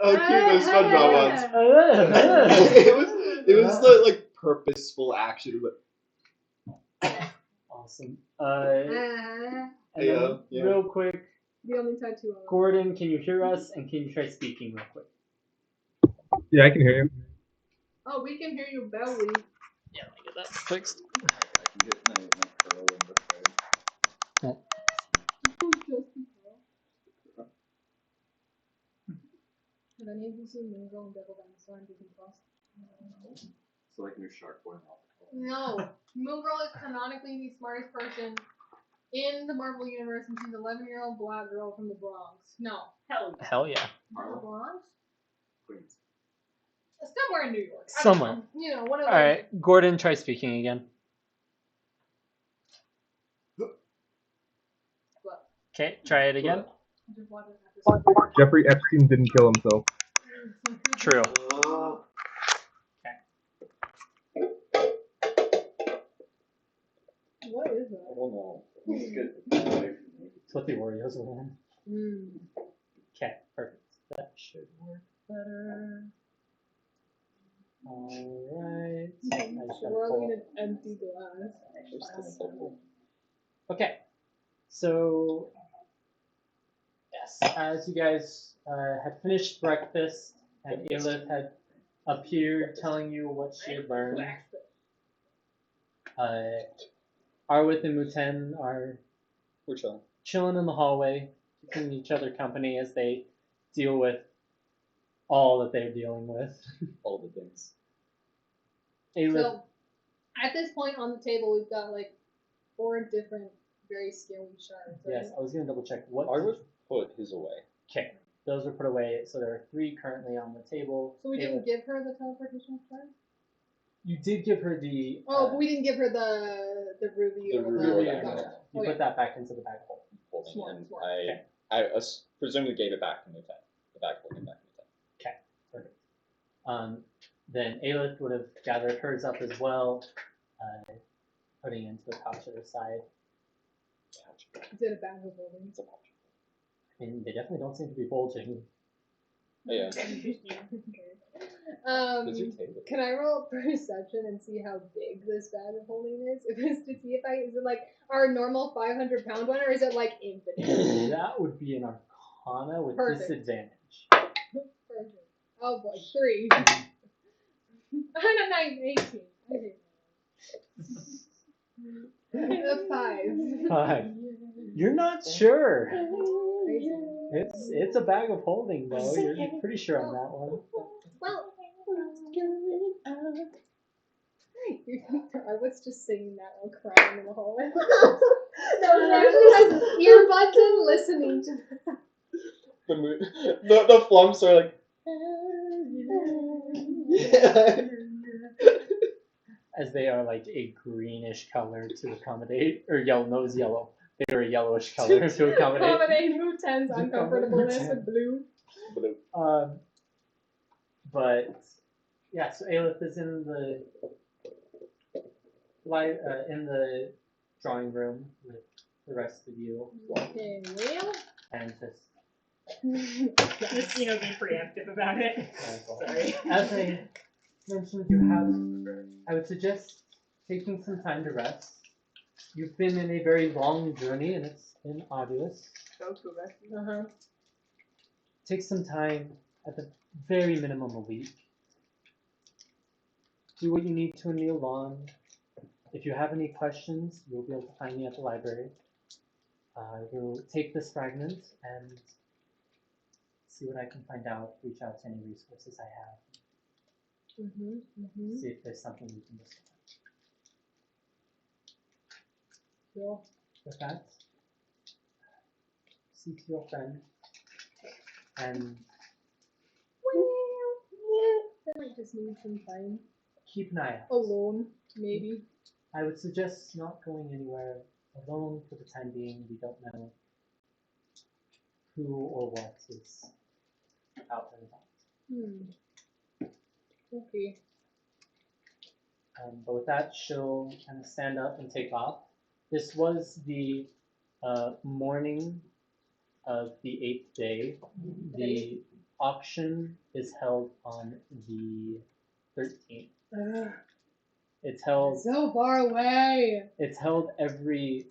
Oh, cute, those SpongeBob ones. It was like purposeful action. Awesome. Hey, yeah. Real quick, The only tattoo on. Gordon, can you hear us? And can you try speaking real quick? Yeah, I can hear you. Oh, we can hear you belly. Yeah, let me get that fixed. I can get my curl in the thread. Have any of you seen Moon Girl and Devil Dinosaur and Disney Plus? So like new Shark Boy novel. No. Moon Girl is canonically the smartest person in the Marvel Universe, and she's an 11-year-old black girl from the Bronx. No. Hell yeah. The Bronx? Queens. Somewhere in New York. I don't Somewhere. know. You know, one of All those. right, Gordon, try speaking again. What? Okay, try it again. Just watch it after Jeffrey Epstein didn't kill himself. True. What is I that? don't know. This is good. It's what the Oreos are in. Mm. Okay, perfect. That should work better. Alright. Swirling an empty glass. Okay. So, yes, as you guys had finished breakfast and Aelith had appeared telling you what she had learned, Arwith and Muten are We're chilling. chilling in the hallway, keeping each other company as they deal with all that they're dealing with. All the things. Aelith, So, at this point on the table, we've got like 4 different, very scaly shards. Right? yes, I was going to double check. What? Arwood put his away. Okay, those were put away. So there are 3 currently on the table. So we didn't give her the teleportation shard? You did give her the. Oh, but we didn't give her the ruby. The or ruby the or gold. that. You Okay. put that back into the bag hole. Smart, And smart. I presumably gave it back to Mutan. The bag holding back to Mutan. Okay, perfect. Then Aelith would have gathered hers up as well, putting into a pouch at her side. Is it a bag of holding? It's a pouch. I mean, they definitely don't seem to be bulging. Oh, yeah. Can I roll perception and see how big this bag of holding is? If it's to see if is it like our normal 500-pound one, or is it like infinite? That would be an Arcana with Perfect. disadvantage. Perfect. Oh boy, 3. I'm a 18. A 5. 5. You're not sure. It's a bag of holding though. You're pretty sure on that one. Well, I was just singing that while crying in the hallway. No, it actually has earbuds in listening to The flumps are like. As they are like a greenish color to accommodate, or yellow. They are a yellowish color to accommodate. accommodate Muten's uncomfortableness with blue. But yeah, so Aelith is in the drawing room with the rest of you, Okay, well. and just Just, be preemptive about it. Sorry. as I mentioned, I would suggest taking some time to rest. You've been in a very long journey, and it's been arduous. Uh-huh. Take some time, at the very minimum a week. Do what you need to kneel on. If you have any questions, you'll be able to find me at the library. We'll take this fragment and see what I can find out, reach out to any resources I have. See if there's something we can discuss. Cool. With that, seek your friend and I might just need some time. keep an eye out. Alone, maybe. I would suggest not going anywhere alone for the time being. We don't know who or what is out and about. Okay. But with that, she'll kind of stand up and take off. This was the morning of the 8th day. The auction is held on the 13th. Ugh, It's held. so far away. It's held every.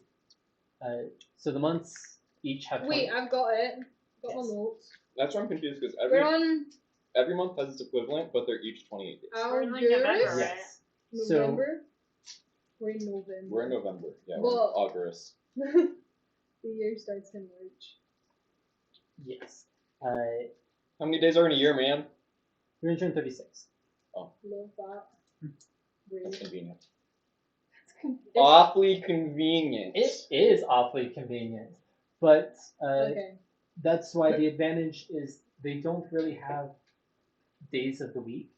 So the months each have. Wait, 20. I've got it. Got my Yes. notes. That's why I'm confused because We're on every month has its equivalent, but they're each 28 days. We're in, like, November, August. right? Yes. So November. We're in November. We're in November. Yeah, we're Well- in August. The year starts in March. yes. How many days are in a year, man? 336. Love that. That's Really. convenient. It's- Awfully convenient. It is awfully convenient, but Okay. that's why the advantage is they don't really have days of the week,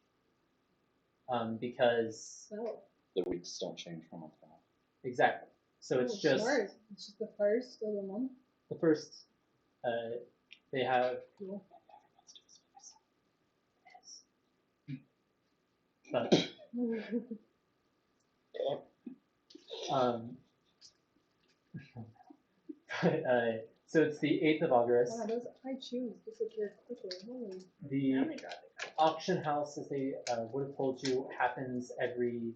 because So. The weeks don't change from month to month. exactly. So it's just Smart. It's just the first of the month. the first. They have. Cool. But so it's the 8th of August. Wow, those high shoes disappeared quickly. Holy. The Oh my god. auction house, as they would have told you, happens every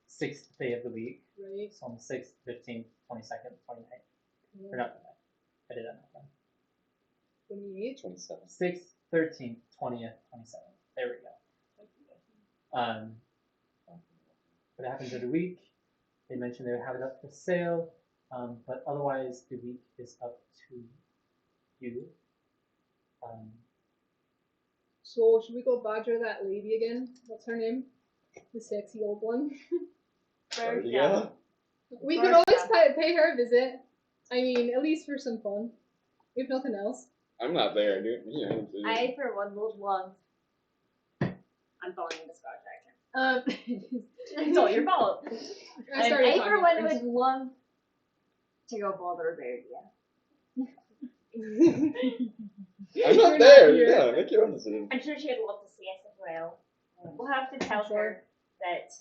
6th day of the week. Right. So on the 6th, 15th, 22nd, 29th. Or not that. I did that not 28. 27. 6th, 13th, 20th, 27th. There we go. But it happens every week. They mentioned they would have it up for sale, but otherwise the week is up to you. So should we go badger that lady again? What's her name? The sexy old one. Yeah. We could always pay her a visit. I mean, at least for some fun, if nothing else. I'm not there, dude. You know, I, for one, would love. I'm falling into Scotch accent. It's all your fault. I started I, for talking one, French. would love to go bother Roberta. I'm You're not there. here. Yeah, make your own decision. I'm sure she'd love to see us as well. We'll have to tell her that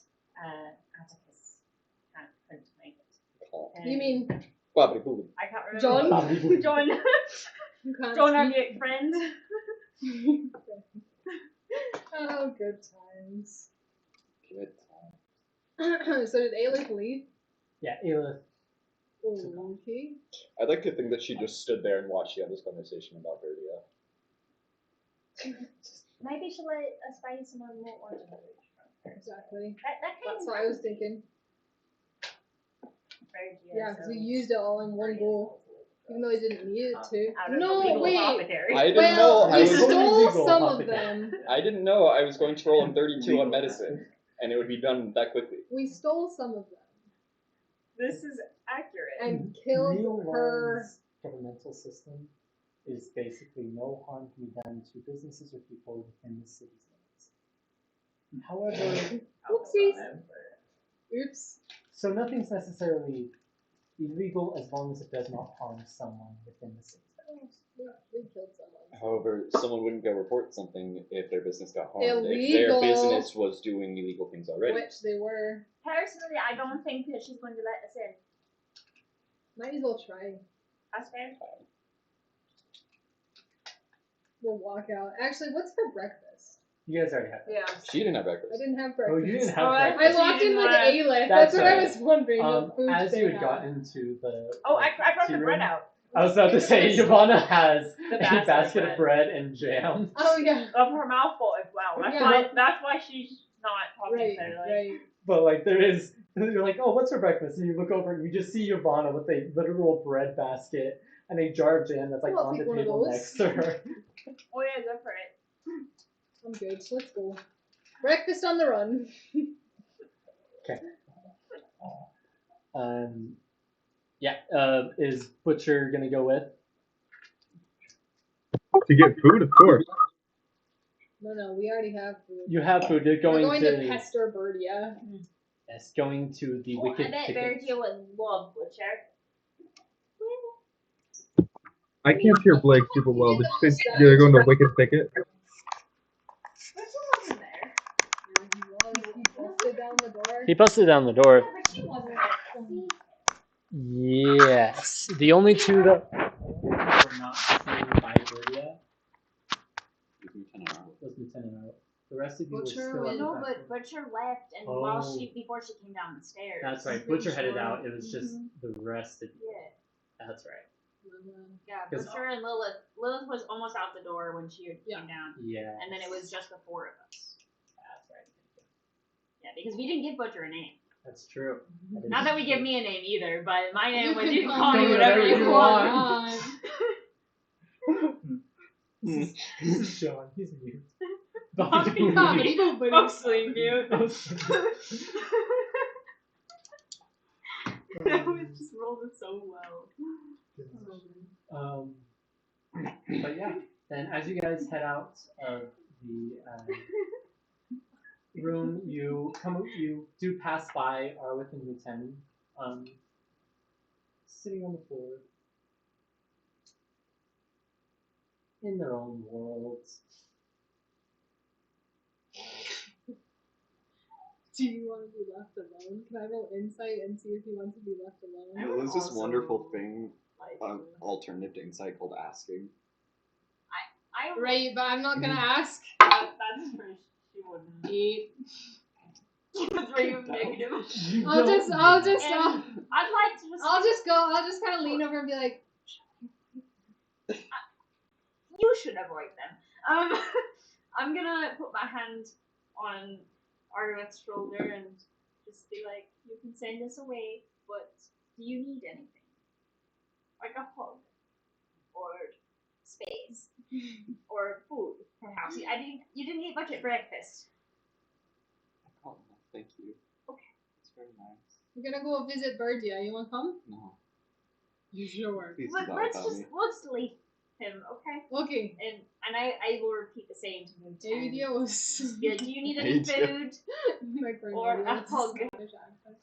Atticus couldn't make it. You mean Bobbity boobity. I can't remember. John? what- John. you can't John, our speak? mute friend. Oh, good times. Good time. So did Aelith leave? Yeah, Aelith. Oh, okay. I'd like to think that she just stood there and watched you have this conversation about Verdia. Maybe she'll let us find someone more ordinary. Exactly. That kind That's of what I was thinking. Vergia, Yeah, because so- we used it all in one go, even though I didn't need it to. Out of the No, legal wait. apothecary. I didn't Well, know I we was. stole Legal some of apothecary. them. I didn't know I was going to roll in 32 on medicine, and it would be done that quickly. We stole some of them This is accurate. and killed Real her. One's governmental system is basically no harm can be done to businesses or people within the city's limits. However, Oopsies. Oops. so nothing's necessarily illegal as long as it does not harm someone within the city. We killed someone. However, someone wouldn't go report something if their business got harmed. If Illegal. their business was doing illegal things already. Which they were. Personally, I don't think that she's going to let us in. Might as well try. That's fair. We'll walk out. Actually, what's for breakfast? You guys already have that. Yeah. She didn't have breakfast. I didn't have Oh, breakfast. you didn't have Oh, I- breakfast. I walked in with You Aelith. That's That's what I right. was wondering. what food As they you had had. gotten to the Oh, I brought tea the bread room, out. I was about to say Yvonne has The a basket of of bread and jam. Oh yeah. Of her mouthful as well. That's, Yeah. that's why she's not talking Right. clearly. Right. But like there is, you're like, oh, what's for breakfast? And you look over and you just see Yvonne with a literal bread basket and a jar of jam that's like I'll on the take one of table those. next to her. Oh yeah, go for it. I'm good. So let's go. Breakfast on the run. Is Butcher gonna go with? To get food, of course. No, we already have food. You have food. You're We're going, going to pester Birdia. Yes, going to the Oh, Wicked I bet Ticket. Vergia would love Butcher. I can't hear Blake super well. Did you say you're going to Wicked Thicket? There's someone in there. He busted down the door. He busted down the door. Yeah, but she wasn't there. See? Yes. The only two that were not seen by Birdia in a row. The rest of you were Butcher still at the No, back but room. Butcher left, and before she came down the stairs. That's right. Pretty Butcher headed sure. out. It was just the rest of you. Yeah. That's right. Yeah, 'Cause- Butcher and Lilith. Lilith was almost out the door when she Yeah. came down, Yeah. and then it was just the four of us. That's right. Yeah, because we didn't give Butcher a name. That's true. I didn't- Not that we give me a name either, but my name was can you can call call me me whatever whatever you you want. This is Sean. He's mute. Mostly mute. That was just rolled it so well. But yeah, then as you guys head out of the room, you do pass by Arwith and Muten, sitting on the floor in their own worlds. Do you want to be left alone? Can I roll insight and see if you want to be left alone? I Well, would there's this also wonderful thing, Like, alternative to insight called asking. I Right, but I'm not gonna ask. That's for she wouldn't. 8. That's where you have negative. I'll just And I'd like to just. I'll just kind of lean over and be like, You should avoid them. I'm gonna put my hand on Arwith's shoulder and just be like, you can send us away, but do you need anything? Like a hug? Or space? Or food, perhaps? You didn't eat much at breakfast. Oh, thank you. Okay. It's very nice. we're gonna go visit Birdia. You wanna come? No, You sure? please do not Let's without just me. leave him, okay? Okay. And I will repeat the same to him. Hey, Dios. Be like, do you need any Hey, Dios. food? My brain Or already a wants hug. Scottish accent.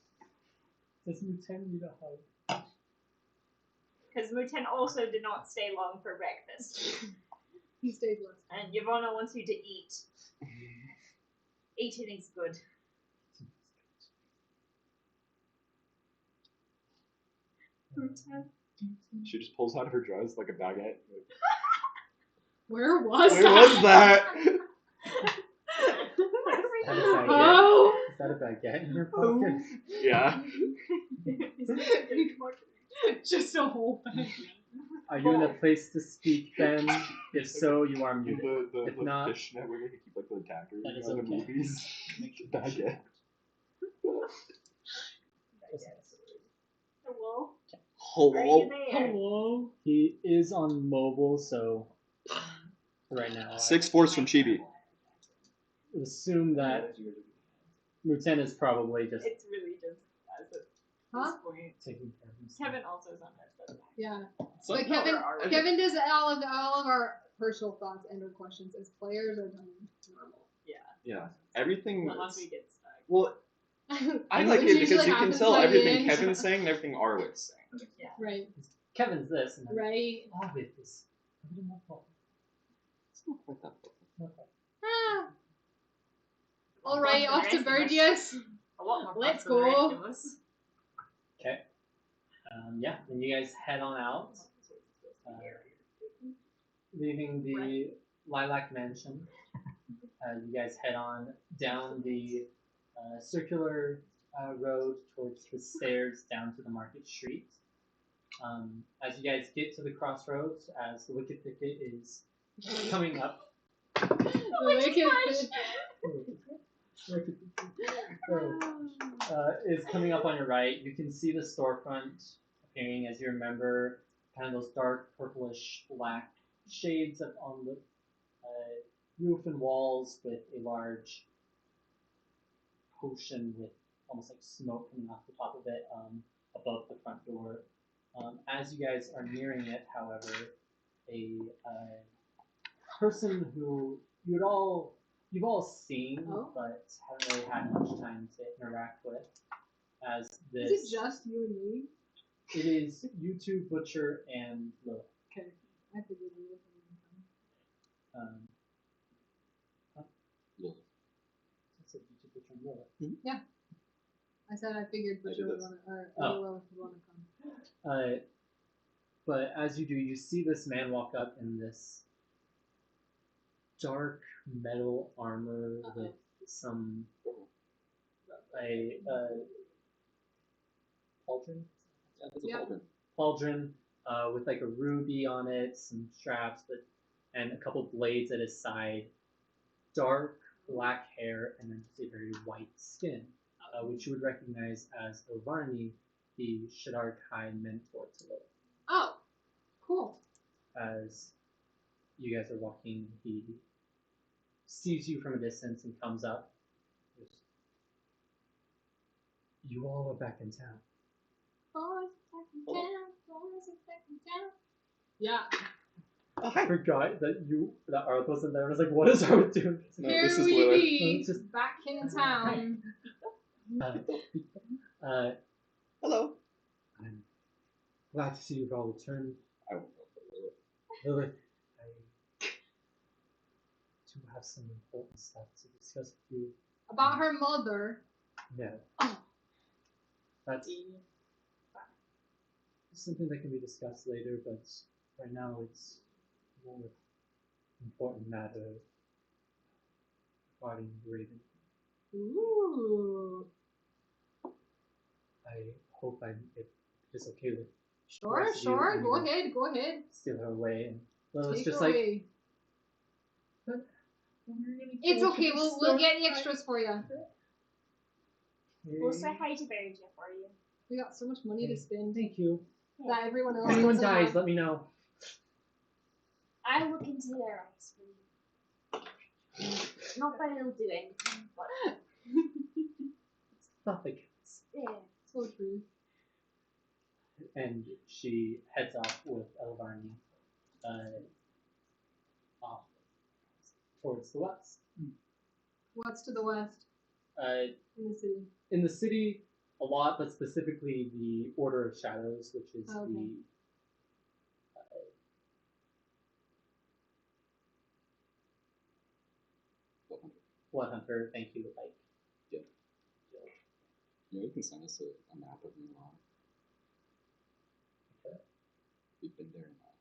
Does Muten need a hug? Because Muten also did not stay long for breakfast. He stayed less. And Yvonne wants you to eat. Eating is good. Muten. She just pulls out her dress like a baguette. Where was Where was that? Oh! Is that a baguette in your pocket? Yeah. Just a whole thing. Are you in a place to speak, Ben? If so, you are The muted. the, If the not, fishnet where they keep like the attackers that is in the okay. movies. Baguette. Hello? Are Hello. you there? Hello? he is on mobile, so right now, 6 force from Chibi. I assume that Muten is probably just It's really just as at Huh? this point. taking care of himself. Kevin also is on that stuff. Yeah. So, But Kevin does all of our personal thoughts and or questions as players are done normal. yeah, everything. Unless we get stuck. Well, I Which like it because usually you can happens tell by the everything end. Kevin's saying and everything Arwit's saying. Right. Kevin's this, and then Right. Arwith is. It's not quite that bad. Ah. Alright, off to Birdius. A lot more Let's fun than the go. rest of us. Okay. Yeah, then you guys head on out, leaving the Lilac Mansion. You guys head on down the circular road towards the stairs down to the market street. As you guys get to the crossroads, as the Wicked Thicket is coming up, is coming up on your right. You can see the storefront appearing as you remember kind of those dark purplish black shades up on the roof and walls with a large potion with almost like smoke coming off the top of it above the front door. As you guys are nearing it, however, a person who you've all seen, Oh. but haven't really had much time to interact with. As this, Is it just you and me? it is you two, Butcher and Lilith. Okay. I figured you were Um, Lilith. I said you two, Butcher and Lilith. I said I figured I Butcher did would this. want to, or Oh. Lilith would want to come. But as you do, you see this man walk up in this dark metal armor with some a pauldron. Yeah, that's a Yeah. cauldron. Pauldron with like a ruby on it, some straps, and a couple blades at his side. Dark black hair, and then just a very white skin, which you would recognize as Ilvarni, the Shadar Kai mentor to Lilith. Oh, cool. As you guys are walking, he sees you from a distance and comes up. You all are back in town. Boys back in town. Boys are back in town. Yeah. I forgot that Arth wasn't there. I was like, what is Arth doing? No, Here this is we Lilith. be, It's just- back in town. Hello. I'm glad to see you've all returned. I won't go for Lilith. Lilith, I do have some important stuff to discuss with you. About her mother. No. Oh. That's something that can be discussed later, but right now it's a more important matter regarding Raven. Ooh. I hope if it's okay with Sure, Rest of you, sure. I'm Go gonna- ahead, go ahead. steal her away, and Lilith's Take just her like, away. It's okay. We'll get the extras for you. We'll say hi to Berja for you. We got so much money to spend thank you. that everyone else If anyone doesn't dies, have. let me know. I'll look into their eyes for you. Not that it'll do anything, but It's not the case. yeah. So true. And she heads off with Elvarni off towards the west. What's to the west in the city? In the city, a lot, but specifically the Order of Shadows, which is Okay. the Blood Hunter. Thank you, like. Yeah, you can send us a map of Milan. We've been there enough.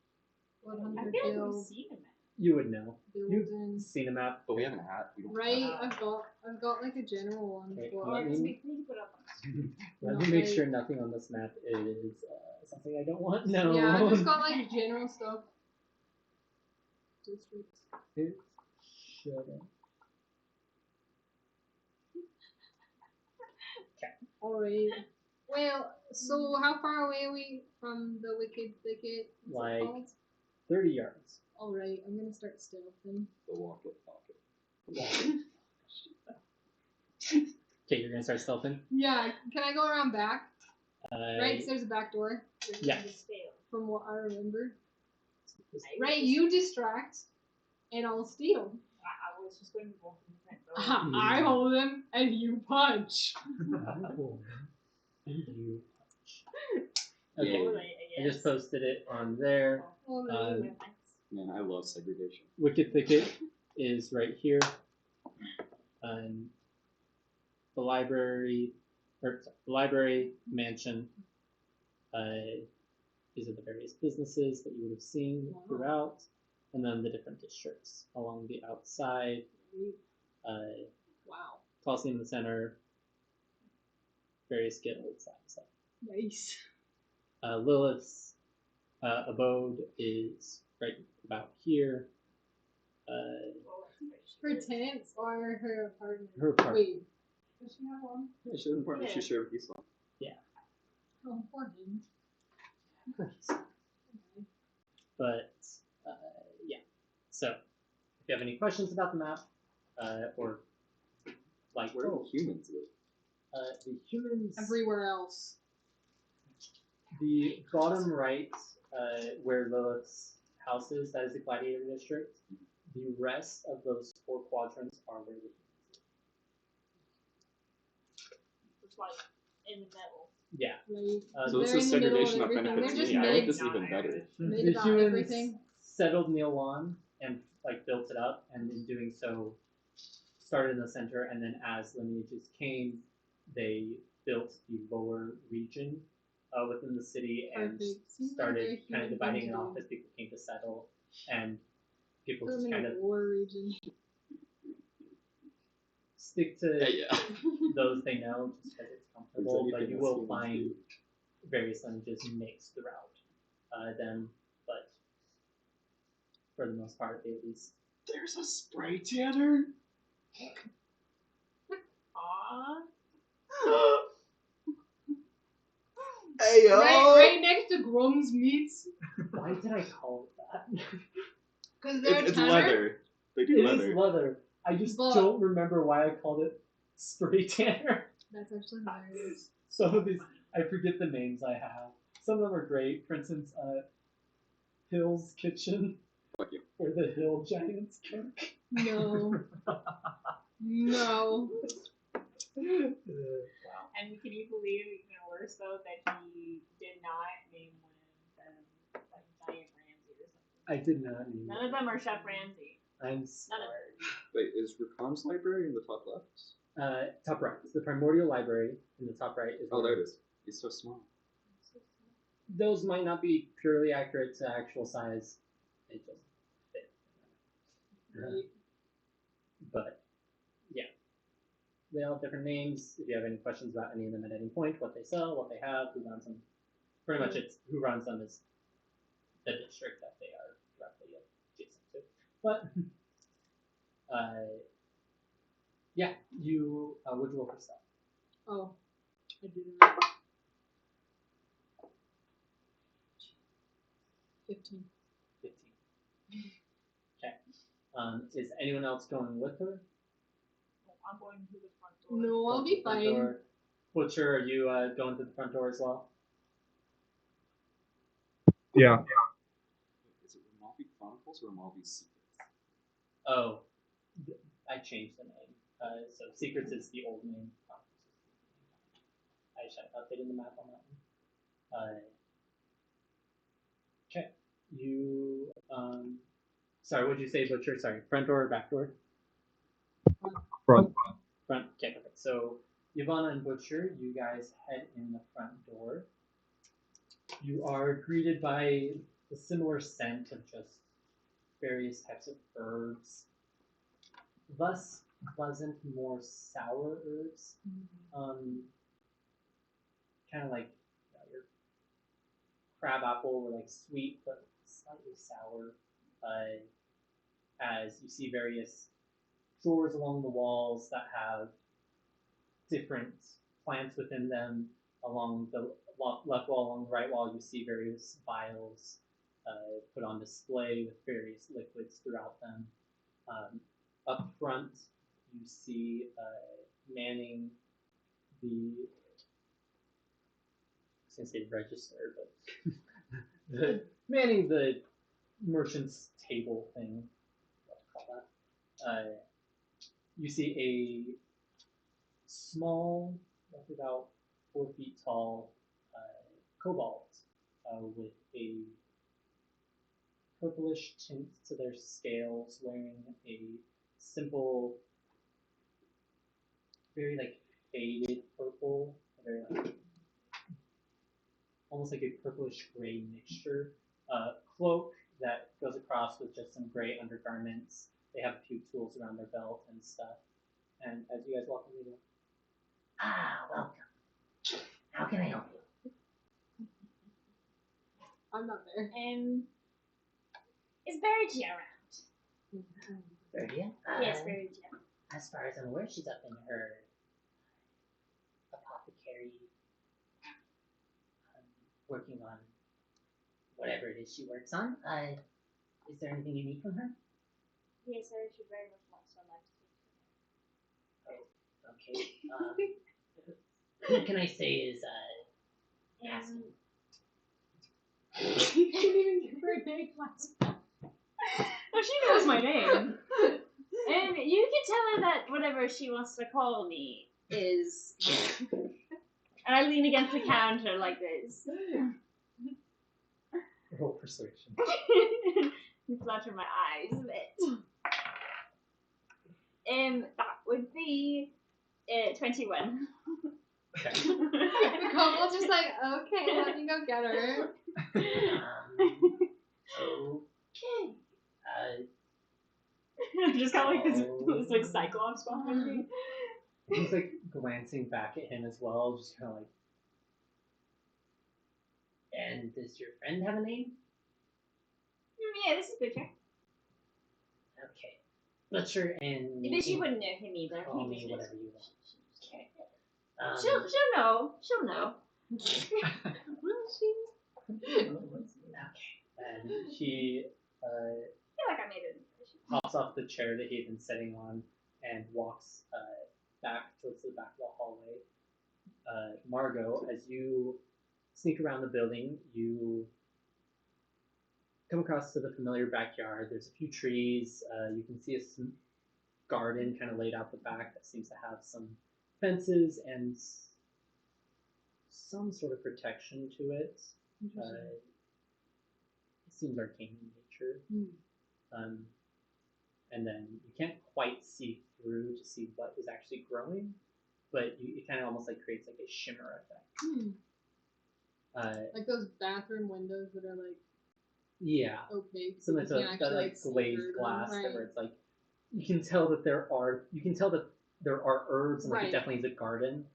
What I hundred feel like we've build, seen him. You would know. You've building. seen a map. But we haven't had. We don't Right, have- I've got like a general one. Okay, but- let Let's me- put up Let No, me make like- sure nothing on this map is something I don't want. No. Yeah, I've just got like general stuff. Districts. It shouldn't. Alright. Well, so how far away are we from the Wicked Thicket? What's it Like- called? 30 yards. Alright, I'm gonna start stealthing. The walk it, talk it. Okay, you're gonna start stealthing. Yeah, can I go around back? Right, 'cause there's a back door. Yeah. From what I remember. Right, you distract, and I'll steal. I was just going to walk in the front door. I hold him, and you punch. You. Okay, Totally, I just posted it on there. Alright. Man, I love segregation. Wicked Thicket is right here. The library, the library mansion. These are the various businesses that you would have seen Wow. throughout, and then the different districts along the outside. Wow. Coliseum in the center. Various guilds, that stuff. Nice. Lilith's abode is right about here. Her tents or her apartment? Her apartment. Wait. Does she have one? Yeah, she doesn't Yeah. She shared with Islam. Oh, poor him. But yeah. So if you have any questions about the map, or like Where do humans live? the humans, Everywhere else. the bottom right, where Lilith's house is, that is the gladiator district. The rest of those 4 quadrants are where the humans It's like in the middle. live. Yeah. Right. So this They're is in the middle of segregation that everything. benefits They're just me. I like mid- this even better. Made The about humans everything. settled Neolon and like built it up, and in doing so, started in the center. And then as lineages came, they built the lower region within the city and Perfect. Seems like a started very kind of human dividing thing it to off do. as people came to settle. And people I'm just in kind a of war region. stick to Yeah. those they know just because it's comfortable, but anything you else will you want to find do? various languages mixed throughout them, but for the most part, they at least. There's a spray tanner. Aww. Hey Right next to Grum's meats. Why did I call it that? Because they're It's tanner. leather. They do It leather. is leather. I just But- don't remember why I called it spray tanner. That's actually hilarious. Some of these, I forget the names I have. Some of them are great. For instance, Hill's Kitchen, Fuck you. where the Hill Giants cook. No. No. Wow. And can you believe, even worse though, that he did not name one of them like Giant Ramsay or something? I did not need None of them are Chef Ramsay. I'm sorry. Wait, is Rakan's library in the top left? Top right. The primordial library in the top right is. Oh, there it is. He's so small. Those might not be purely accurate to actual size. They just fit. But yeah, they all have different names. If you have any questions about any of them at any point, what they sell, what they have, who runs them, pretty much it's who runs them is the district that they are directly adjacent to. But yeah, you would you roll for stuff? Oh. I did it. 15. 15. Okay. Is anyone else going with her? I'm going to the front door. No, I'll Going to be the front fine. door. Butcher, are you going to the front door as well? Yeah. Is it Remalvi Chronicles or Remalvi Secrets? Oh, I changed the name. So Secrets is the old name. I just haven't updated the map on that one. Okay. You, sorry, what did you say, Butcher? Sorry, front door or back door? Front. Front. Okay, perfect. So Ivana and Butcher, you guys head in the front door. You are greeted by a similar scent of just various types of herbs. Less pleasant, more sour herbs. Kind of like your crab apple, were like sweet but slightly sour. As you see various drawers along the walls that have different plants within them. Along the left wall, along the right wall, you see various vials put on display with various liquids throughout them. Up front, you see manning the, I was going to say register, but manning the merchant's table thing, what to call that. You see a small, roughly about 4 feet tall, kobold with a purplish tint to their scales, wearing a simple, very like faded purple, very like almost like a purplish gray mixture cloak that goes across with just some gray undergarments. They have a few tools around their belt and stuff. And as you guys walk in, you go, welcome. How can I help you? I'm not there. Is Verity around? Verdia? Yes, Verity. As far as I'm aware, she's up in her apothecary, working on whatever it is she works on. Is there anything you need from her? Yes, sir. She very much wants so much to speak to Okay. Who can I say is her. asking? You didn't even give her a name last time. Oh, she knows my name. And you can tell her that whatever she wants to call me is. And I lean against the counter like this. Roll persuasion. You flutter my eyes a bit. That would be 21. Okay. The kobold's just like, okay, let me go get her. Okay. Just got like this Oh. like cyclops behind me. He's like glancing back at him as well, just kind of like. And does your friend have a name? Yeah, this is Butcher. Okay. Butcher and. Maybe she wouldn't know him either. Call me whatever you want. Okay. She'll know. She'll know. Will she? Okay. And he I feel like I made it. hops off the chair that he had been sitting on and walks back towards the back of the hallway. Margot, as you sneak around the building, you come across to the familiar backyard. There's a few trees. You can see a garden kind of laid out the back that seems to have some fences and some sort of protection to it. It seems arcane in nature. And then you can't quite see through to see what is actually growing, but it kind of almost like creates like a shimmer effect. Like those bathroom windows that are like Yeah. opaque. Some so of you can't that actually, like see glazed through them, glass right? that where it's like you can tell that there are herbs and like Right. it definitely is a garden.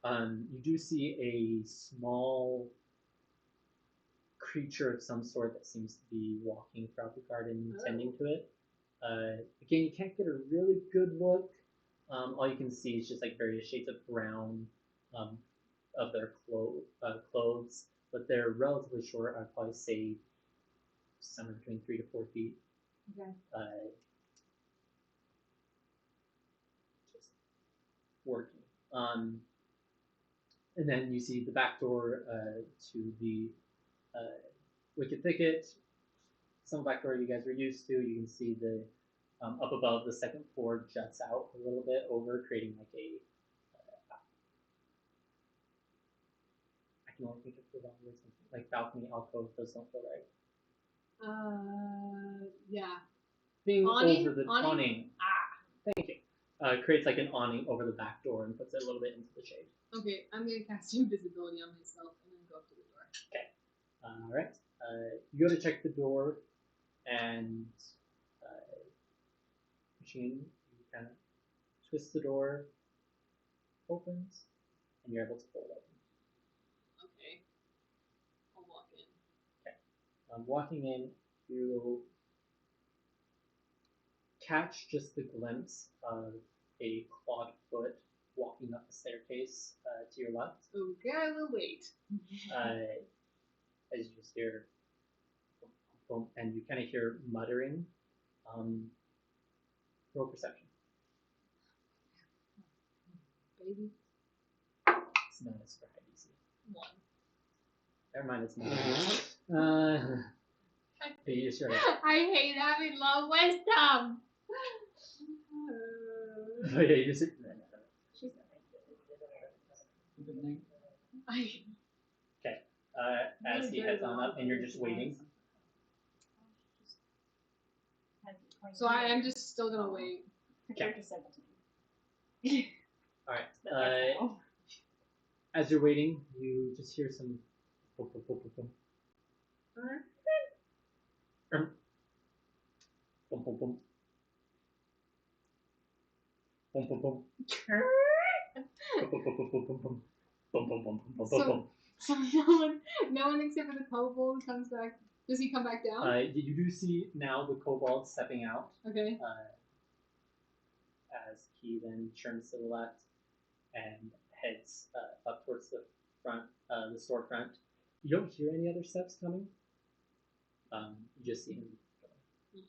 You do see a small creature of some sort that seems to be walking throughout the garden, tending to it. Again, you can't get a really good look. All you can see is just like various shades of brown of their clothes, but they're relatively short. I'd probably say somewhere between 3 to 4 feet. Okay. Just working. And then you see the back door to the Wicked Thicket. Some back door you guys were used to. You can see the up above the second floor juts out a little bit over, creating like a. I can only think of the wrong words. Like balcony, alcove. Those don't feel right. Yeah. Thing Awning? over the awning. Thank you. Creates like an awning over the back door and puts it a little bit into the shade. Okay, I'm gonna cast invisibility on myself and then go up to the door. Okay. All right. You go to check the door, and machine, you kind of twist the door, opens, and you're able to pull it open. Okay. I'll walk in. Walking in, you catch just the glimpse of a clawed foot walking up the staircase to your left. Okay, I will wait. As you just hear, boom, boom, and you kind of hear muttering. Roll perception. Baby. It's not a super high DC. 1. Never mind, it's not. You sure? I hate having low wisdom. But yeah, you just. She's Okay. As he heads on up, and you're just waiting. So I am just still gonna wait. Okay. All right. As you're waiting, you just hear some. Boom, boom, boom, boom, boom. Boom, boom, boom. Boom, boom, boom. Boom, boom, boom, boom, boom, boom, boom. Boom, boom, boom, boom, boom, boom. So no one except for the kobold comes back. Does he come back down? You do see now the kobold stepping out. Okay. As he then turns to the left and heads up towards the front, the storefront. You don't hear any other steps coming. You just see him going.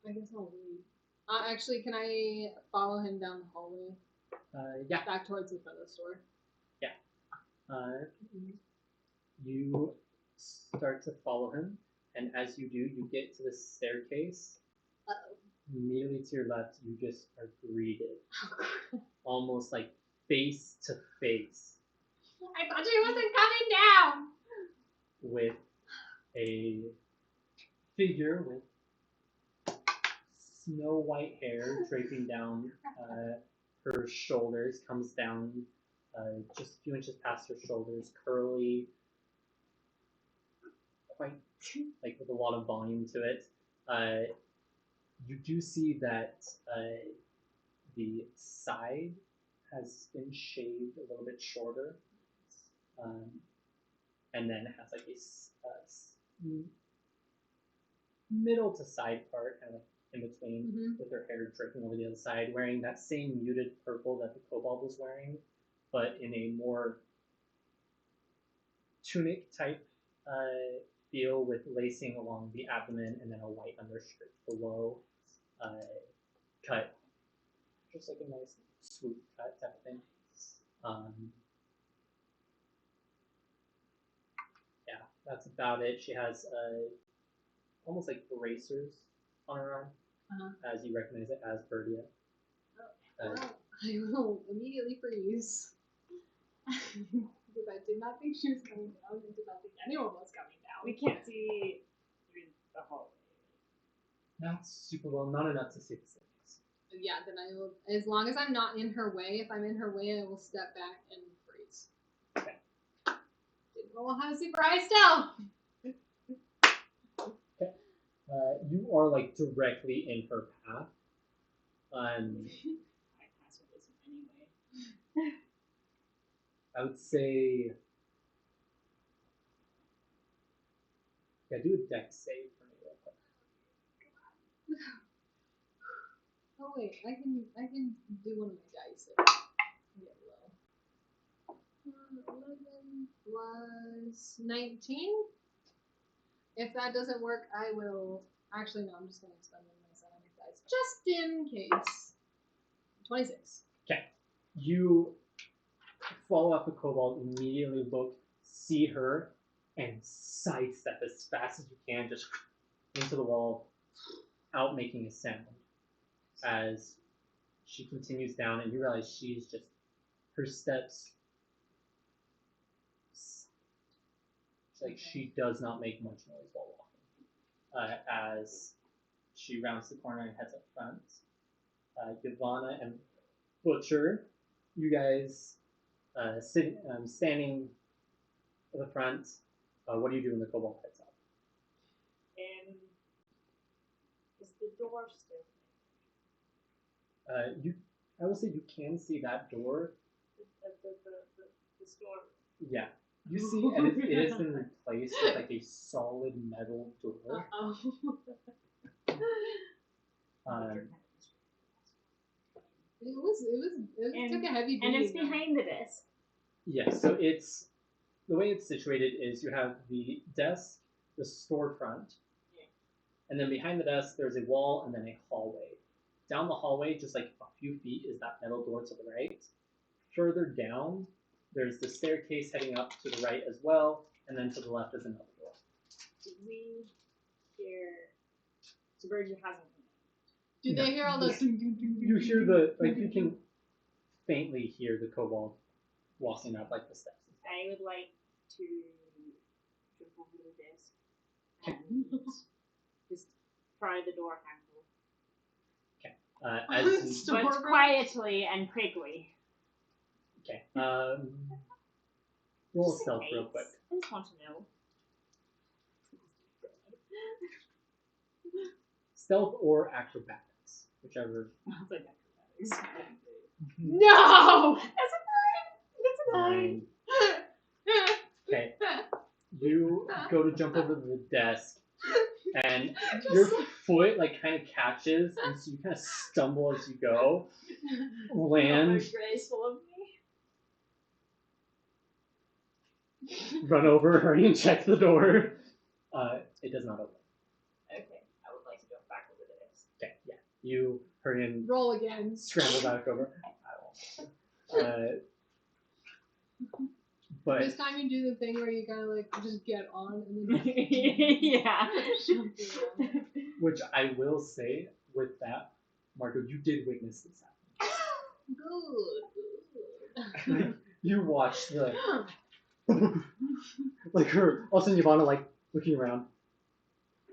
I guess I'll wait. Actually, can I follow him down the hallway? Yeah. Back towards the front of the store. You start to follow him, and as you do, you get to the staircase. Uh-oh. Immediately to your left, you just are greeted, almost like face to face, I thought she wasn't coming down! with a figure with snow white hair draping down her shoulders, comes down just a few inches past her shoulders, curly, quite like with a lot of volume to it. You do see that the side has been shaved a little bit shorter, and then it has like middle to side part, kind of like in between, with her hair draping over the other side, wearing that same muted purple that the kobold was wearing, but in a more tunic type feel with lacing along the abdomen and then a white undershirt below, cut just like a nice swoop cut type of thing. Yeah, that's about it. She has almost like bracers on her arm, as you recognize it as Berdia. Wow. I will immediately freeze. Because I did not think she was coming down and did not think anyone was coming down. We can't see through the hallway. Not super well, not enough to see the things. Yeah, then I will, as long as I'm not in her way, if I'm in her way, I will step back and freeze. Okay. Didn't roll have a super high stealth. You are like directly in her path. I pass with this anyway. I would say, yeah, do a dex save for me real quick. Oh wait, I can do one of my dice if I get low. 11 plus 19. If that doesn't work, I will. Actually, no, I'm just gonna expend one of my psionic dice just in case. 26. Okay. You follow up the kobold, immediately look, see her, and sidestep as fast as you can, just into the wall, out making a sound. As she continues down, and you realize she's just, her steps, like she does not make much noise while walking. As she rounds the corner and heads up front, Yvonne and Butcher, you guys standing at the front. What do you do when the kobold heads up? Is the door still I will say you can see that door. the store? Yeah, you see, and it has been replaced with like a solid metal door. It took a heavy beating. And it's behind the desk. Yeah, so it's the way it's situated is you have the desk, the storefront, and then behind the desk there's a wall and then a hallway. Down the hallway, just like a few feet, is that metal door to the right. Further down, there's the staircase heading up to the right as well, and then to the left is another door. Did we hear? So Virgil hasn't. Do they hear all those? You hear you can faintly hear the kobold walking up like the steps. I would like to jump over the desk and just try the door handle. But quietly and quickly. Okay. Roll stealth real quick. I just want to know. Stealth or acrobatics, whichever. I'll take acrobatics. No! That's a 9. Okay. You go to jump over the desk, and your foot like kind of catches, and so you kind of stumble as you go, land, graceful of me. run over, hurry and check the door. It does not open. Okay, I would like to jump back over the desk. Okay, yeah. You hurry and roll again. Scramble back over. I won't. But This time you do the thing where you gotta like just get on and then yeah. jump around. which I will say with that, Marco, you did witness this happen. Good. You watched the like her all of a sudden Yvonne like looking around.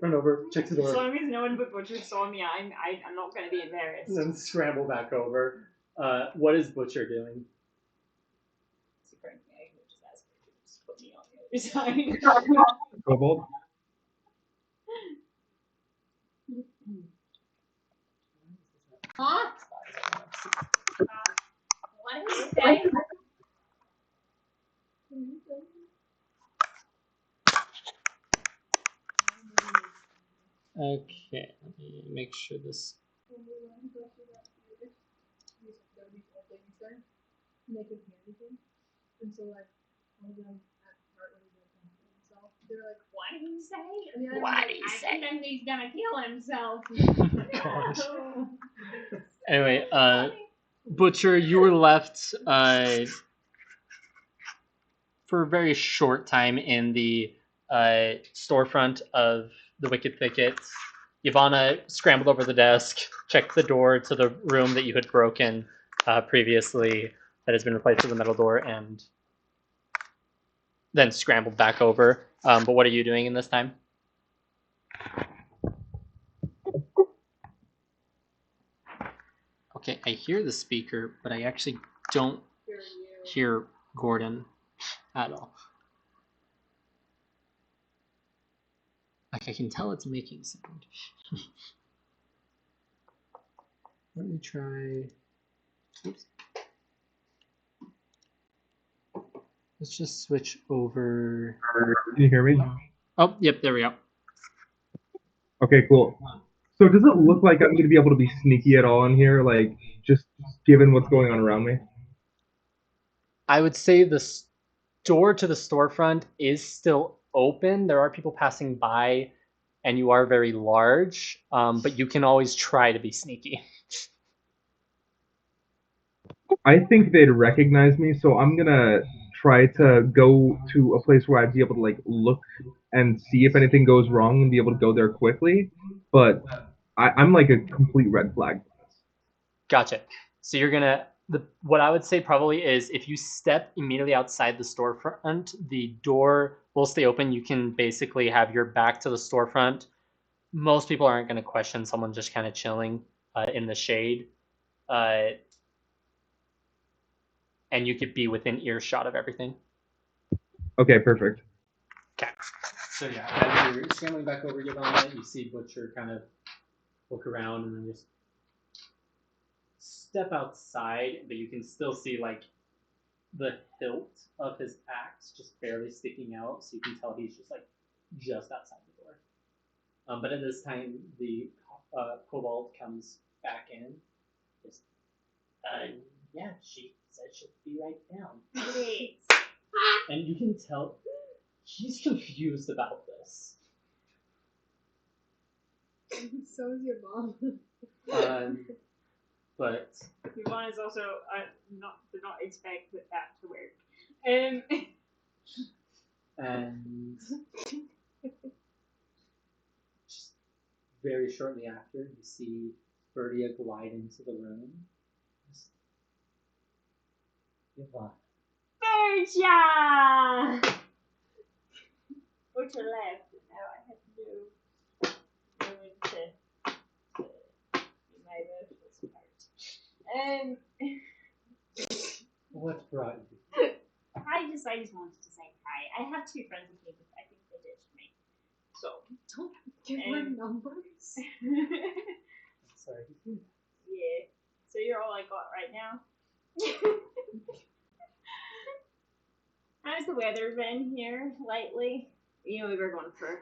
Run over, check the door. As long as no one but Butcher saw me, I'm not gonna be embarrassed. And then scramble back over. What is Butcher doing? Just put me on the other side. Kobold? Huh? What did he say? Okay, let me make sure this. Make him hear anything. And so like one of them at the part when he does himself, they're like, What did he say? and the other What one's did he like, say? I think he's gonna kill himself. Gosh. Anyway, Butcher, you were left for a very short time in the storefront of the Wicked Thicket. Ivana scrambled over the desk, checked the door to the room that you had broken previously, that has been replaced with a metal door, and then scrambled back over. But what are you doing in this time? Okay, I hear the speaker, but I actually don't hear Gordon at all. Like, I can tell it's making sound. Let me try. Oops. Let's just switch over. Can you hear me? Oh, yep, there we go. Okay, cool. So does it look like I'm going to be able to be sneaky at all in here? Like, just given what's going on around me? I would say the door to the storefront is still open. There are people passing by, and you are very large, but you can always try to be sneaky. I think they'd recognize me, so I'm going to try to go to a place where I'd be able to, like, look and see if anything goes wrong and be able to go there quickly. But I'm like a complete red flag. Gotcha. So you're gonna what I would say probably is if you step immediately outside the storefront, the door will stay open. You can basically have your back to the storefront. Most people aren't going to question someone just kind of chilling in the shade, and you could be within earshot of everything. Okay, perfect. Okay. So yeah, as you're scrambling back over Yvonne, you see Butcher kind of look around and then just step outside, but you can still see like the hilt of his axe just barely sticking out, so you can tell he's just outside the door. But at this time, the kobold comes back in. Just, yeah, she said she'll be right down. Please. And you can tell he's confused about this. So is your mom. But Yvonne is also did not expect that to work. and just very shortly after, you see Bertia glide into the room. Yvonne. Bertia! Or to left, but now I have no one to be my emotional part. What brought you? I just wanted to say hi. I have two friends with me, but I think they ditched me. So Don't give her numbers. I'm sorry to hear that. Yeah. So you're all I got right now. How's the weather been here lately? You know, we were gone for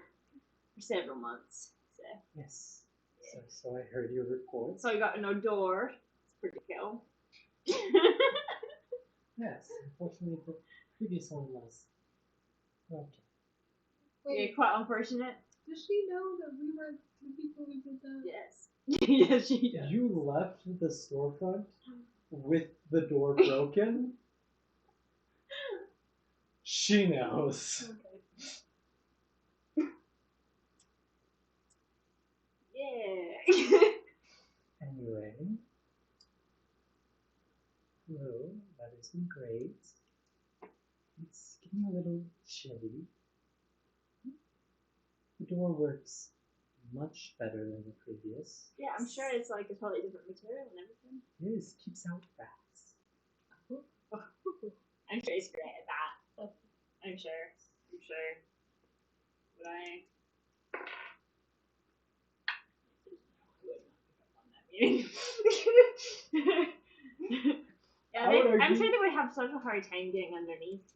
several months. So. Yes. So I heard your report. So you got no door. It's pretty cool. Yes. Unfortunately, the previous one was broken. Yeah, Wait, quite unfortunate. does she know that we were the people who did that? Yes. Yes, she does. You left the storefront with the door broken? She knows. Okay. Yeah. Anyway. Hello, that has been great. It's getting a little chilly. The door works much better than the previous. Yeah, I'm sure it's like a totally different material and everything. It is, keeps out rats. I'm sure he's great at that. I'm sure. But Yeah, I would I'm argue- sure they would have such a hard time getting underneath.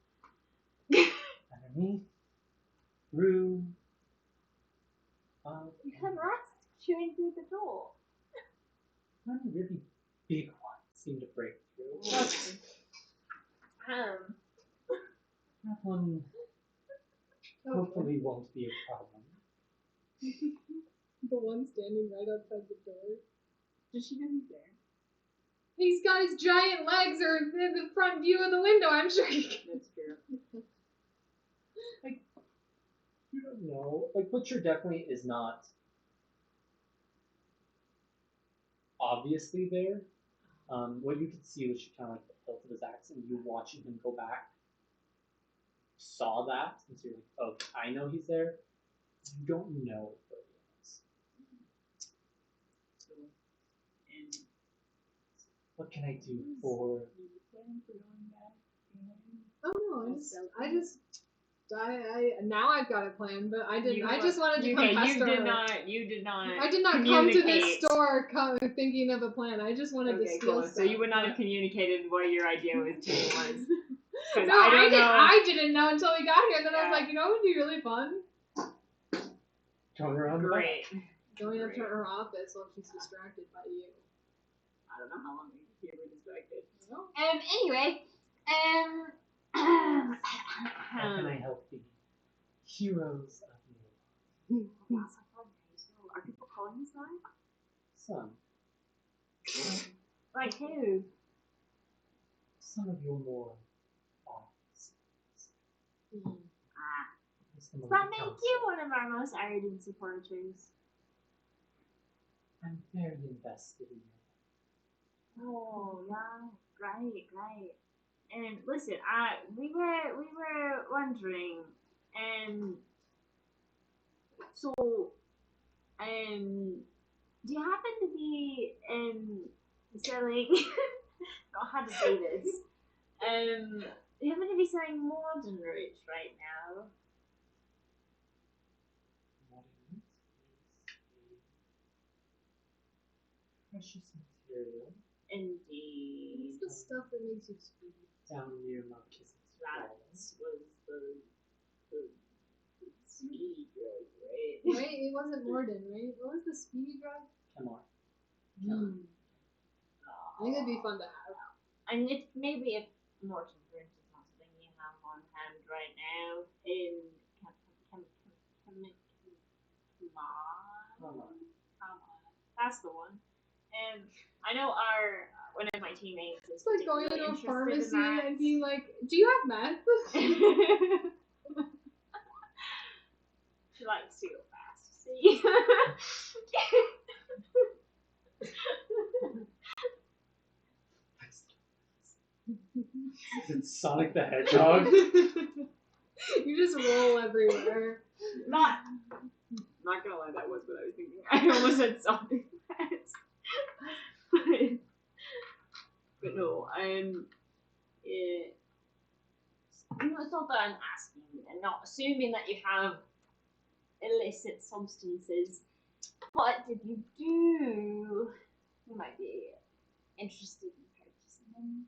Underneath, through. You have rats chewing through the door. None really big ones seem to break through. That one hopefully won't be a problem. The one standing right outside the door. Does she know he's there? He's got his giant legs are in the front view of the window. I'm sure he can. That's true. You don't know. Like, Butcher definitely is not obviously there. What you could see was she kind of like the hilt of his axe, and you watching him go back saw that, and so you're like, oh, I know he's there. You don't know where he is. So, and What can I do for? you plan for going back? Oh no, I now I've got a plan, but I didn't. I just wanted to you, come okay, past you did her. not. You did not. I did not come to this communicate. store thinking of a plan. I just wanted to Okay, steal cool. stuff. So you would not have communicated what your idea was to me was. 'Cause No, I don't know. I didn't know until we got here. Then I Yeah. was like, you know, it would be really fun Going around the back. Great. going up to Great. her office while she's distracted by you. I don't know how long you were distracted. No? Anyway, How can I help the heroes of New Yes, I thought so. Are people calling this line? Some Like who? of your more thoughts. Ah. Some Does of that the make council. you one of our most ardent supporters? I'm very invested in you. Oh, right. And listen, we were wondering, so, do you happen to be selling? I don't know how to say this. Do you happen to be selling modern roots right now? Modern is a precious material Indeed. What's the stuff that makes you speed? down near Melchizedek's That walls. was the speed drug, right? Right? It wasn't Morden, right? What was the speedy drug? Come on. I think it'd be fun to have. And if maybe if Morton Burns is not something you have on hand right now, that's the one. I know one of my teammates is It's like going particularly into a interested pharmacy in that. and being like, do you have meth? She likes to go fast, see? Is it Sonic the Hedgehog? You just roll everywhere. Not gonna lie, that was what I was thinking. I almost said something fast. But no, it's not that I'm asking and not assuming that you have illicit substances, but if you do, you might be interested in purchasing them.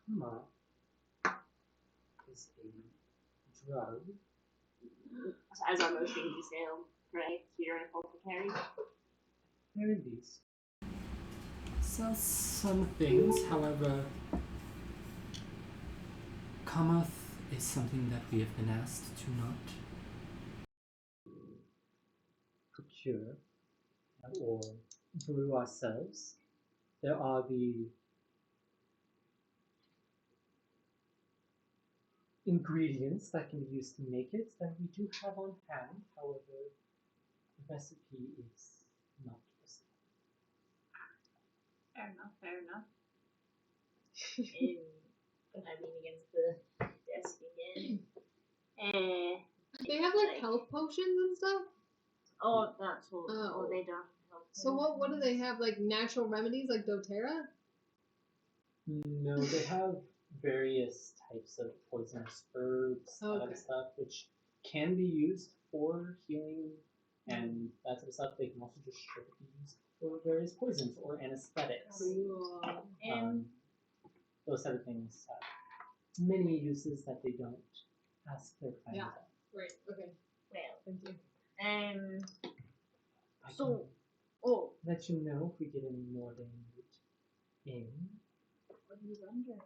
Kuma is a drug. As our most things you sell, correct? You're an apothecary. Very least. Sells some things, however, Kamath is something that we have been asked to not procure or brew ourselves. There are the ingredients that can be used to make it that we do have on hand, however, the recipe is not for sale. Fair enough. And I lean against the desk again. They have like health potions and stuff. Oh, that's what. Oh. They don't help. So what do they have? Like natural remedies, like DoTerra? No, they have various types of poisonous herbs, that kind of Okay. stuff, which can be used for healing And that type of stuff, they can also just straight up be used for various poisons or anesthetics. Those type of things have many uses that they don't ask their clients. Yeah. Right. Okay. Well, Thank you. I So, can oh, let you know if we get any more than in. wonderful.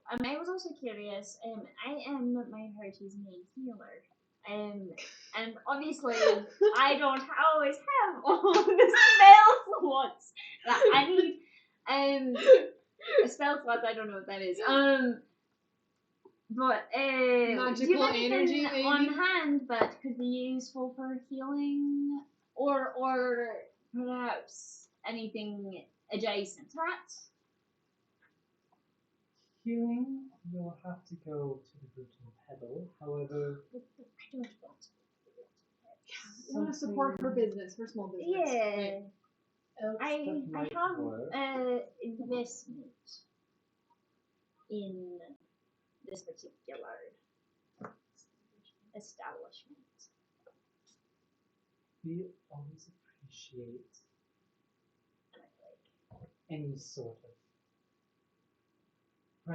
I was also curious. I am my party's main healer. And obviously, I don't always have all the spell slots that I need. A spell slot, I don't know what that is. But do you Magical have anything energy, maybe? on hand that could be useful for healing, or perhaps anything adjacent to that? Healing, you'll have to go to the root and pedal. However, I don't want to. You want to support her business, her small business. Yeah. Right. else I that might have work. investment in this particular establishment. We always appreciate any sort of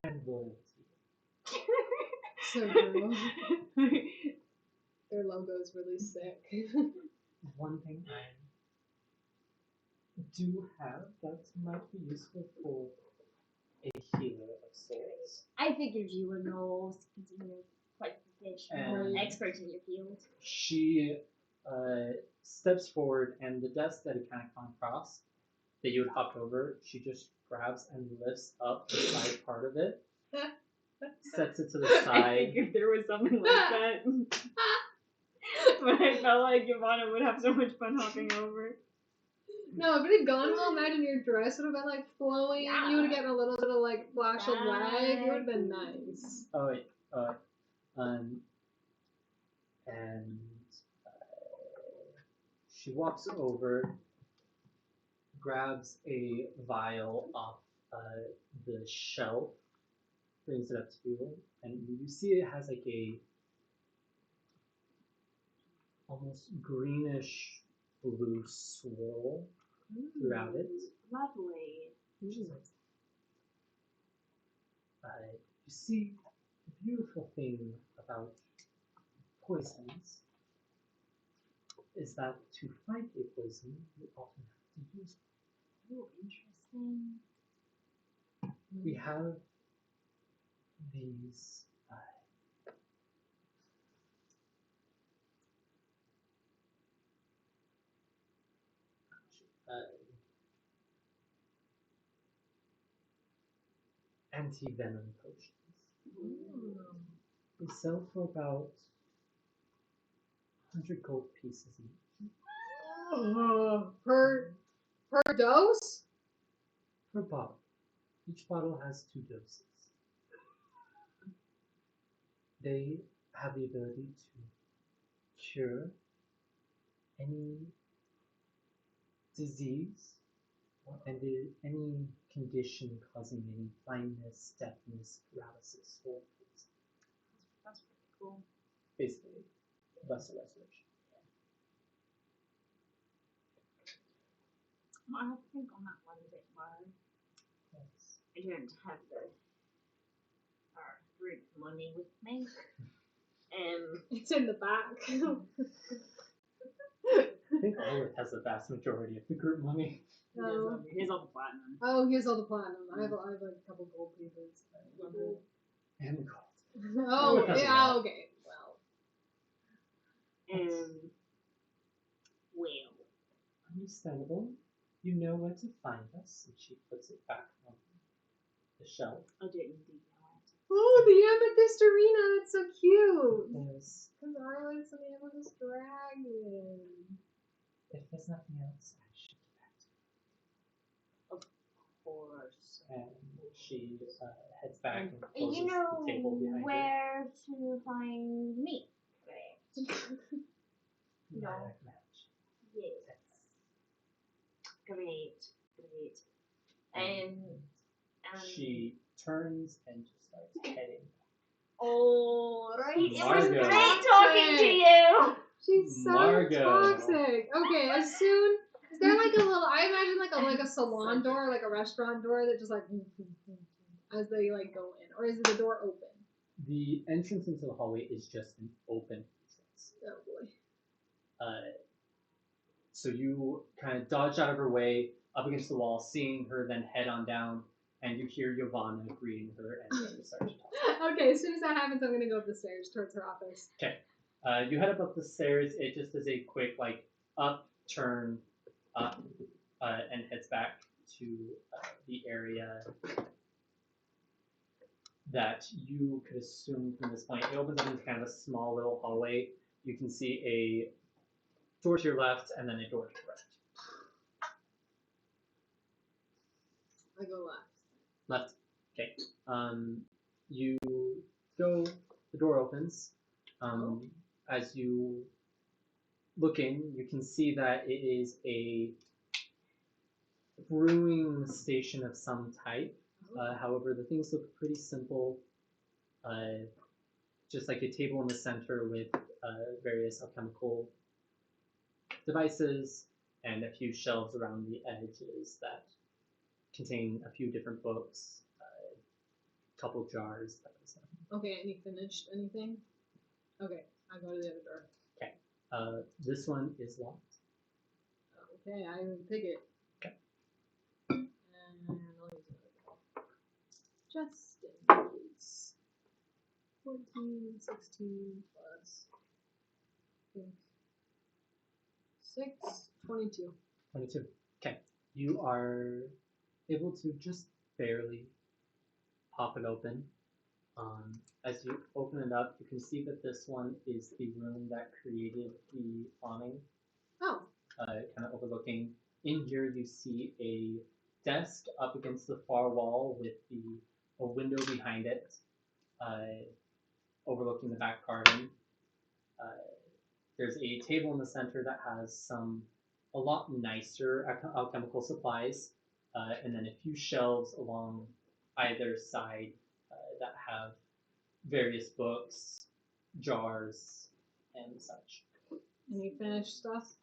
brand loyalty. So true. Their logo is really sick. One thing I do have that might be useful for a healer of sorts. I figured you would know, because you're quite professional and And- expert in your field. She steps forward, and the desk that it kind of come across that you had hopped over, she just grabs and lifts up the side part of it, sets it to the I side. figured there was something like that. But I felt like Ivana would have so much fun hopping over. No, if it had gone well, imagine your dress would have been like flowing. Yeah. You would have gotten a little bit of like flash of leg. It would have been Exactly. nice. Oh wait, and she walks over, grabs a vial off the shelf, brings it up to you, and you see it has like a almost greenish blue swirl throughout it. Lovely. She's like, you see, the beautiful thing about poisons is that to fight a poison, you often have to use Oh, interesting. it. We have these anti-venom potions. They sell for about 100 gold pieces each. Per dose? Per bottle. Each bottle has 2 doses. They have the ability to cure any disease or any condition causing any blindness, deafness, paralysis, or That's pretty cool. basically lesser restoration. I have to think on that one a bit more. Yes. I don't have the group money with me. It's in the back. I think Olive has the vast majority of the group money. No. Here's all the platinum. Oh, here's all the platinum. I have like a couple gold pieces. And the gold. Oh, it has a yeah, lot. okay. Well. Well, Understandable. You know where to find us, and she puts it back on the shelf. I do indeed know it. Oh, the amethyst arena. That's so cute. There's, Because I want some amethyst dragon. if there's nothing else, I should get back to Of course. you. And she heads back and closes You know the table behind her. where to find me, correct? No. Lilac match. Yes. Great. And And she turns and just starts heading. all right. It was Margot. great talking to you. She's so Margot. toxic. Okay, as soon is there like a little? I imagine like a salon door, like a restaurant door that just like as they like go in, or is the door open? The entrance into the hallway is just an open entrance. Oh boy. So you kind of dodge out of her way, up against the wall, seeing her then head on down, and you hear Giovanna greeting her, and then you start to talk. Okay, as soon as that happens, I'm gonna go up the stairs towards her office. You head up the stairs. It just is a quick like up turn, up, and heads back to the area that you could assume from this point. It opens up into kind of a small little hallway. You can see a door to your left, and then a door to your right. I go left. Left. Okay. You go. The door opens. As you look in, you can see that it is a brewing station of some type. However, the things look pretty simple. Just like a table in the center with various alchemical devices and a few shelves around the edges that contain a few different books, a couple jars, that kind of stuff. Okay, any finished anything? Okay, I go to the other door. Okay. This one is locked. Okay, I pick it. Okay. And I'll use it. Just in case. 14, 16 plus. I think 6, 22. 22. Okay. You are able to just barely pop it open. As you open it up, you can see that this one is the room that created the awning. Oh. Kind of overlooking. In here, you see a desk up against the far wall with a window behind it, overlooking the back garden. There's a table in the center that has a lot nicer alchemical supplies, and then a few shelves along either side that have various books, jars, and such. Any finished stuff?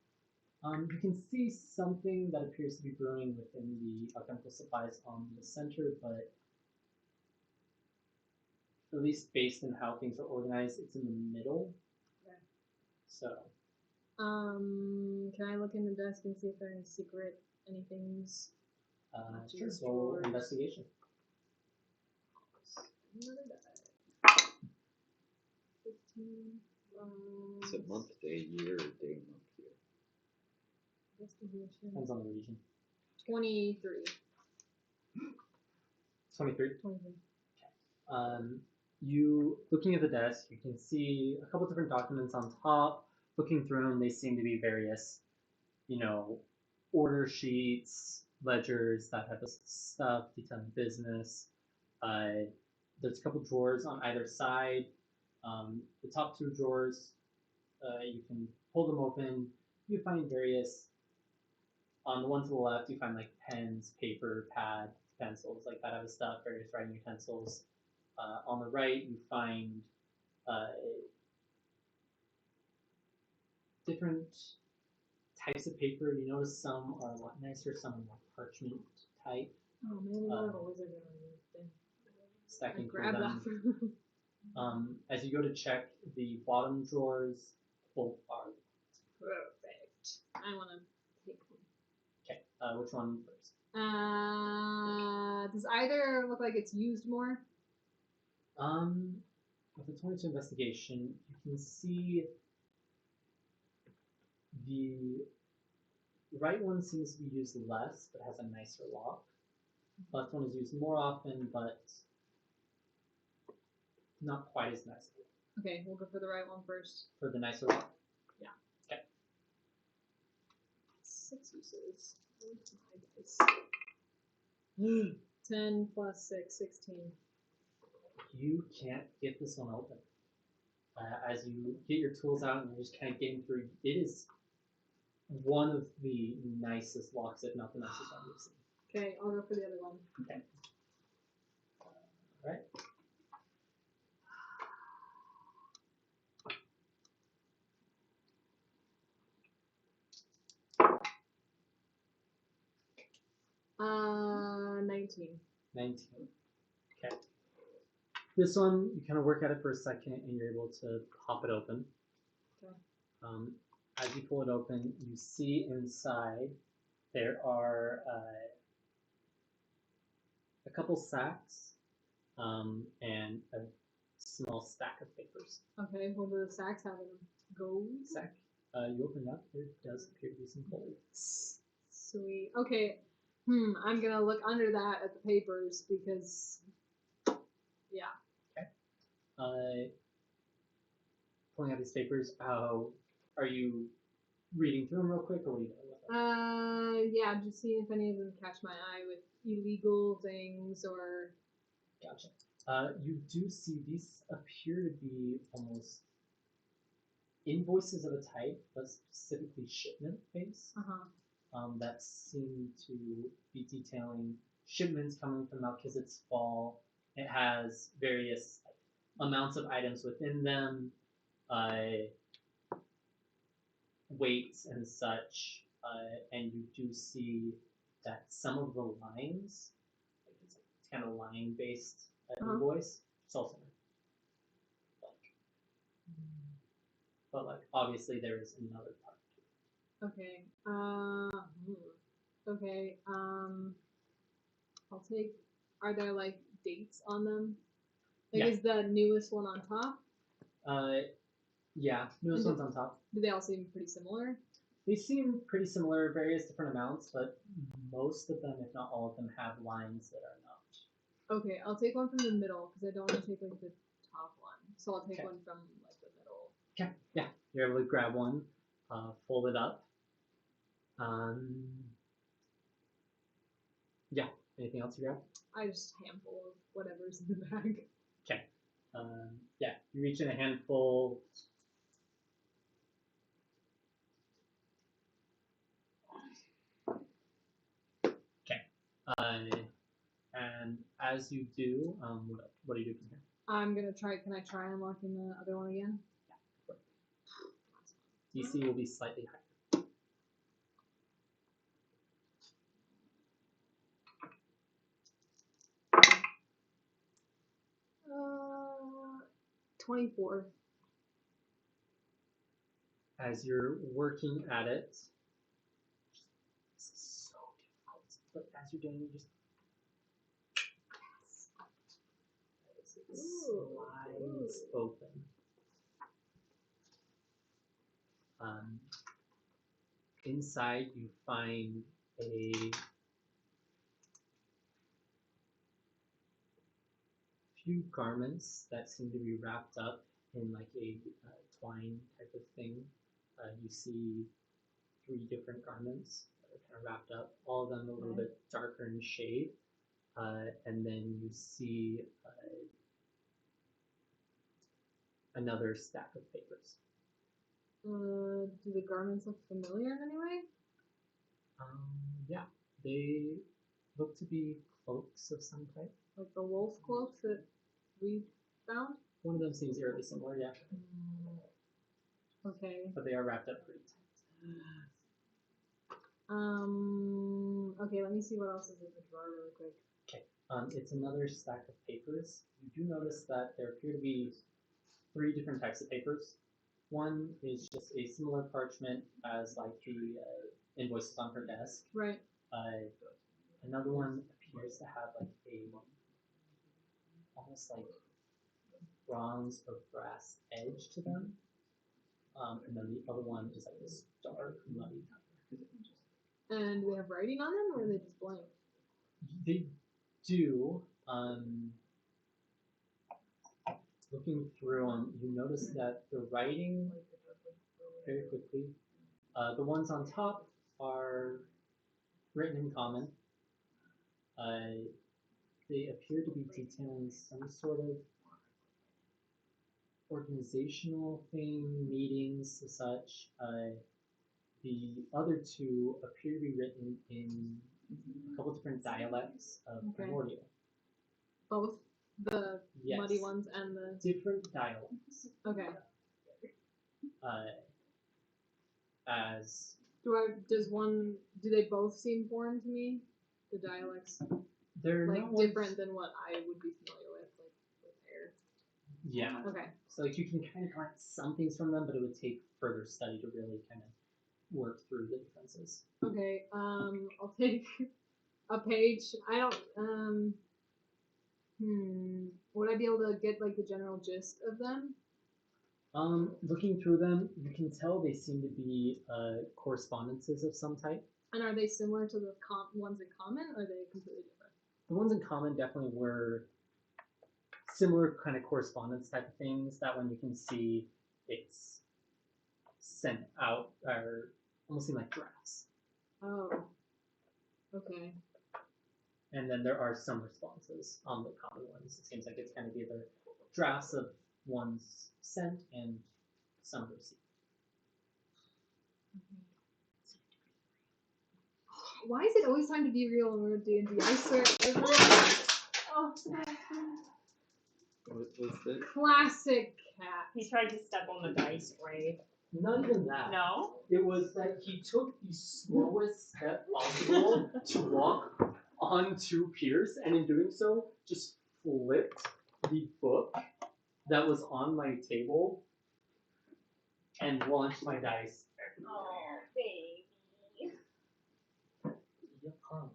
You can see something that appears to be brewing within the alchemical supplies on the center, but at least based on how things are organized, it's in the middle. Okay. So. Can I look in the desk and see if there are any secret anythings? Sure. Roll investigation. Another die. 15. Is it month, day, year, or day, month, year? Investigation. Depends on the region. 23. 23. 23. You looking at the desk, you can see a couple different documents on top. Looking through them, they seem to be various, order sheets, ledgers, that type of stuff, detailing business. There's a couple drawers on either side. The top two drawers, you can pull them open. You find various. On the one to the left, you find like pens, paper, pad, pencils, like that type of stuff, various writing utensils. On the right, you find different types of paper. You notice some are a lot nicer, some are more parchment type. Oh man, we don't have a wizard in our Stacking through grab them. that. As you go to check, the bottom drawers both are. Perfect. I want to take one. Okay, which one first? Does either look like it's used more? With a 22 investigation, you can see the right one seems to be used less, but has a nicer lock. The left one is used more often, but not quite as nice. Okay, we'll go for the right one first. For the nicer lock? Yeah. Okay. 6 uses. Where's my dice? 10 plus 6, 16. You can't get this one open. As you get your tools out and you're just kind of getting through, it is one of the nicest locks, if not the nicest one you've seen. Okay, I'll go for the other one. Okay. Alright. 19. 19. Okay. This one, you kind of work at it for a second and you're able to pop it open. Okay. As you pull it open, you see inside there are a couple sacks and a small stack of papers. Okay, what do the sacks have in them? Gold? Sack. You open it up, there does appear to be some gold. Sweet. Okay. I'm gonna look under that at the papers because, yeah. Pulling out these papers, are you reading through them real quick, or what are you doing with them? Yeah, just seeing if any of them catch my eye with illegal things or. Gotcha. You do see these appear to be almost invoices of a type, but specifically shipment based. That seem to be detailing shipments coming from Melchizedek's Fall. It has various amounts of items within them, weights and such, and you do see that some of the lines, like it's kind of line-based invoice, it's also but like obviously there is another part. Okay. Okay. I'll take. Are there like dates on them? Like, Yeah. is the newest one on top? Yeah, newest one's on top. Do they all seem pretty similar? They seem pretty similar, various different amounts, but most of them, if not all of them, have lines that are not. Okay, I'll take one from the middle because I don't want to take like the top one. So I'll take one from like the middle. Okay, yeah, you're able to grab one, fold it up. Yeah, anything else you grab? I just handful of whatever's in the bag. Okay, yeah, you reach in a handful. And as you do, what do you do from here? I'm gonna try. Can I try unlocking the other one again? Yeah, DC will be slightly higher. 24. As you're working at it, this is so difficult, but as you're doing, you just it slides open. Inside, you find a few garments that seem to be wrapped up in like a twine type of thing. You see 3 different garments that are kind of wrapped up, all of them a little bit darker in shade. And then you see another stack of papers. Do the garments look familiar in any way? Yeah, they look to be cloaks of some type. Like the wolf cloaks that we found? One of them seems eerily similar, yeah. Okay. But they are wrapped up pretty tight. Okay, let me see what else is in the drawer really quick. Okay. It's another stack of papers. You do notice that there appear to be 3 different types of papers. One is just a similar parchment as like the invoices on her desk. Right. Another one appears to have like a almost like bronze or brass edge to them. And then the other one is like this dark, muddy color. And we have writing on them, or are they just blank? They do. Looking through them, you notice that the writing, very quickly, the ones on top are written in common. They appear to be detailing some sort of organizational thing, meetings, and such. The other 2 appear to be written in a couple different dialects of Primordial. Both the Yes. muddy ones and the Different dialects. Okay. As Do they both seem foreign to me? The dialects. They're like not ones- different than what I would be familiar with air. Yeah. Okay. So like you can kind of collect some things from them, but it would take further study to really kind of work through the differences. Okay. I'll take a page. I don't. Would I be able to get like the general gist of them? Looking through them, you can tell they seem to be correspondences of some type. And are they similar to the ones in common, or are they completely different? The ones in common definitely were similar kind of correspondence type of things. That one you can see it's sent out or almost seem like drafts. Oh. Okay. And then there are some responses on the common ones. It seems like it's kind of either drafts of ones sent and some received. Why is it always time to be real when we're D&D? I swear. Oh, What was the classic cat. He tried to step on the dice, right? Not even that. No? It was that he took the slowest step possible to walk onto Pierce, and in doing so, just flipped the book that was on my table and launched my dice. Oh, baby. You punk.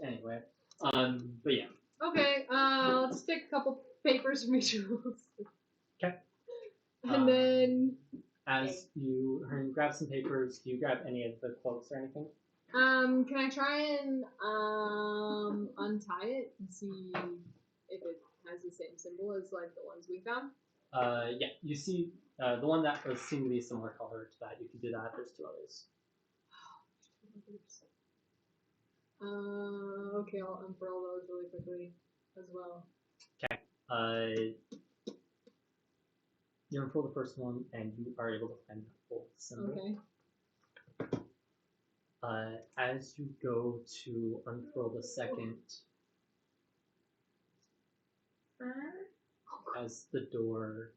Anyway, but yeah. Okay, let's take a couple papers from each rules. Okay. And then, As you grab some papers, do you grab any of the cloaks or anything? can I try and untie it and see if it has the same symbol as like the ones we found? Yeah. You see, the one that was seemed to be a similar color to that. You can do that. There's two others. Okay, I'll unfurl those really quickly as well. Okay. You unfurl the first one, and you are able to find the full symbol. Okay. As you go to unfurl the second, as the door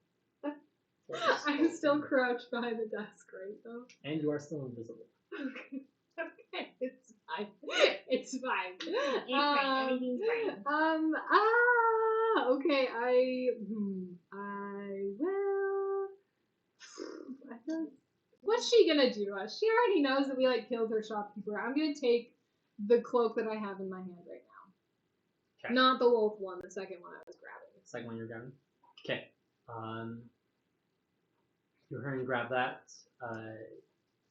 closes, I'm still crouched behind the desk, right, though? and you are still invisible. Okay. Okay, it's fine. It's fine. It's fine. Everything's fine. Okay, I will. I feel. What's she gonna do to us? She already knows that we like killed her shopkeeper. I'm gonna take the cloak that I have in my hand right now. Okay. Not the wolf one, the second one I was grabbing. Second one you're grabbing. Okay. You hurry and grab that.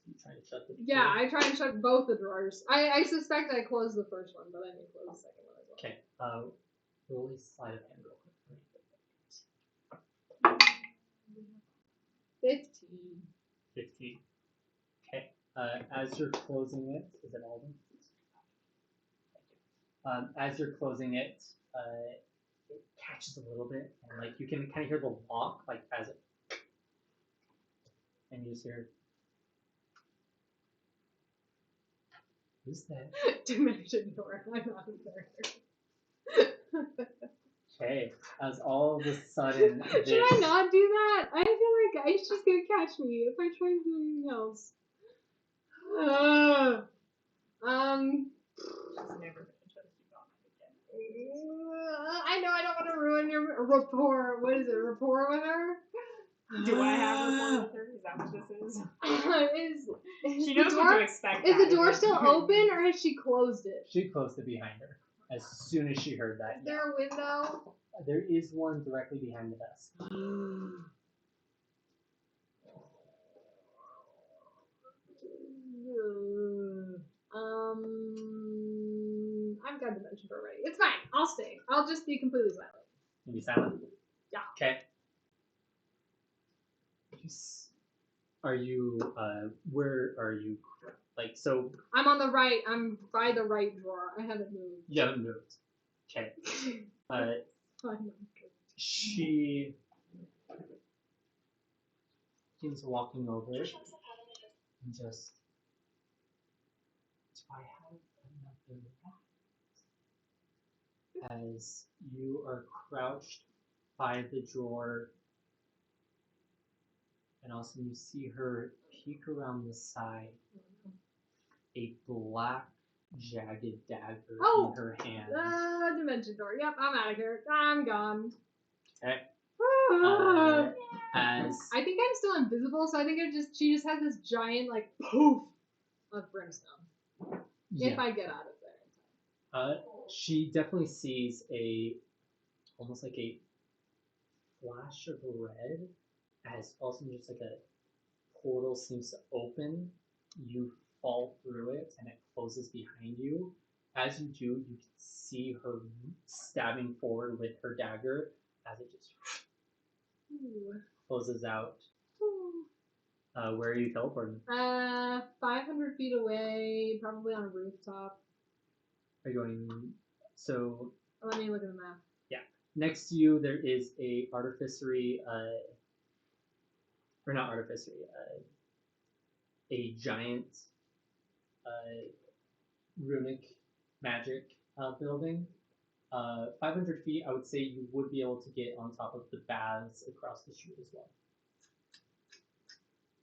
You trying to shut the door? Yeah, I try and shut both the drawers. I suspect I closed the first one, but I may close the second one as well. Okay. Roll a sleight of hand real quick. 15. 15. Okay. As you're closing it, is it all of them? Thank you. As you're closing it, it catches a little bit, and like you can kind of hear the lock, like as it, and you just hear, "Who's that?" Dimension door. I'm not a character. Okay. As all of a sudden, Should I not do that? I feel like she's gonna catch me if I try to do anything else. She's never gonna trust you on it again. I know I don't want to ruin your rapport. What is it? Rapport with her? Do I have rapport with her? Is that what this is? Is She the knows door, what to expect. is out the of door it. still open or has she closed it? she closed it behind her as soon as she heard that. Is there a window? There is one directly behind the desk. I've got dimension door ready. It's fine. I'll stay. I'll just be completely silent. Can you be silent? Yeah. Okay. Are you, where are you, like, so, I'm on the right. I'm by the right drawer. I haven't moved. you haven't moved. Okay. Fine. She begins walking over and just, do I have another hat? As you are crouched by the drawer, And also you see her peek around the side. A black, jagged dagger in her hand. Dimension door. Yep, I'm out of here. I'm gone. Okay. As I think I'm still invisible, so I think she just has this giant like poof of brimstone. If I get out of there. She definitely sees almost like a flash of red, as also just like a portal seems to open. You fall through it, and it closes behind you. As you do, you can see her stabbing forward with her dagger as it just closes out. Where are you teleporting? 500 feet away, probably on a rooftop. Are you going? So Let me look at the map. yeah, next to you there is a artificery, or not artificery, a giant runic magic building. 500 feet, I would say you would be able to get on top of the baths across the street as well.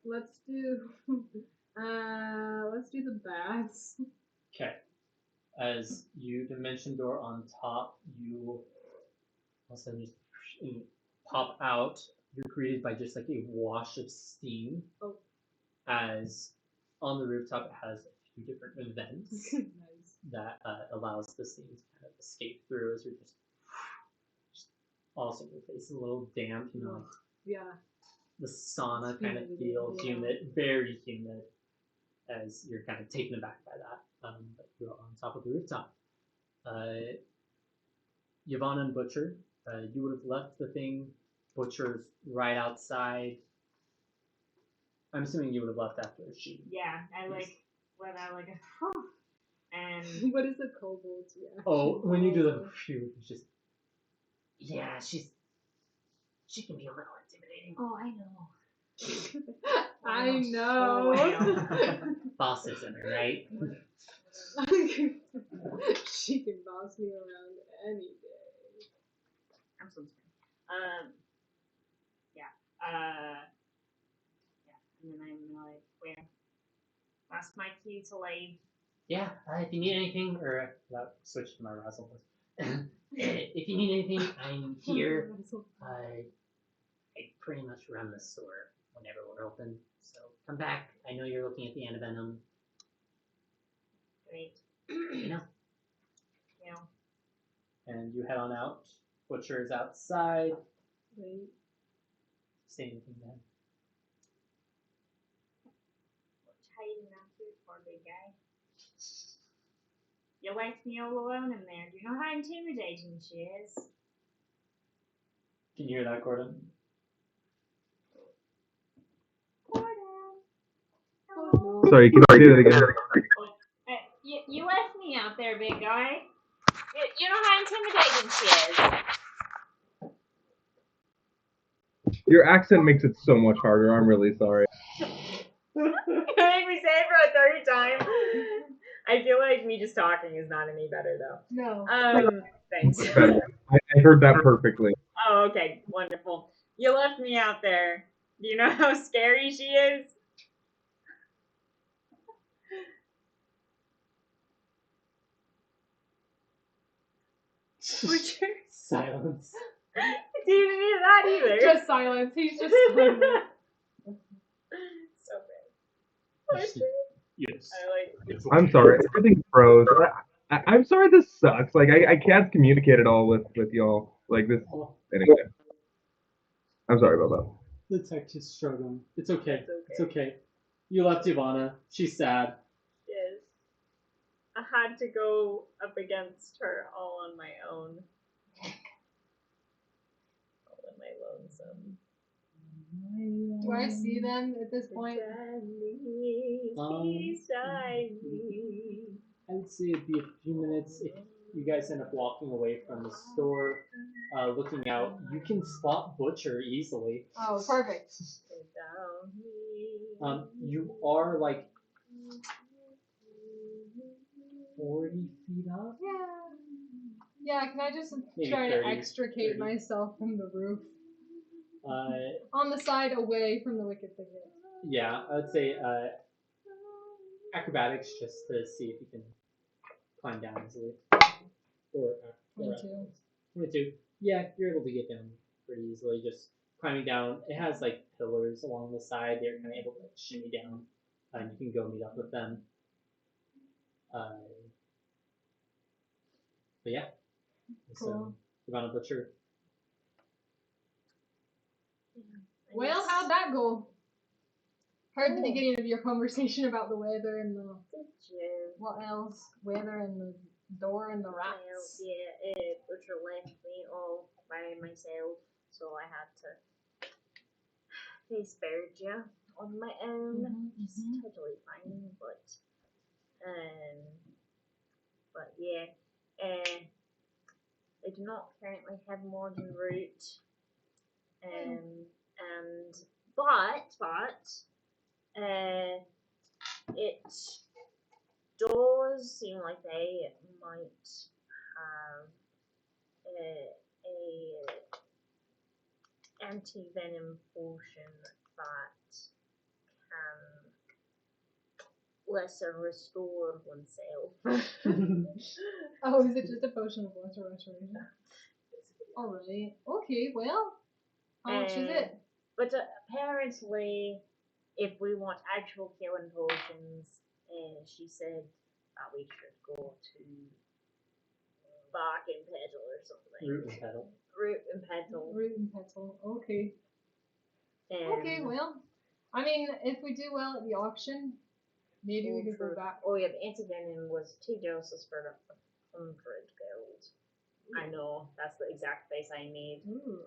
Let's do the baths. Okay. As you dimension door on top, you all of a sudden just pop out. You're greeted by just like a wash of steam. Oh. As on the rooftop, it has a few different vents Nice. that allows the steam to kind of escape through as you're just also your face is a little damp, you know, like Yeah. the sauna It's kind of humidity, feel, yeah. humid, very humid, as you're kind of taken aback by that. But you're on top of the rooftop. Yvonne and Butcher, you would have left the thing. Butcher's right outside. I'm assuming you would have left after she. Yeah, I like let out like a whew, and What is the kobold's reaction? Oh, when you do the phew, it's just. Yeah, she can be a little intimidating. oh, I know. I know. Bosses in her, right? She can boss me around any day. I'm so sorry. Yeah. Yeah. And then I'm gonna like, wait. That's my key to leave. Yeah, if you need anything, or switch to my Razzle voice. If you need anything, I'm here. I pretty much run the store whenever we're open. So come back. I know you're looking at the Antivenom. Great. You know. You know. And you head on out. Butcher is outside. Wait. Say anything then. What hiding out here for, big guy? You left me all alone in there. Do you know how intimidating she is? Can you hear that, Gordon? Gordon. Oh, Hello. Sorry, can you do that again? You left me out there, big guy. You know how intimidating she is. Your accent makes it so much harder. I'm really sorry. You make me say it for a third time. I feel like me just talking is not any better though. no. Thanks. Much better. I heard that perfectly. Oh, okay, wonderful. You left me out there. Do you know how scary she is? Butcher. Silence. Do you need that either? Just silence. He's just silent. So bad. Butcher. Yes. I like. I'm sorry. Everything froze. I'm sorry. This sucks. Like I can't communicate at all with y'all. Like this. Anyway. I'm sorry about that. The tech is struggling. It's okay. It's okay. It's okay. You left Ivana. She's sad. Yes. I had to go up against her all on my own. All on my lonesome. Do I see them at this point? Beside me. I would say it'd be a few minutes if you guys end up walking away from the store, looking out. You can spot Butcher easily. Oh, perfect. You are like 40 feet up? Yeah, can I just Maybe try to 30, extricate 30. myself from the roof? On the side away from the wicked thicket. Yeah, I would say acrobatics just to see if you can climb down easily. Or 22. 22. Yeah, you're able to get down pretty easily. Just climbing down. It has like pillars along the side. They're kind of able to shimmy down, and you can go meet up with them. But yeah. So, Cool. Ivana Butcher. Well, how'd that go? Heard the beginning of your conversation about the weather and the what else? Weather and the door and the rats. Yeah, Butcher left me all by myself, so I had to face Bergia on my own. It's totally fine, but yeah, I do not currently have more than root, but it does seem like they might have a anti-venom potion that can lesser restore oneself. Oh, is it just a potion of lesser restoration? Alright. Okay, well, how much is it? But apparently, if we want actual killing potions, she said that we should go to Bark and Petal or something. Root and Petal. Root and Petal. Root and petal. Okay. Okay, well, I mean, if we do well at the auction, maybe we could go back. Oh yeah, the antivenom was 2 doses for 100 gold. I know, that's the exact face I made. Ooh.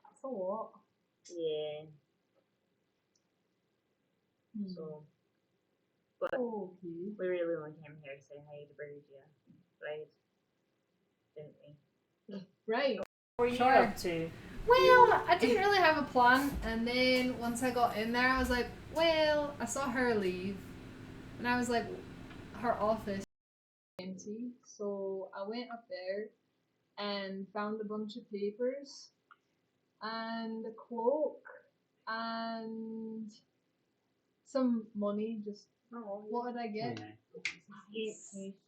That's a lot. Yeah. So, but okay. we really only came here to say hi to Bergia, right? Didn't we? Right. What were you Sure. up to? Well, I didn't really have a plan, and then once I got in there, I was like, well, I saw her leave, and I was like, her office is empty, so I went up there and found a bunch of papers, and a cloak, and some money, just, what did I get? You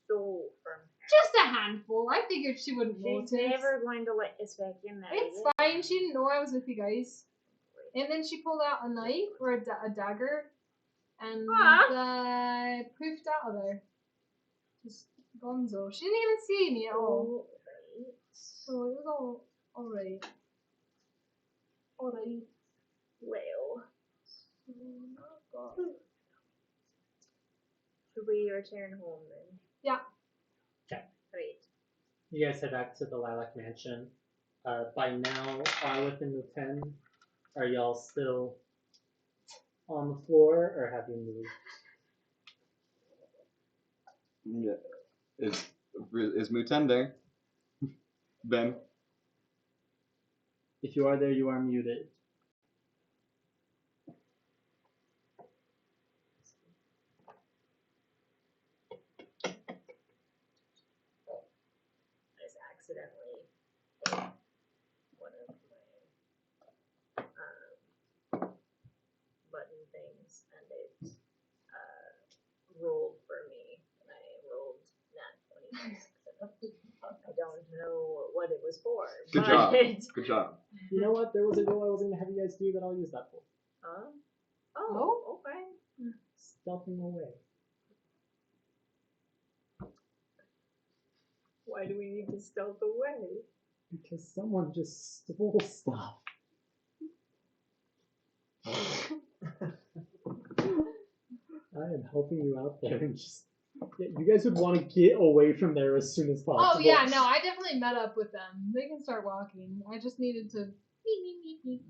stole from her. Just a handful. I figured she wouldn't notice. She's never going to let us back in there. It's fine. She didn't know I was with you guys. And then she pulled out a knife or a dagger, and I poofed out of there. Just gonzo. She didn't even see me at all. So it was alright. Alright. Well. Should we return home then? Yeah. Okay. Great. You guys head back to the Lilac Mansion. By now, within the 10, are y'all still on the floor, or have you moved? Yeah. Is Muten there? Ben? If you are there, you are muted. I just accidentally hit one of my button things, and it rolled for me, and I rolled nat 20. I don't know what it was for. Good job. Good job. You know what? There was a role I was going to have you guys do that I'll use that for. Oh, okay. Stealthing away. Why do we need to stealth away? Because someone just stole stuff. I am helping you out there and just... Yeah, you guys would want to get away from there as soon as possible. Oh yeah, no, I definitely met up with them. They can start walking. I just needed to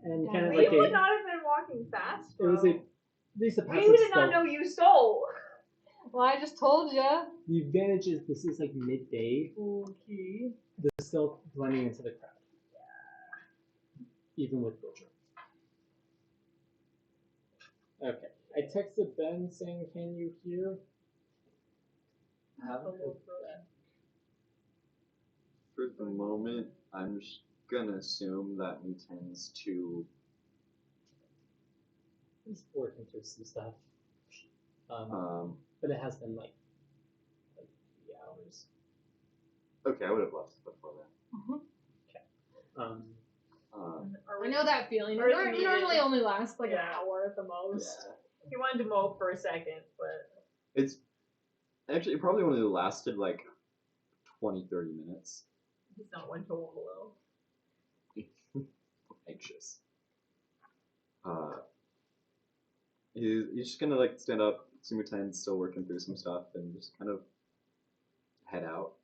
And Yeah, kind of We like would not have been walking fast, it was bro. at least a We passive did not stealth. know you stole. Well, I just told ya. The advantage is this is like midday. Okay. The stealth blending into the crowd. Even with Butcher. Okay. I texted Ben saying, can you hear? For the moment, I'm just gonna assume that intends to. He's working through some stuff. Um, But it has been like 3 hours. okay, I would have left before that. Um, I know that feeling. Or It if needed. normally only lasts like an Yeah. hour at the most. Yeah. He wanted to mope for a second, but It's actually it probably only lasted like 20-30 minutes. he's not one to wallow. Anxious. He's just gonna like stand up, Sumutan's still working through some stuff, and just kind of head out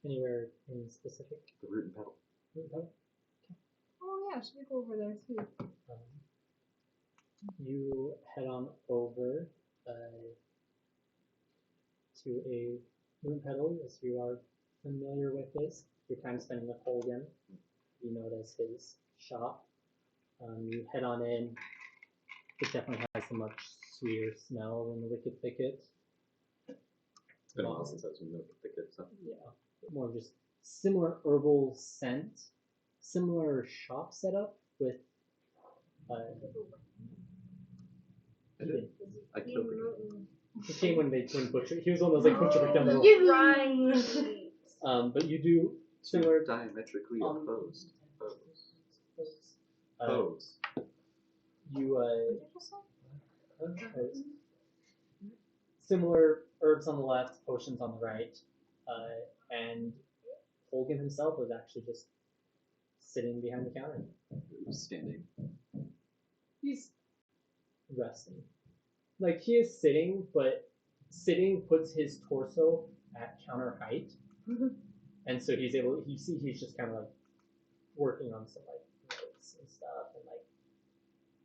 anywhere in specific? the root and pedal. Oh yeah, should we go over there too? You head on over to a moon pedal, as you are familiar with this. Your time spending with Holden, you know it as his shop. You head on in. It definitely has a much sweeter smell than the Wicked Thicket. It's been a while since I was in the thicket, so. Yeah, more just similar herbal scent, similar shop setup with. I did. I killed him. He came when butcher. He was one of those like butcher McDonald. Right. But you do similar. Diametrically opposed. Uh, you similar herbs on the left, potions on the right, and Holgen himself was actually just sitting behind the counter. Standing. He's resting. Like he is sitting, but sitting puts his torso at counter height, and so he's just kind of like working on some like notes and stuff, and like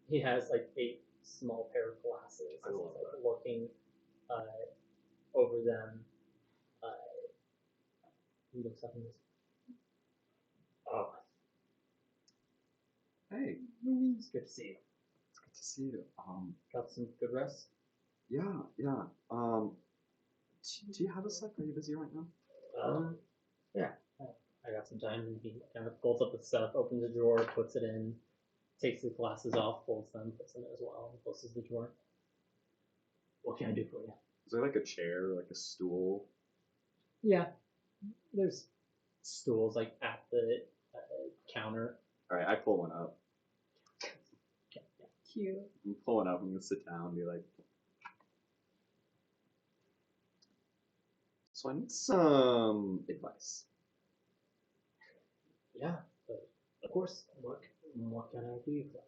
he has like a small pair of glasses. I love he's, like, that. looking over them. He looks up and goes, "Oh, Hey, it's good to see you. it's good to see you. Got some good rest." Yeah. Do you have a sec? Are you busy right now? Yeah. I got some time, and he kind of folds up the stuff, opens a drawer, puts it in, takes his glasses off, folds them, puts them in as well, and closes the drawer. What can I do for you? Is there like a chair, like a stool? Yeah, there's stools like at the counter. Alright, I pull one up. Cute. I'm pulling up, I'm gonna sit down and be like, so I need some advice. Yeah, but of course. What can I do for?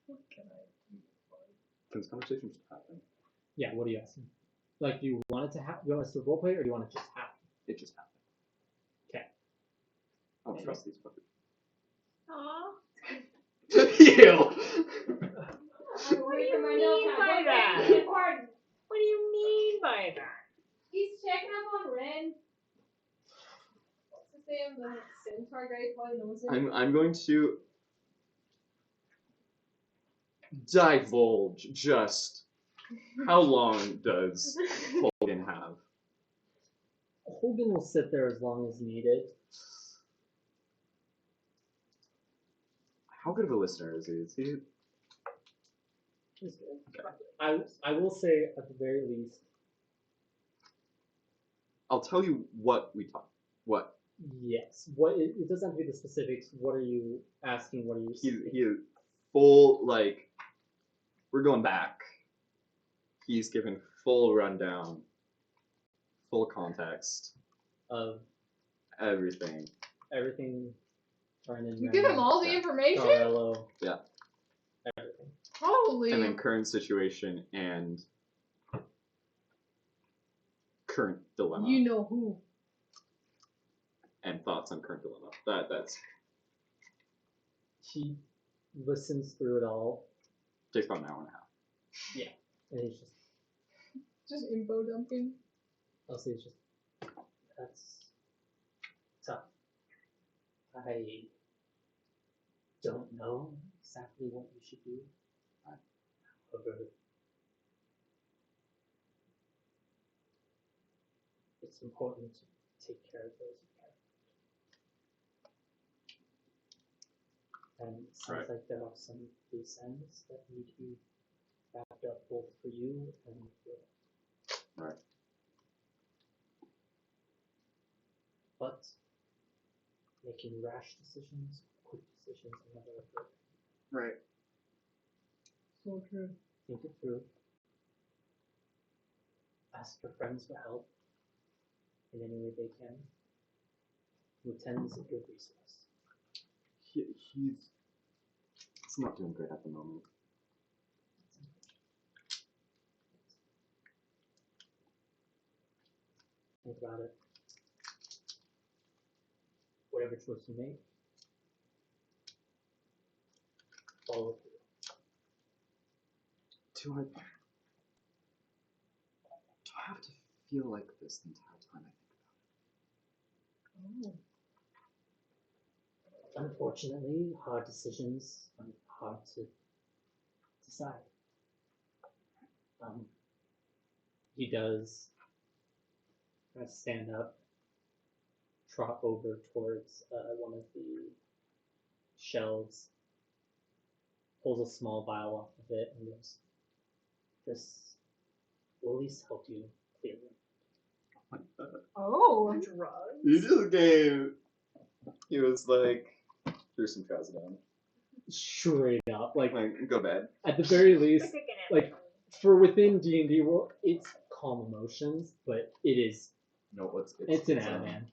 What can I do for? Can this conversation just happen? Yeah, what are you asking? Like, do you want it to happen? Do you want us to roleplay, or do you want it to just happen? It just happened. Okay. I don't trust these fuckers. Aww. Ew! What do you mean by that? What do you mean by that? He's checking up on Ren. What's his name? The centaur guy probably knows him. I'm going to divulge just how long does Holden have? Hogan will sit there as long as needed. How good of a listener is he? Is he? He's good. I will say at the very least. I'll tell you what we talked. What? Yes. What it doesn't have to be the specifics. What are you asking? What are you? He is full, like, we're going back. He's given full rundown, full context Of everything. everything. You give him all the information? Carlo. Yeah. Everything. Holy. And then current situation and current dilemma. You know who. And thoughts on current dilemma. That's He listens through it all, takes about an hour and a half. and he's Just info dumping. also he's just, that's tough. I don't know exactly what you should do. However, it's important to take care of those you and it sounds like there are some loose ends that need to be wrapped up both for you and for Right. but making rash decisions, quick decisions are never a good. Right. So true. Think it through. Ask your friends for help in any way they can. Lieutenant's a good resource. He's not doing great at the moment. Think about it. Whatever choice you make, follow through. Do I have to feel like this the entire time I think Unfortunately, hard decisions are hard to decide. He does kind of stand up, trot over towards one of the shelves, pulls a small vial off of it, and goes, "This will at least help you clear them." Oh. Drugs. You just gave. He was like, here's some trazodone. Straight up, like Go bad. at the very least, Picking it like for within D&D world, it's calm emotions, but it is No, it's an Adaman.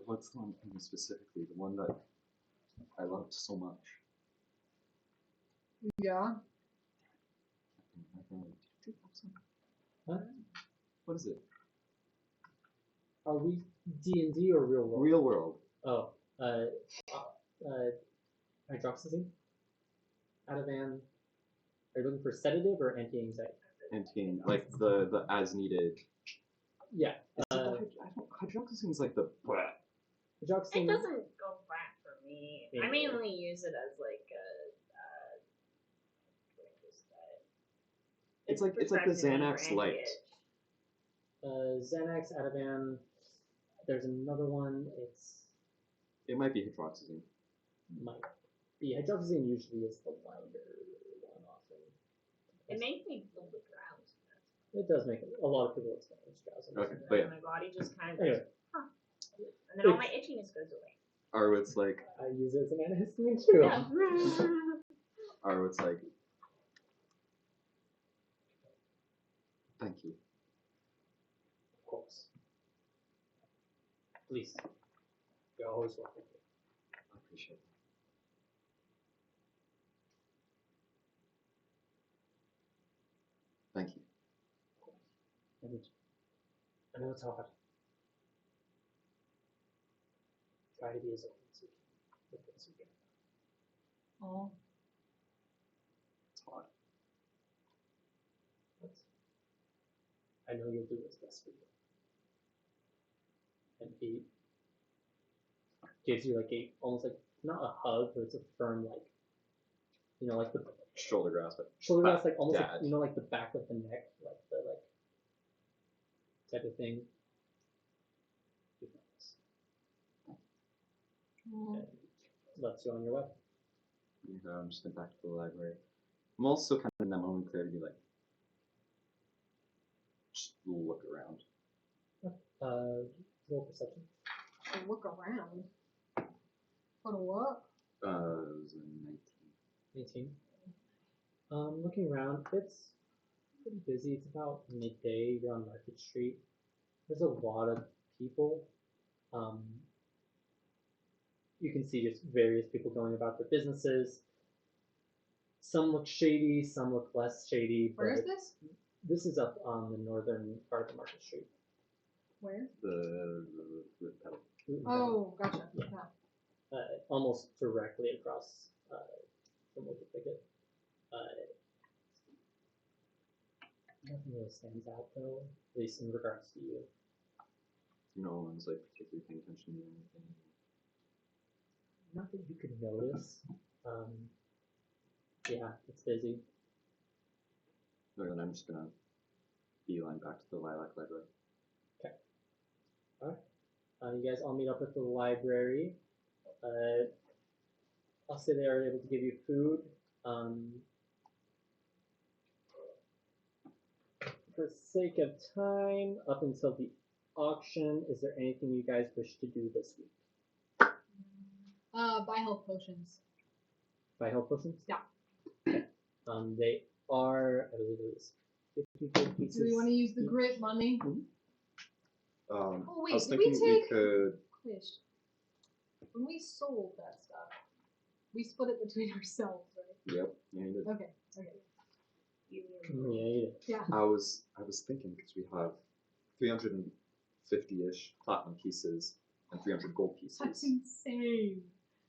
What's the one thing specifically? The one that I loved so much. Yeah. What? What is it? Are we D&D or real world? Real world. Oh, hydroxyzine? Ativan. Are you looking for sedative or anti-anxiety? Anti, like the as needed. Yeah. Hydroxyzine's like the. It Hydroxyzine. doesn't go back for me. I mainly use it as like It's like the Xanax light. Xanax, Ativan. There's another one. It might be hydroxyzine. Might be hydroxyzine. Usually is the lighter one often. It makes me feel the drowsiness. It does make a lot of people experience drowsiness. Okay, but yeah. My body just kind of Anyway. goes, huh. And then all my itchiness goes away. Arwit's like. I use it as an antihistamine too. Yeah. Arwit's like. Thank you. Of course. Please. You're always welcome. I appreciate it. Thank you. I know it's hard. Try to be as open as you can with things you get. Oh. It's hard. But I know you'll do what's best for you. And he gives you like almost like not a hug, but it's a firm like, like the Shoulder grasp it. shoulder grasp, like almost like, Dad. like the back of the neck, like the type of thing. He Mm. and lets you on your way. I'm just going back to the library. I'm also kind of in that moment clear to be like, just look around. Roll perception. So look around. For what? It was a 19. 18. Looking around, it's pretty busy. It's about midday. You're on Market Street. There's a lot of people. You can see just various people going about their businesses. Some look shady, some look less shady. Where is this? This is up on the northern part of Market Street. Where? The pedal. Oh, gotcha. Yeah. Yeah. Almost directly across from Wicked Thicket. Nothing really stands out though, at least in regards to you. No one's like particularly paying attention to anything. Not that you could notice. Yeah, it's busy. So then I'm just gonna beeline back to the Lilac Library. You guys all meet up at the library. I'll say they are able to give you food. For sake of time, up until the auction, is there anything you guys wish to do this week? Buy health potions. Buy health potions? Yeah. Okay. They are, I believe it was 50 gold pieces. Do we want to use the each. grit money? Oh wait, I was did we thinking we take- could. Question. When we sold that stuff, we split it between ourselves, right? Yep. Yeah, you did. Okay. Yeah, you did. I was thinking because we have 350-ish platinum pieces and 300 gold pieces. That's insane.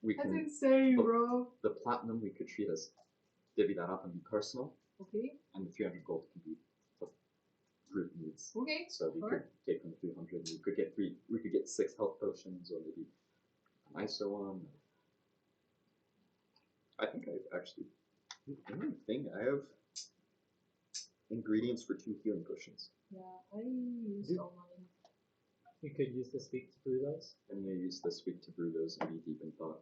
We That's can insane, but- bro. the platinum we could treat as divvy that up and be personal, Okay. and the 300 gold can be for group needs. Okay. So we Alright. could take from the 300. We could get We could get 6 health potions, or maybe an ISO one. I think I actually. The only thing I have ingredients for 2 healing potions. Yeah, I used all mine. You could use this week to brew those. I'm gonna use this week to brew those and be deep in thought.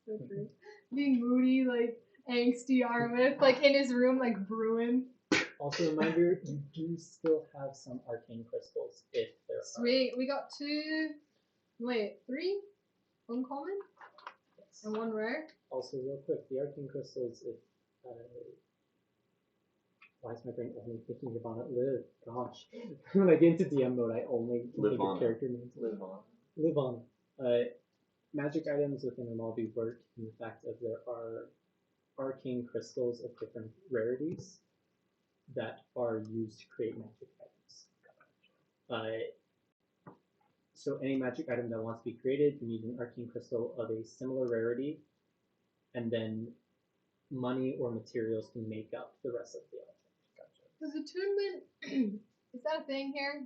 So true. Being moody, like angsty Armith, like in his room, like brewing. Also, reminder, you do still have some arcane crystals if there are. Sweet. We got 2. Wait, 3 uncommon Yes. and 1 rare. Also, real quick, the arcane crystals, if why is my brain only thinking about it? Live, gosh. When I get into DM mode, I only can think of Livana. character names. Live on. Magic items within Remalvi work in the fact that there are arcane crystals of different rarities that are used to create magic items. So any magic item that wants to be created, you need an arcane crystal of a similar rarity, and then money or materials can make up the rest of the object. Does attunement is that a thing here?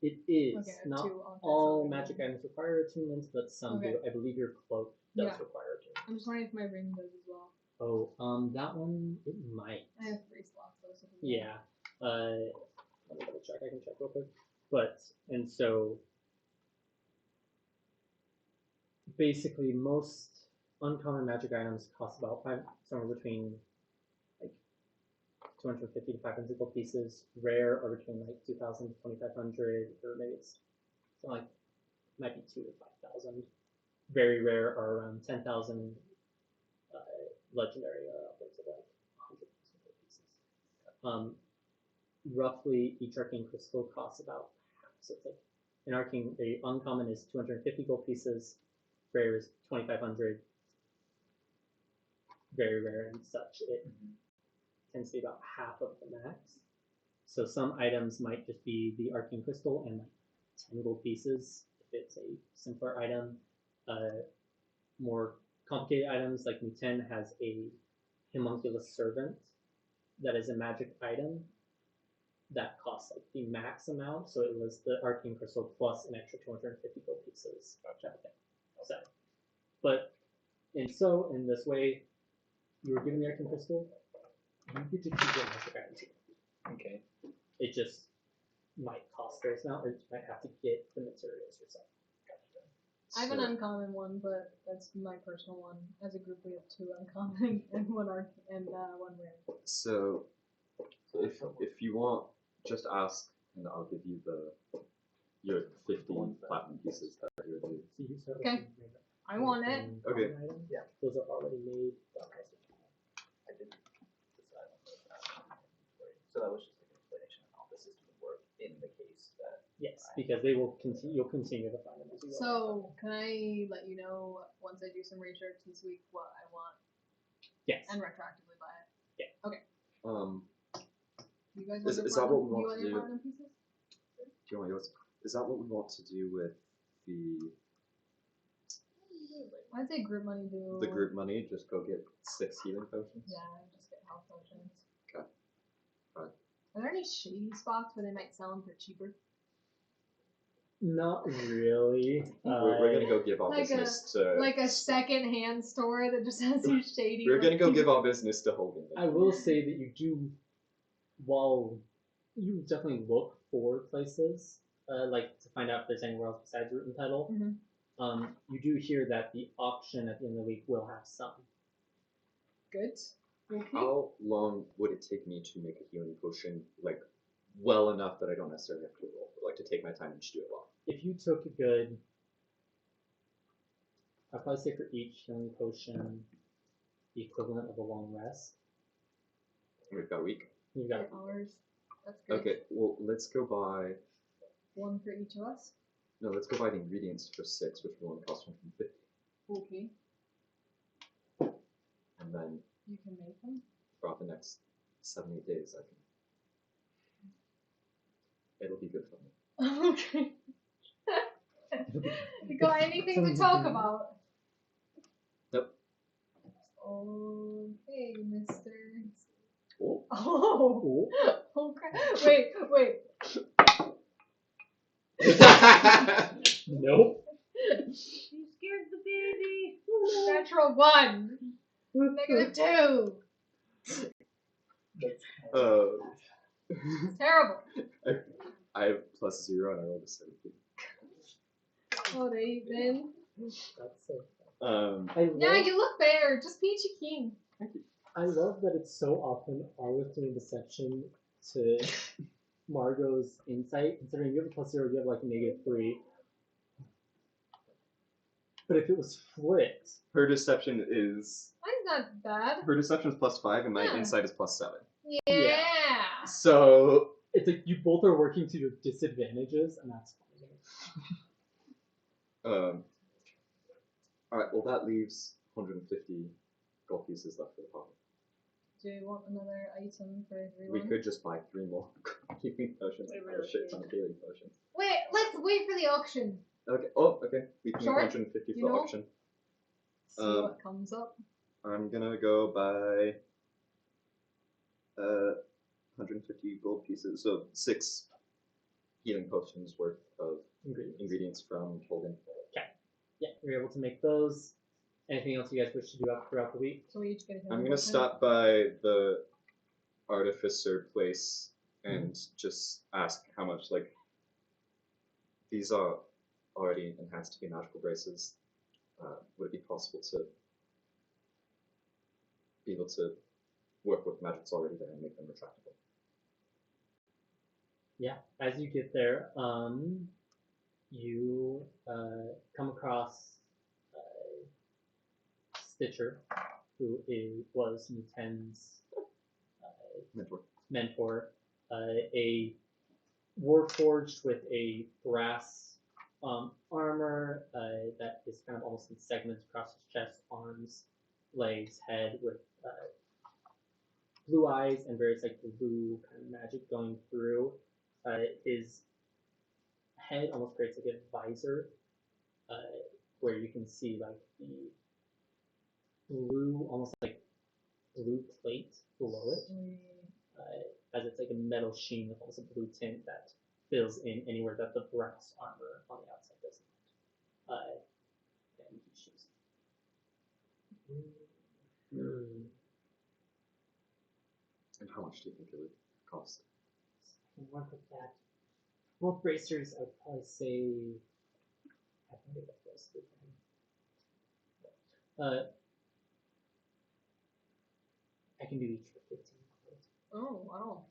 It is. Okay, I have Not 2 on all this. magic items require attunements, but some do. I believe your cloak does Yeah. require attunement. I'm just wondering if my ring does as well. Oh, that one, it might. I have 3 slots though. So Yeah. Let me double check. I can check real quick. But, and so, basically, most uncommon magic items cost about somewhere between like 250 to 500 gold pieces. Rare are between like 2,000 to 2,500, or maybe it's something like, might be 2 to 5,000. Very rare are around 10,000. Legendary are upwards of like 100,000 gold pieces. Roughly, each arcane crystal costs about half. So it's like an arcane, the uncommon is 250 gold pieces, rare is 2,500. Very rare and such. It tends to be about half of the max. So some items might just be the arcane crystal and like 10 gold pieces if it's a simpler item. More complicated items like Muten has a homunculus servant that is a magic item that costs like the max amount, so it was the arcane crystal plus an extra 250 gold pieces. Gotcha. So, but in this way, you were given the arcane crystal, you get to keep your magic items here. Okay. It just might cost those now, or you might have to get the materials yourself. I have an uncommon one, but that's my personal one. As a group, we have 2 uncommon and 1 1 rare. So, if you want, just ask, and I'll give you your 15 platinum pieces that you're due. So you start Okay. with the I want it. uncommon Okay. item. Yeah. Those are already made. I didn't decide on those inventory. So that was just an explanation of how the system would work in the case that. Yes, because they will continue. You'll continue to find them as you go. So, can I let you know once I do some research this week what I want Yes. and retroactively buy it? You guys want Is your that what we platinum- want to you do? want your platinum pieces? Do you want yours? Is that what we want to do with I'd say group money do. the group money? Just go get 6 healing potions? Yeah, just get health potions. Okay. Right. Are there any shady spots where they might sell them for cheaper? Not really. We're gonna go give our Like business to. Like a second-hand store that just has these shady. We're gonna go like- give our business to Hogan. I will say that you do, while you definitely look for places, like to find out if there's anywhere else besides Root and Petal. Mhm. You do hear that the auction at the end of the week will have some. Good. Okay. How long would it take me to make a healing potion, like, well enough that I don't necessarily have to roll, like to take my time and just do it well? If you took a good, I'd probably say for each healing potion, the equivalent of a long rest. We've got a week. You've got 8 hours. That's great. Okay, well, let's go buy. 1 for each of us. No, let's go buy the ingredients for 6, which will only cost 150. Okay. And then You can make them. throughout the next 7, 8 days, I can. It'll be good for me. Okay. You got anything to talk about? Nope. Okay, Mr. Oh. Oh. Okay. Wait. Nope. You scared the baby. Natural 1. -2. It's terrible. I have +0 and I rolled a 17. Oh, they then. That's so Yeah, you look better. Just peachy keen. I love that it's so often always doing deception to Margot's insight, considering you have a +0, you have like a -3. But if it was flipped, Her deception is Mine's not bad. her deception is +5 and my Yeah. insight is +7. Yeah. So it's like you both are working to your disadvantages, and that's fine. Alright, well that leaves 150 gold pieces left for the pocket. Do you want another item for everyone? We could just buy 3 more healing potions. We and really a shit could. ton of healing potions. Wait, let's wait for the auction. Okay. Oh, okay. We can Sure. 150 for You know? auction. See what comes up. I'm gonna go buy 150 gold pieces, so 6 healing potions worth of ingredients from Holden. Yeah, you're able to make those. Anything else you guys wish to do up throughout the week? So we each get a I'm healing gonna potion? stop by the artificer place and just ask how much, like, these are already enhanced to be magical braces. Would it be possible to be able to work with magics already there and make them retractable? Yeah, as you get there, you come across Stitcher, who was Nuten's mentor, a warforged with a brass armor that is kind of almost in segments across his chest, arms, legs, head, with blue eyes and various like blue kind of magic going through. His head almost creates like a visor where you can see like the blue, almost like blue plate below it, as it's like a metal sheen with almost a blue tint that fills in anywhere that the brass armor on the outside does not. And he shows it. And how much do you think it would cost? I can work with that. Both bracers, I would probably say. I think that was good. I can do each for 15 gold. Oh, wow.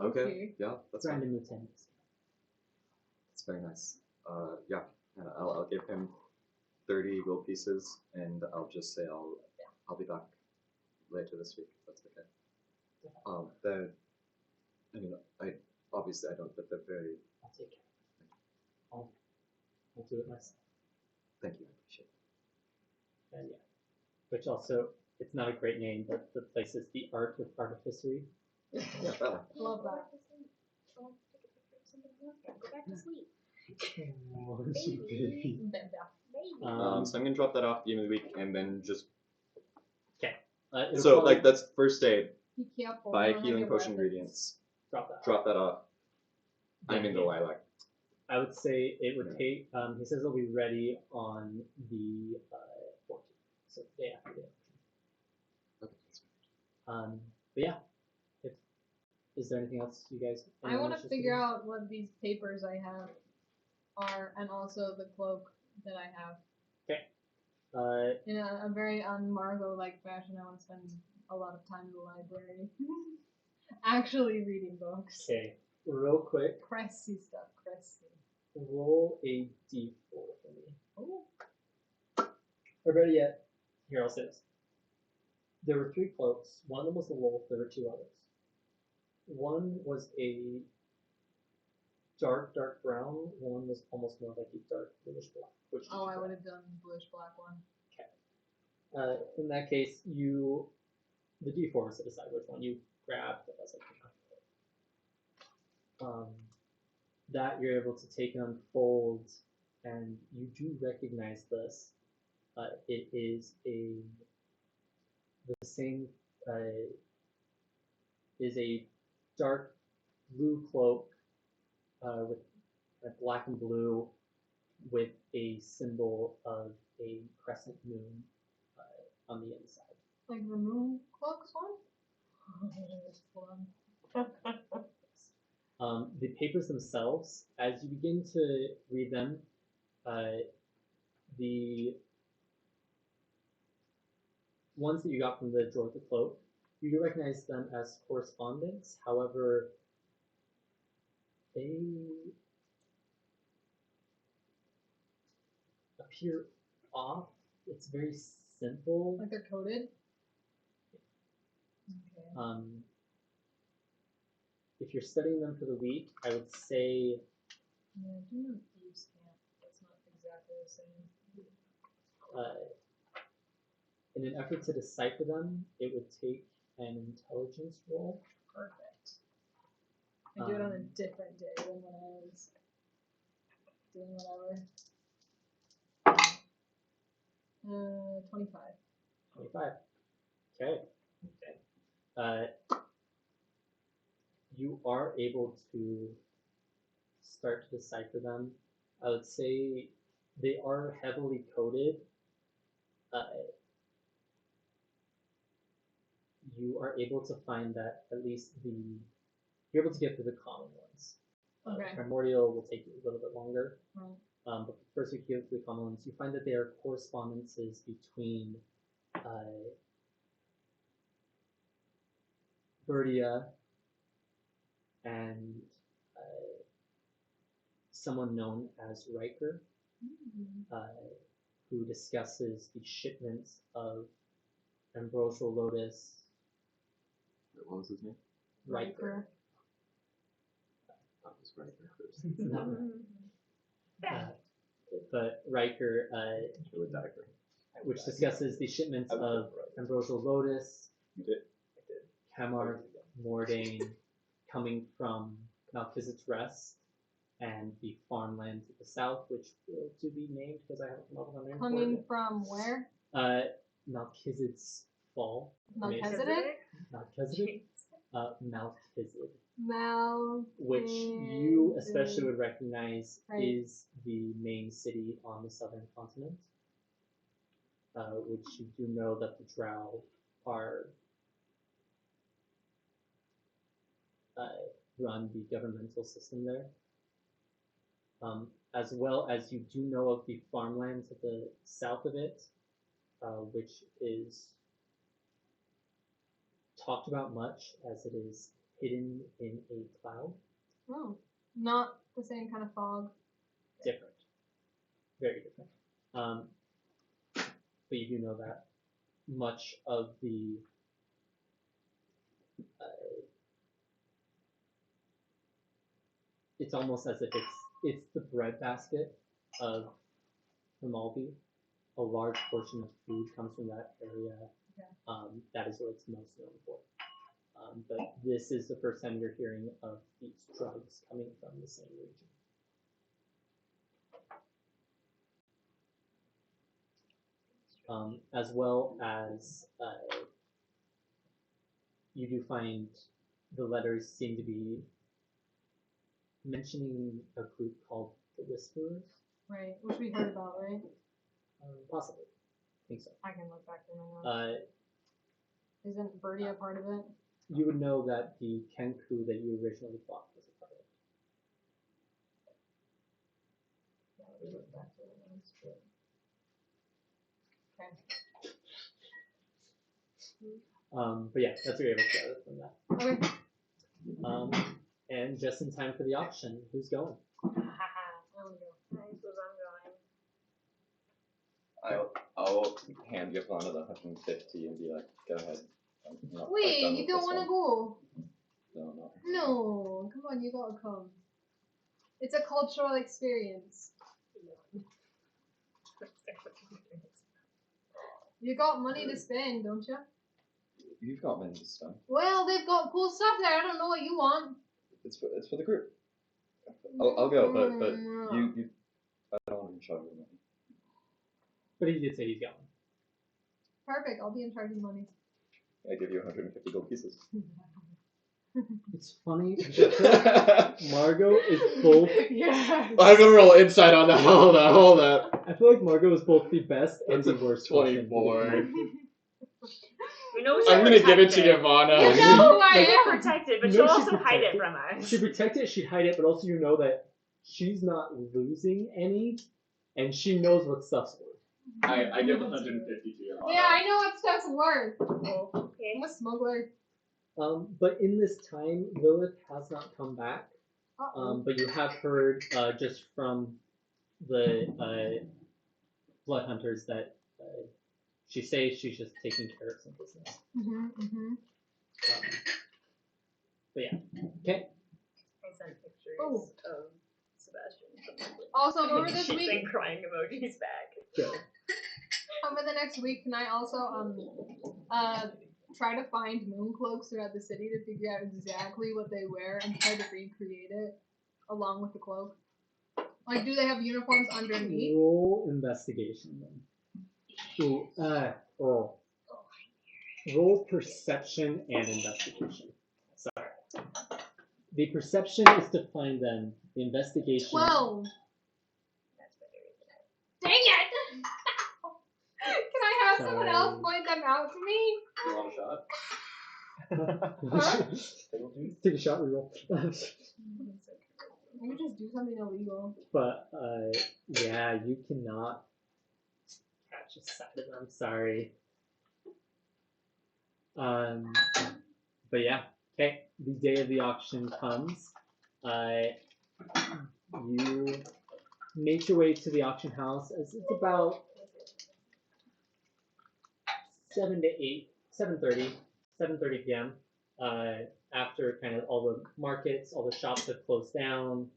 Okay. Yeah, that's fine. Brandon Lieutenant. That's very nice. Yeah, and I'll give him 30 gold pieces, and I'll just say I'll be back later this week. If that's okay. They're, I mean, obviously I don't, but they're very. I'll take care of it. I'll do it myself. Thank you, I appreciate it. And yeah, which also, it's not a great name, but the place is the Art with Artificery. Yeah, better. Love that. Go back to sleep. Oh, Baby. Baby. So I'm gonna drop that off at the end of the week, and then just. it'll So probably like that's first day. Be careful. Buy you don't have healing your potion weapons. ingredients. drop that. Off. I'm in the lilac. I would say it would take, he says it'll be ready on the 14th, so the day after the auction. Okay, that's fine. But yeah, is there anything else you guys? I want to figure out what these papers I have are, and also the cloak that I have. Okay. In a very un-Margot-like fashion, I want to spend a lot of time in the library. Actually reading books. Okay. Real quick, Cressy stuff, cressy. roll a d4 for me. Oh. Or better yet, here I'll say this. There were 3 cloaks. One of them was the wolf. There were 2 others. One was a dark brown. One was almost more like a dark bluish black. Which did Oh, you I grab? would have done bluish black one. In that case, the d4 was to decide which one you grabbed. But that's like, that you're able to take and unfold, and you do recognize this. It is the same. Is a dark blue cloak with black and blue with a symbol of a crescent moon on the inside. Like the moon cloaks one? The papers themselves, as you begin to read them, the ones that you got from the drawer of the cloak, you do recognize them as correspondence. However, they appear off. It's very simple. Like they're coded? Okay. If you're studying them for the week, I would say Yeah, do you know Thieves' Camp? That's not exactly the same. in an effort to decipher them, it would take an intelligence roll. Perfect. I do it on a different day than when I was doing whatever. 25. 25. Okay. You are able to start to decipher them. I would say they are heavily coded. You are able to find that at least you're able to get through the common ones. Okay. Primordial will take you a little bit longer. Right. But first you get through the common ones. You find that they are correspondences between Bertia and someone known as Riker, who discusses the shipments of ambrosial lotus. What was his name? Riker. That was Riker first. But Riker, which discusses the shipments of ambrosial lotus, Camarth, Mordain, coming from Melchizedek's Rest, and the farmlands to the south, which will to be named because I haven't come up with a name Coming from where? for it. Melchizedek's Fall. Melchizedek? Melchizedek. Melchizedek. Mal. Which you especially would recognize is the main city on the southern continent. Which you do know that the Drow are run the governmental system there. As well as you do know of the farmlands at the south of it, which is talked about much as it is hidden in a cloud. Oh, not the same kind of fog. Different. Very different. But you do know that much of the it's almost as if it's the breadbasket of Remalvi. A large portion of food comes from that area. Okay. That is what it's most known for. But this is the first time you're hearing of these drugs coming from the same region. As well as you do find the letters seem to be mentioning a group called the Whisperers. Right, which we heard about, right? Possibly. I think so. I can look back through my notes. Isn't Birdie a part of it? You would know that the Kenku that you originally thought was a part of it. Yeah, let me look back through my notes. But yeah, that's what you're able to gather from that. Okay. And just in time for the auction, who's going? I suppose I'm going. I'll hand Giovanna the 150 and be like, go ahead. I'm not quite Wait, done you with don't this want to one. go? No, no. No, come on, you gotta come. It's a cultural experience. You got money to spend, don't you? You've got money to spend. Well, they've got cool stuff there. I don't know what you want. It's for the group. I'll go, but you I don't want to charge you money. But he did say he's going. Perfect. I'll be in charge of money. I give you 150 gold pieces. It's funny. Margot is both. Yeah. I'm gonna roll insight on that. Hold up. I feel like Margot is both the best and That's the a worst. 24. We know I'm gonna give it to you. Giovanna. You know who I You're am. protected, but You she'll know she's also hide it protected. from us. She'd protect it, she'd hide it, but also you know that she's not losing any, and she knows what stuff's worth. I give 150 to Giovanna. Yeah, I know what stuff's worth. Oh, okay. I'm a smuggler. But in this time, Lilith has not come back. Uh-oh. But you have heard just from the blood hunters that she says she's just taking care of some business. But yeah, okay. I sent pictures Oh. of Sebastian. Also, over this She's week, been crying emojis back. Good. over the next week, can I also try to find moon cloaks throughout the city to figure out exactly what they wear and try to recreate it along with the cloak? Like, do they have uniforms underneath? Roll investigation then. Ooh, roll perception and investigation. Sorry. The perception is to find them. The investigation. 12. Dang it! Can I have someone else point them out to me? You want a shot? Huh? Take a shot, reroll. Maybe just do something illegal. But yeah, you cannot catch a sight of them. Sorry. But yeah, okay. The day of the auction comes. You make your way to the auction house as it's about 7:30 p.m. After kind of all the markets, all the shops have closed down.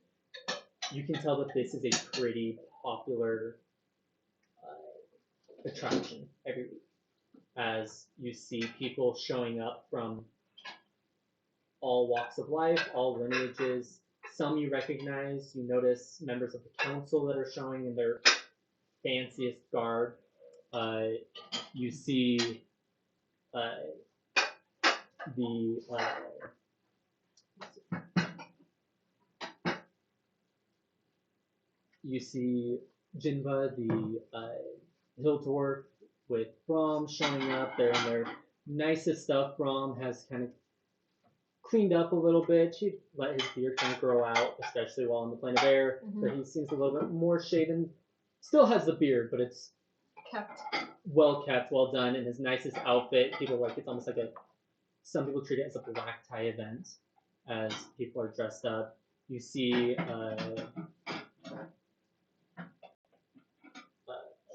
You can tell that this is a pretty popular attraction every week, as you see people showing up from all walks of life, all lineages. Some you recognize. You notice members of the council that are showing in their fanciest garb. You see you see Jinva, the hill dwarf, with Brahm showing up. They're in their nicest stuff. Brahm has kind of cleaned up a little bit. She let his beard kind of grow out, especially while on the plane of air. So he seems a little bit more shaven. Still has the beard, but it's Kept. well kept, well done. In his nicest outfit, people like it's almost like some people treat it as a black tie event, as people are dressed up. You see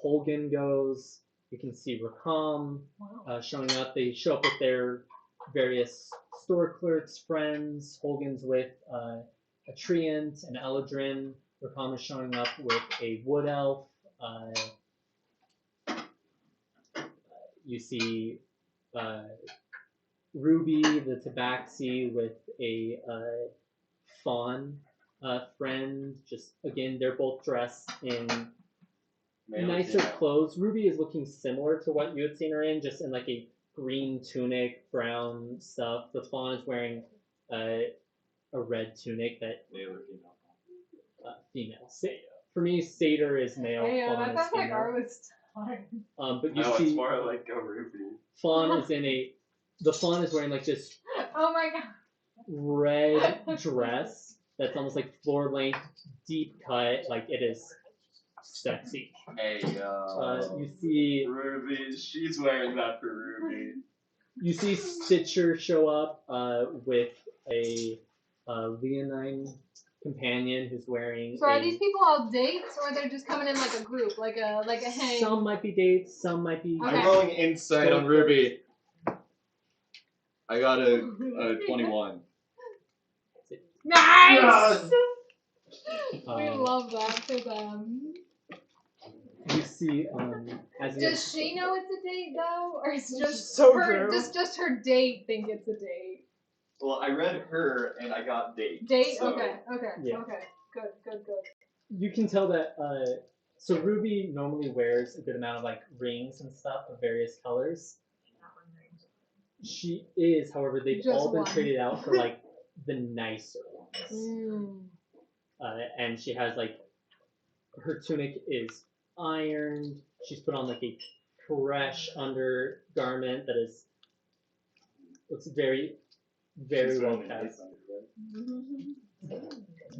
Holgan goes. You can see Rakam showing up. They show up with their various store clerks, friends. Holgan's with a Treant, an Eladrin. Rakam is showing up with a wood elf. You see Ruby, the Tabaxi, with a fawn friend. Just again, they're both dressed in nicer clothes. Ruby is looking similar to what you had seen her in, just in like a green tunic, brown stuff. The fawn is wearing a red tunic that female. For me, satyr is male. Yeah, fawn that's is like female. Arliss time. But you No, see, it's more like a ruby. fawn is the fawn is wearing like this Oh my god. red dress that's almost like floor length, deep cut. Like it is sexy. Hey, You see Ruby, she's wearing that for Ruby. You see Stitcher show up with a leonine companion who's wearing. So are these people all dates, or they're just coming in like a group, like a hang? Some might be dates, some might be. Okay. I'm rolling insight on Ruby. I got a 21. Nice. We Um, love that for them. You see, as you Does she know it's a date though, or is just So her? true. Just her date think it's a date? Well, I read her and I got date. Date. So. Okay. Yeah. Okay. Good. you can tell that. So Ruby normally wears a good amount of like rings and stuff of various colors. She is, however, they've Just all been one. traded out for like the nicer ones. Mm. And she has like her tunic is ironed. She's put on like a fresh undergarment that is looks very, very well kept.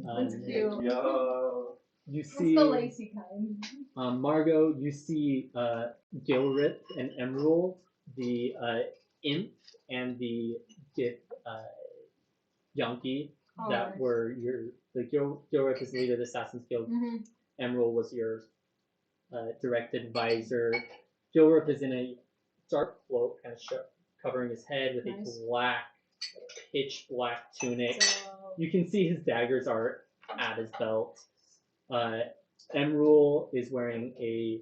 That's cute. Yo. You It's see the lacy kind. Margot. You see Gilrith and Emerald, the imp and the Yankee that Alright. were the Gilrith is the leader of the Assassin's Guild. Mm-hmm. Emerald was your direct advisor. Gilrith is in a dark cloak, kind of covering his head with Nice. a black, pitch black tunic. So, You can see his daggers are at his belt. Emerald is wearing a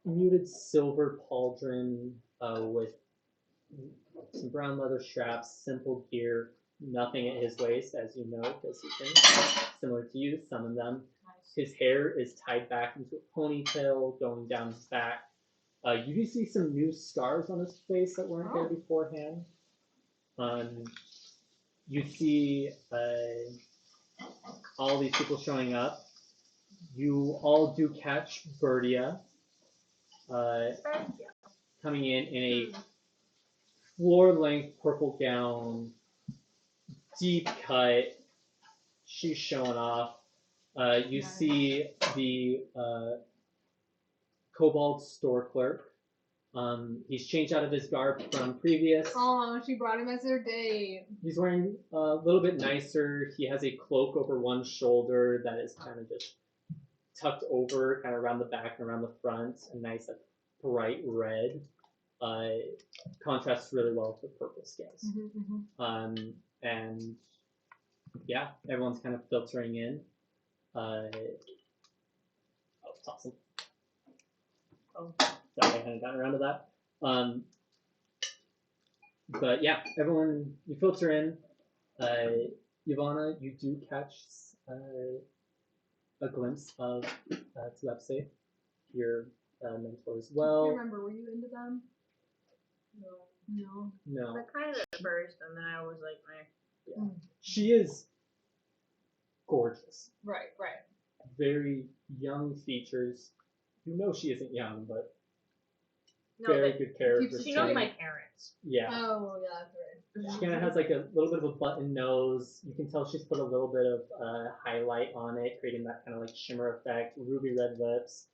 muted silver pauldron with some brown leather straps, simple gear, nothing at his waist, as you know, because he can, similar to you, summon them. His hair is tied back into a ponytail, going down his back. You do see some new scars on his face that weren't there beforehand. You see all these people showing up. You all do catch Bertia coming in a floor-length purple gown, deep cut. She's showing off. You see the kobold store clerk. He's changed out of his garb from previous. oh, she brought him as her date. He's wearing a little bit nicer. He has a cloak over one shoulder that is kind of just tucked over, kind of around the back and around the front. A nice, like, bright red. Contrasts really well with purple skins. And yeah, everyone's kind of filtering in. Oh, it's awesome. Oh, sorry, I hadn't gotten around to that. But yeah, everyone, you filter in. Ivana, you do catch a glimpse of Tuepse, your mentor as I well. remember, were you into them? No. No, But kind of at first, and then I was like, meh. she is gorgeous. Right. Very young features. You know she isn't young, but No, very but good character. she knows my parents. Yeah. Oh, yeah, that's right. She kind of has like a little bit of a button nose. You can tell she's put a little bit of highlight on it, creating that kind of like shimmer effect. Ruby red lips.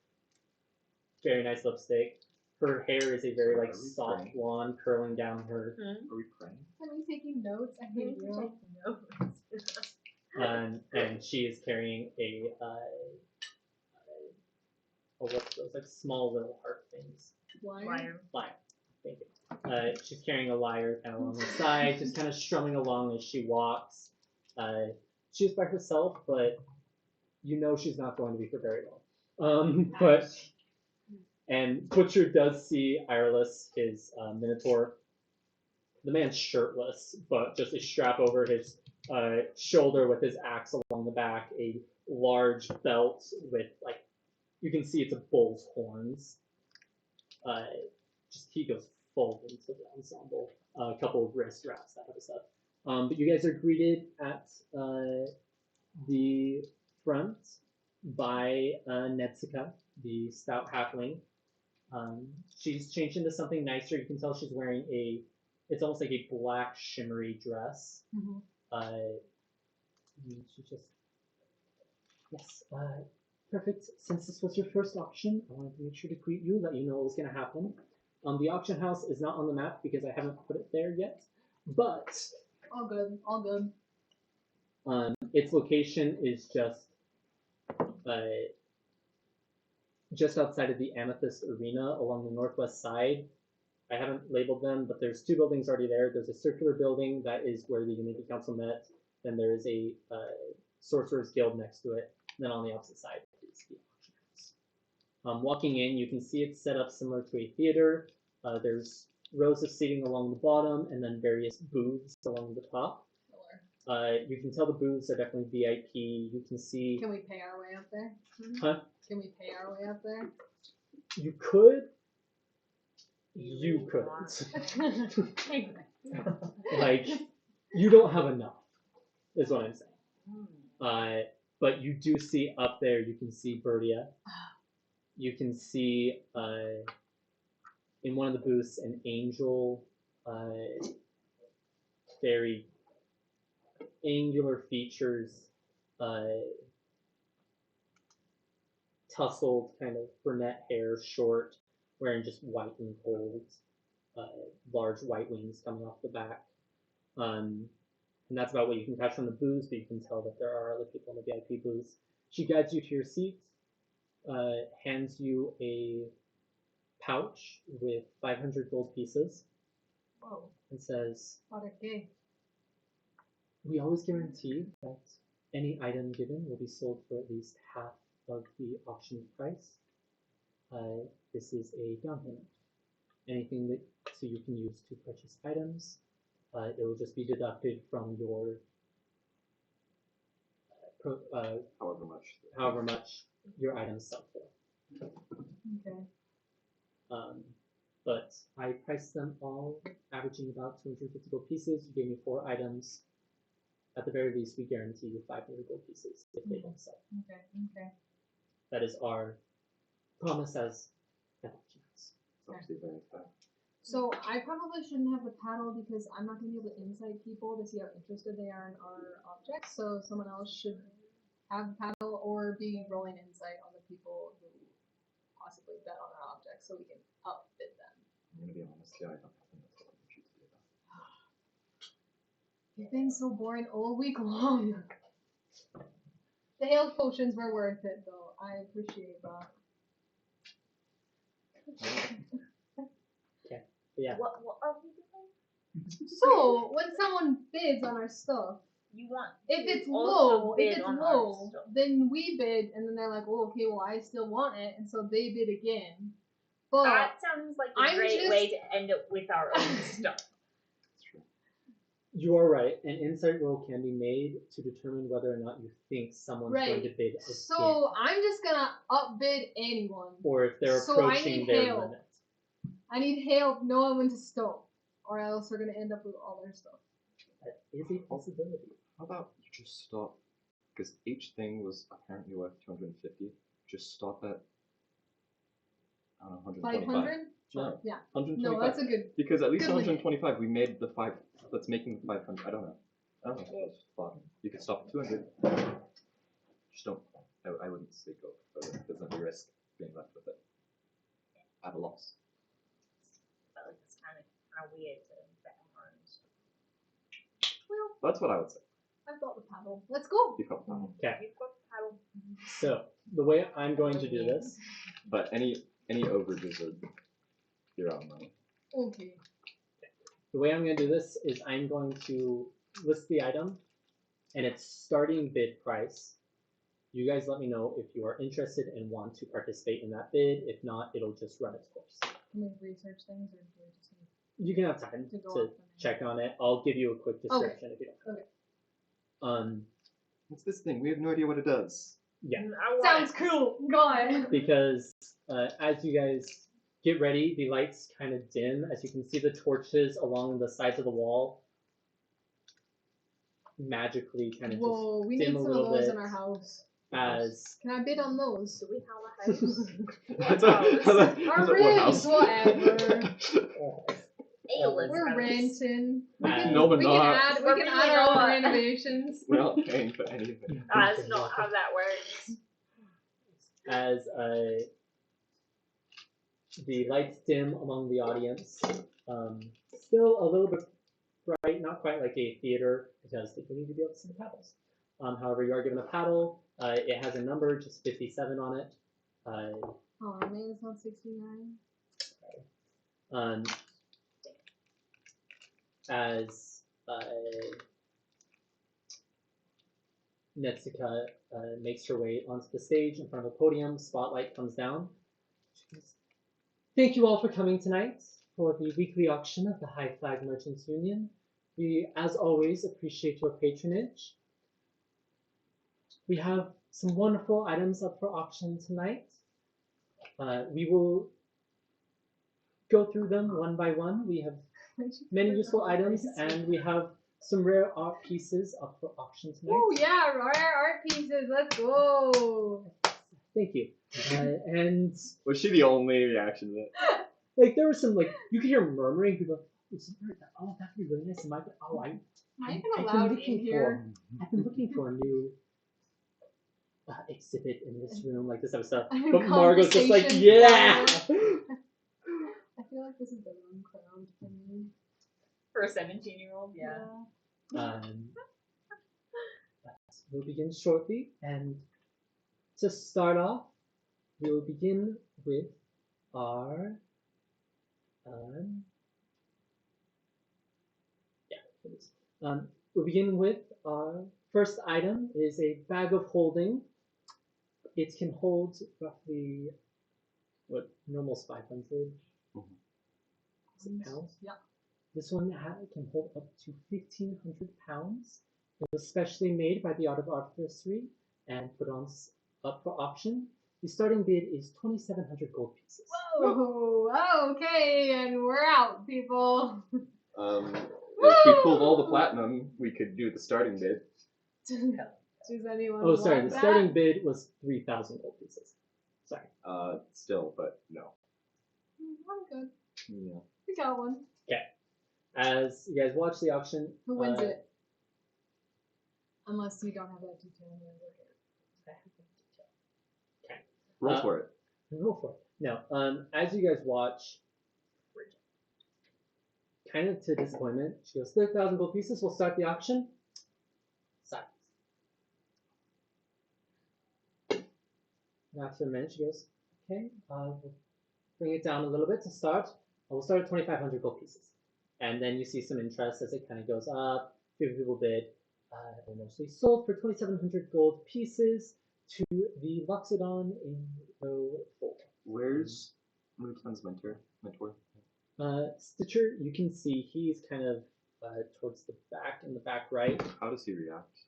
Very nice lipstick. Her hair is a very like soft blonde, curling down her. Are we praying? Are you taking notes? I hate you. And she is carrying a what's those like small little heart things. Liar. Lyre. Thank you. She's carrying a lyre kind of along her side, just kind of strumming along as she walks. She's by herself, but you know she's not going to be for very long. And Butcher does see Ireless, his minotaur. The man's shirtless, but just a strap over his shoulder with his axe along the back, a large belt with like you can see it's a bull's horns. Just he goes full into the ensemble. A couple of wrist wraps, that type of stuff. But you guys are greeted at the front by Netsuka, the stout halfling. She's changed into something nicer. You can tell she's wearing it's almost like a black shimmery dress. She just, yes, perfect. Since this was your first auction, I wanted to make sure to greet you, let you know what was going to happen. The auction house is not on the map because I haven't put it there yet, but All good. All good. its location is just outside of the Amethyst Arena along the northwest side. I haven't labeled them, but there's 2 buildings already there. There's a circular building that is where the Unity Council met. Then there is a Sorcerer's Guild next to it. And then on the opposite side is the auction house. Walking in, you can see it's set up similar to a theater. There's rows of seating along the bottom, and then various booths along the top. You can tell the booths are definitely VIP. You can see. Can we pay our way up there? Huh? Can we pay our way up there? You could. You couldn't. Like, you don't have enough, is what I'm saying. But you do see up there, you can see Bertia. You can see in one of the booths an angel, very angular features, tousled kind of brunette hair, short, wearing just white and gold, large white wings coming off the back. And that's about what you can catch from the booths, but you can tell that there are other people in the VIP booths. She guides you to your seat, hands you a pouch with 500 gold pieces, Whoa. and says, What a gay. we always guarantee that any item given will be sold for at least half of the auction price. This is a down payment. Anything that so you can use to purchase items, it will just be deducted from your however much your items sell for. Okay. But I priced them all averaging about 250 gold pieces. You gave me 4 items. At the very least, we guarantee you 500 gold pieces if they don't sell. Okay. Okay. That is our promise as elections. Obviously very fair. So I probably shouldn't have the paddle because I'm not going to be able to insight people to see how interested they are in our objects. So someone else should have the paddle or be rolling insight on the people who possibly bet on our objects so we can outbid them. I'm gonna be honest, yeah, I don't have enough energy to do that. You've been so boring all week long. The health potions were worth it though. I appreciate that. Yeah. What are we doing? So when someone bids on our stuff, You want if to it's also low, bid on our stuff. then we bid, and then they're like, "Oh, okay, well, I still want it," and so they bid again. But That sounds like a I'm great way to end up with our own stuff. That's true. You are right. An insight roll can be made to determine whether or not you think someone's going to bid again, so I'm just gonna upbid anyone. or if they're So I approaching need their help. limit. I need help knowing when to stop, or else we're gonna end up with all their stuff. That is a possibility. How about you just stop? Because each thing was apparently worth 250. Just stop at, I don't know, 125. 500? No. Yeah. 125. No, that's a good. Because at least good limit. 125, we made the 5. That's making the 500. I don't know. That's fine. You could stop at 200. Just don't. I wouldn't say go further. There's no risk being left with it at a loss. I feel like it's kind of weird to bet on our own stuff. Well, That's what I would say. I've got the paddle. Let's go. You've got the paddle. Okay. You've got the paddle. So the way I'm going to do this, But any overages are your own money. Okay. the way I'm going to do this is I'm going to list the item and its starting bid price. You guys let me know if you are interested and want to participate in that bid. If not, it'll just run its course. Can we research things, or do we just need You can have time to go to off the check on it. I'll give you a quick description if you don't. Okay. What's this thing? We have no idea what it does. Yeah. I want Sounds it. cool. Go ahead. Because as you guys get ready, the lights kind of dim. As you can see the torches along the sides of the wall magically kind of Whoa, we dim need a some of little those bit in our house. as Can I bid on those? Do we have a house? That's a Our warehouse. rooms, whatever. Ayla's We're house. renting. We Uh, can, No, we're we not. can add, we We're can really add our own not. renovations. We're not paying for anything. That's not how that works. as The lights dim among the audience. Still a little bit bright, not quite like a theater, because people need to be able to see the paddles. However, you are given a paddle. It has a number, just 57 on it. Oh man, it's not 69. As Netsuka makes her way onto the stage in front of the podium, spotlight comes down. She goes, "Thank you all for coming tonight for the weekly auction of the High Flag Merchants Union. We, as always, appreciate your patronage. We have some wonderful items up for auction tonight. We will go through them one by one. We have many useful items, and we have some rare art pieces up for auction tonight." Oh yeah, rare art pieces. Let's go. Thank you. And Was she the only reaction to that? like there was some like you could hear murmuring. People, "Oh, that'd be really nice." I've Even been allowed in looking here. I've been looking for a new exhibit in this room, like this type of stuff. A new But Margot's just like, conversation yeah. I feel like this is the wrong crowd for me. For a 17-year-old, yeah. We'll begin shortly, and to start off, we'll begin with our we'll begin with our first item. It is a bag of holding. It can hold roughly what normal's 500 pounds. Yeah. This one can hold up to 1,500 pounds. It was specially made by the Art of Artistry and put on up for auction. The starting bid is 2,700 gold pieces. Whoa! Okay, and we're out, people. If we pulled all the platinum, we could do the starting bid. Does anyone? Oh, sorry. want The that? starting bid was 3,000 gold pieces. Sorry. Still, but no. I'm good. Yeah. We got one. Okay. As you guys watch the auction, Who wins it? Unless you don't have that detail in your head. Okay. Roll for it. Roll for it. Now, as you guys watch, kind of to disappointment, she goes, 3,000 gold pieces. We'll start the auction. Silence. After a minute, she goes, okay, we'll bring it down a little bit to start. We'll start at 2,500 gold pieces. And then you see some interest as it kind of goes up. A few people bid. And mostly sold for 2,700 gold pieces to the Loxodon in row 4. Where's Lieutenant's mentor? Stitcher, you can see he's kind of towards the back, in the back right. How does he react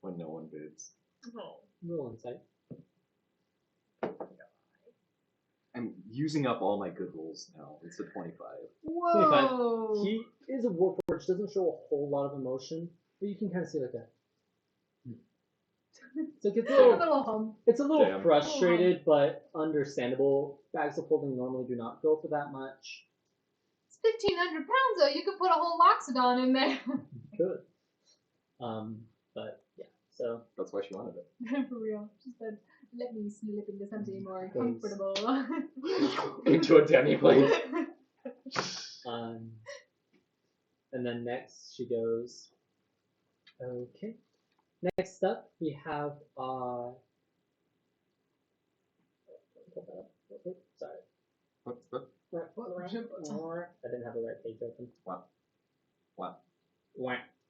when no one bids? Oh. Roll insight. I'm using up all my good rolls now. It's a 25. Whoa! 25. He is a warforged, doesn't show a whole lot of emotion, but you can kind of see like that. So it's A little hum. it's a little Damn. frustrated, but understandable. Bags of holding normally do not go for that much. It's 1,500 pounds though. You could put a whole Loxodon in there. Good. But yeah, so That's why she wanted it. For real. She said, let me slip into something more Thanks. comfortable. Into a demi-plane. And then next she goes, okay. Next up we have sorry. What? I didn't have the right page open. What? Wah.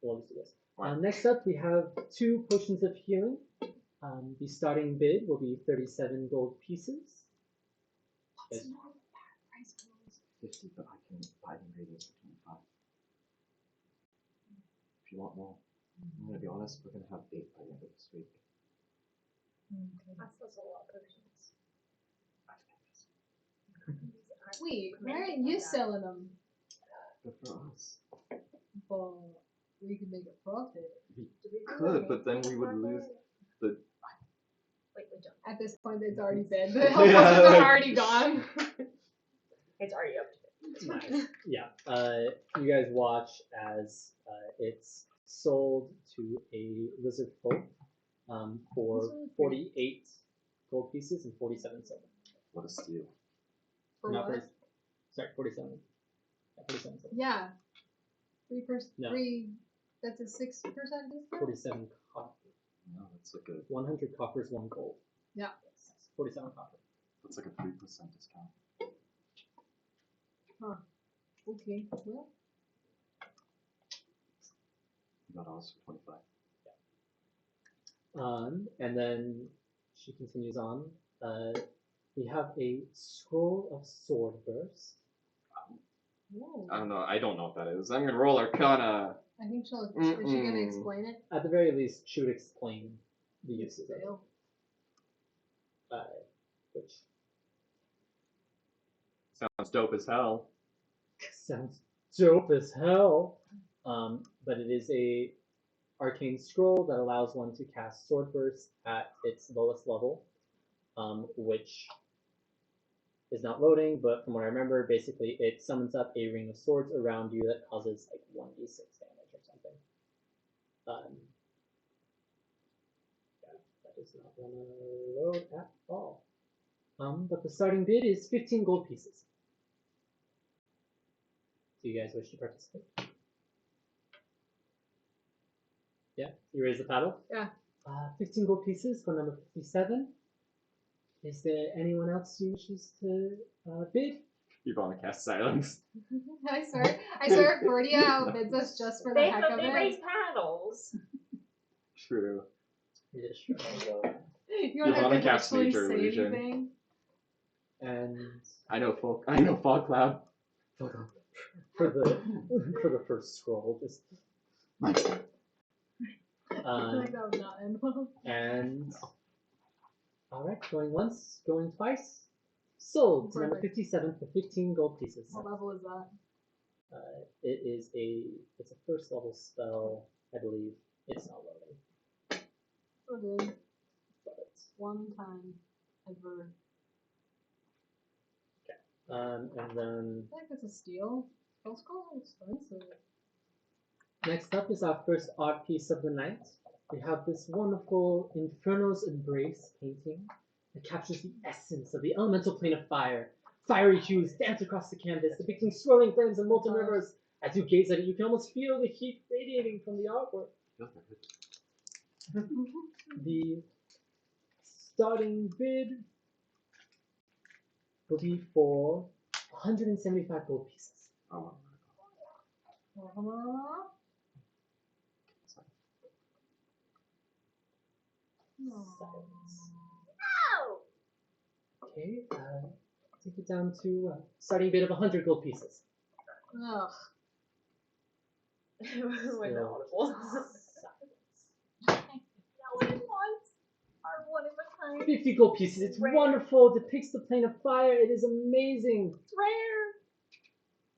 We'll just do this. Next up we have 2 potions of healing. The starting bid will be 37 gold pieces. What's more than that price goes? 50, but I can buy the ingredients for 25. If you want more, I'm gonna be honest, we're gonna have 8 by the end of this week. That's a lot of potions. Wait, why aren't you selling them? But for us, Well, we could make a profit. we could, but then we would lose the. Like, we don't. At this point, it's already dead. The potions are already gone. It's already up to Nice. Yeah. You guys watch as it's sold to a lizard folk for 48 gold pieces and 47 silver. What a steal. For No, what? 40, sorry, 47. Yeah, 47. Yeah. 3%. No. 3. That's a 6% discount. 47 copper. No, that's like a 100 copper is 1 gold. Yeah. 47 copper. that's like a 3% discount. Okay. Well. You got ours for 25. And then she continues on. We have a scroll of sword burst. Whoa. I don't know. I don't know what that is. I'm gonna roll Arcana. I think she'll. Is she gonna Mm-mm. explain it? At the very least, she would explain the uses of it. Fail. Which Sounds dope as hell. sounds dope as hell. But it is a arcane scroll that allows one to cast sword burst at its lowest level, which is not loading, but from what I remember, basically it summons up a ring of swords around you that causes like 1d6 damage or something. Yeah, that is not gonna load at all. But the starting bid is 15 gold pieces. Do you guys wish to participate? Yeah, you raise the paddle? Yeah. 15 gold pieces for number 57. Is there anyone else who wishes to bid? You want to cast silence? I swear, Cordia outbids us just for the They heck thought of they it. raised paddles. True. Yeah, sure. You You don't wanna have to cast actually nature say illusion. anything. And I know fog cloud. for the first scroll, just I feel like that would not end well. and all right, going once, going twice. Sold to number Perfect. 57 for 15 gold pieces. What level is that? It's a first level spell, I believe. It's not loading, So good. but One time ever. and then I think it's a steal. Those are expensive. next up is our first art piece of the night. We have this wonderful Inferno's Embrace painting that captures the essence of the elemental plane of fire. Fiery hues dance across the canvas, depicting swirling flames and molten rivers. As you gaze at it, you can almost feel the heat radiating from the artwork. The starting bid will be for 175 gold pieces. Oh. Silence. No! Okay, take it down to starting bid of 100 gold pieces. Ugh. When Still audible. silence. That one once. Our one of a kind. 50 gold pieces. It's Rare. wonderful. It depicts the plane of fire. It is amazing. It's rare.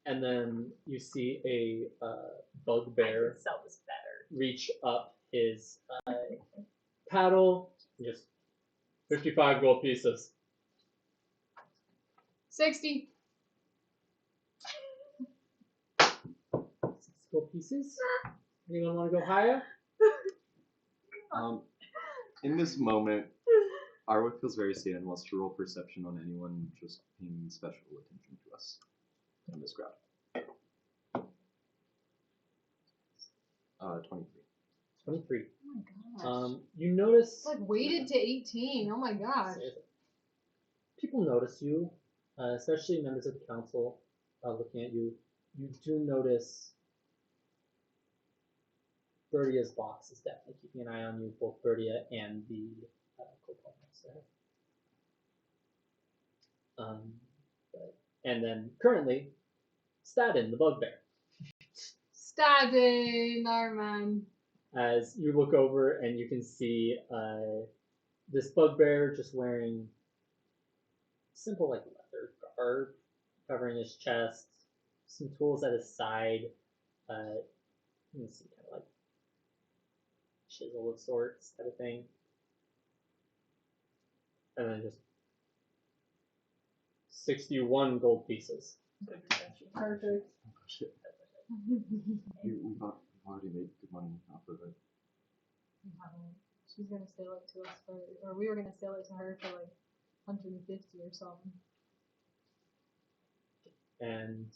And then you see a I bugbear could sell this better. reach up his paddle. Just 55 gold pieces. 60. 6 gold pieces. Anyone want to go higher? In this moment, Arwick feels very seen and wants to roll perception on anyone just paying special attention to us in this crowd. 23. 23. Oh my gosh. You notice. It's like weighted to 18. Oh my gosh. People notice you, especially members of the council looking at you. You do notice Bertia's box is definitely keeping an eye on you, both Bertia and the Copal Master. And then currently, Staden, the bugbear. Stabbing our man. As you look over and you can see this bugbear just wearing simple like leather garb covering his chest, some tools at his side. You can see kind of like chisel of sorts type of thing, and then just 61 gold pieces. Perfect. Oh, shit. We've already made good money off of it. She's gonna sell it to us for, or we were gonna sell it to her for like 150 or something. And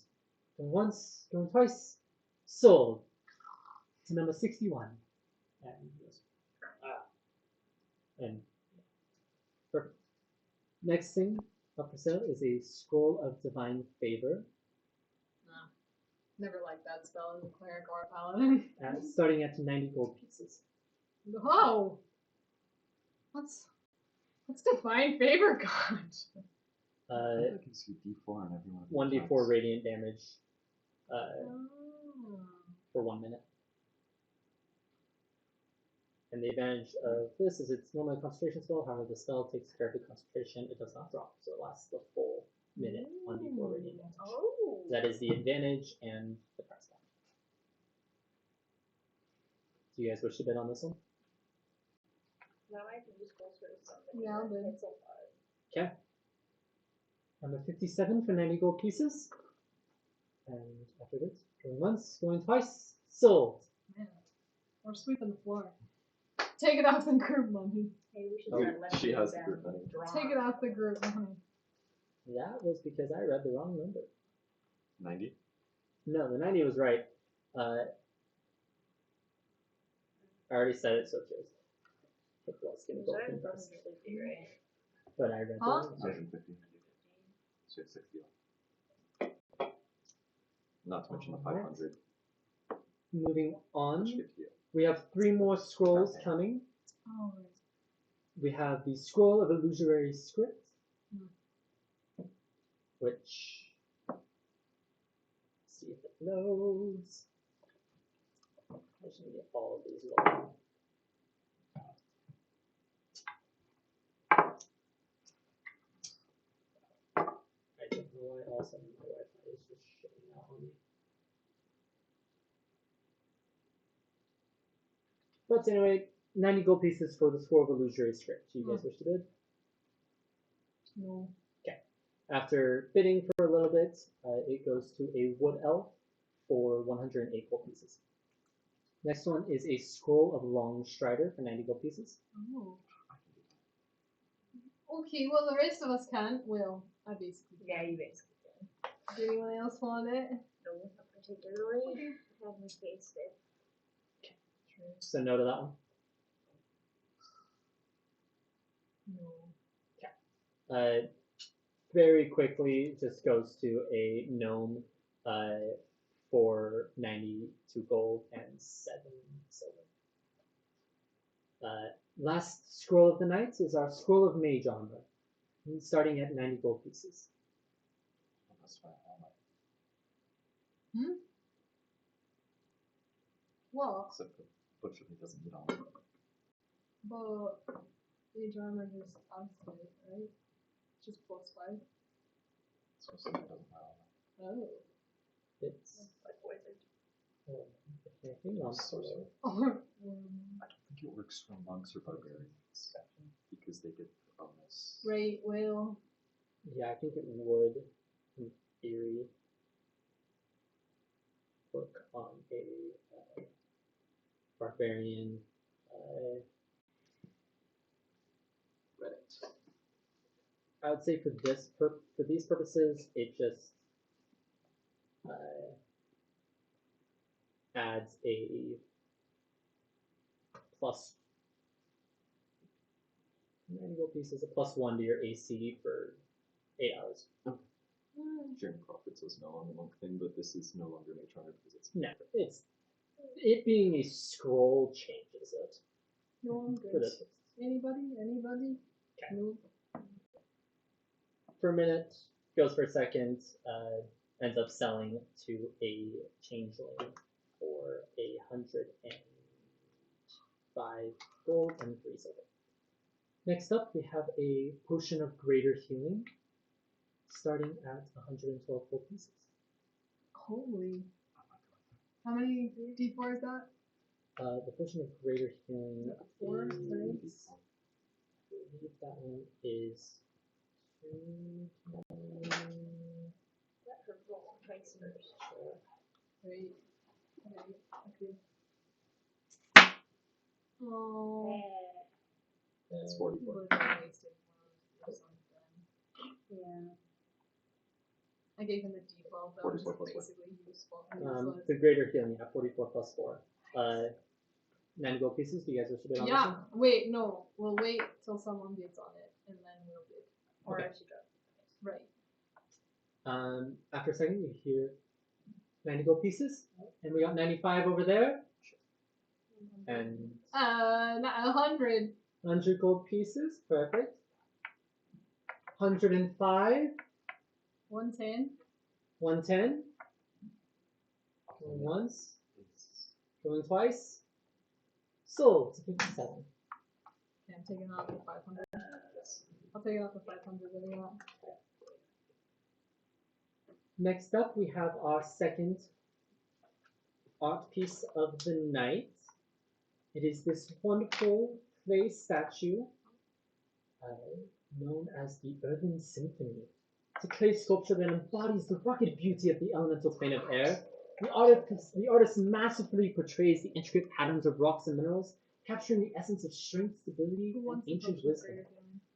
going once, going twice, sold to number 61. And he goes, and perfect. Next thing up for sale is a scroll of divine favor, Never liked that spell as a cleric or a paladin. starting at 90 gold pieces. Oh! What's divine favor got? I gives you D4 on every one of your 1d4 attacks. radiant damage Oh. for 1 minute. And the advantage of this is it's normally a concentration spell, however the spell takes care of the concentration, it does not drop, so it lasts the full minute, 1d4 radiant damage. Oh. That is the advantage and the price tag. Do you guys wish to bid on this one? Now I can use closer to something. Yeah, I'll bid. It's so hard. Okay. Number 57 for 90 gold pieces. And after this, going once, going twice, sold. Man. Or sweeping the floor. Take it off the group money. Maybe we should Oh, start letting she people has the down. group money. Take it off the group money. That was because I read the wrong number. 90? No, the 90 was right. I already said it, so it's yours. It was going to go Sorry, first. 150, right? But I read the Huh? wrong number. 150. So you have 60 left. Not to mention the 500, Moving on, which 50. we have 3 more scrolls coming. Oh, We have the Scroll of Illusory Script, which, see if it loads. I just need to get all of these loaded. I don't know why all of a sudden my Wi-Fi is just shutting out on me. But anyway, 90 gold pieces for the Scroll of Illusory Script. Do you guys wish to bid? no. After bidding for a little bit, it goes to a wood elf for 108 gold pieces. Next one is a Scroll of Long Strider for 90 gold pieces. Oh. Okay, well the rest of us can't. Well, I basically can. Yeah, you basically can. Does anyone else want it? No, not particularly. I haven't faced it. So no to that one. No. Very quickly, just goes to a gnome for 92 gold and 7 silver. Last scroll of the night is our Scroll of Mage Armor, starting at 90 gold pieces. That's fine. Well, Except the butcher doesn't get on. but Mage armor just obviously, right? Just +5. So something doesn't matter. Oh. It's Like wizard. hang on. Sorcerer. Or I don't think it works for monks or barbarians because they get the bonus. right whale. Yeah, I think it would, in theory, work on a barbarian. Reddit. I would say for this for these purposes, it just adds a plus 90 gold pieces, a +1 to your AC for 8 hours. Jeremy Crawford says no on the monk thing, but this is no longer Mage Armor because it's No, it being a scroll changes it No, I'm for good. this purpose. Anybody? Okay. No. For a minute, goes for a second, ends up selling to a changeling for 105 gold and 3 silver. Next up, we have a potion of greater healing, starting at 112 gold pieces. Holy. How many D4 is that? The potion of greater healing 4, is, 3. I believe that one is 2. Let her roll twice first. Right. Okay. Oh. it's 44. Would have wasted one or something. Yeah. I I gave him the default, that was 44 plus what? basically useful. The greater healing, yeah, 44 plus 4. 9 gold pieces. Do you guys wish to bid on this Yeah, one? wait, no. We'll wait till someone bids on it, and then we'll bid. Or Okay. if she drops Right. After a second, you hear 90 gold pieces, and we got 95 over there, and 100. 100 gold pieces. Perfect. 105, 110. 110. Going once, going twice. Sold to 57. Okay, I'm taking off the 500. I'll take off the 500 that we got. Next up, we have our second art piece of the night. It is this wonderful clay statue known as the Urban Symphony. It's a clay sculpture that embodies the rugged beauty of the elemental plane of air. The artist masterfully portrays the intricate patterns of rocks and minerals, capturing the essence of strength, stability, and ancient wisdom.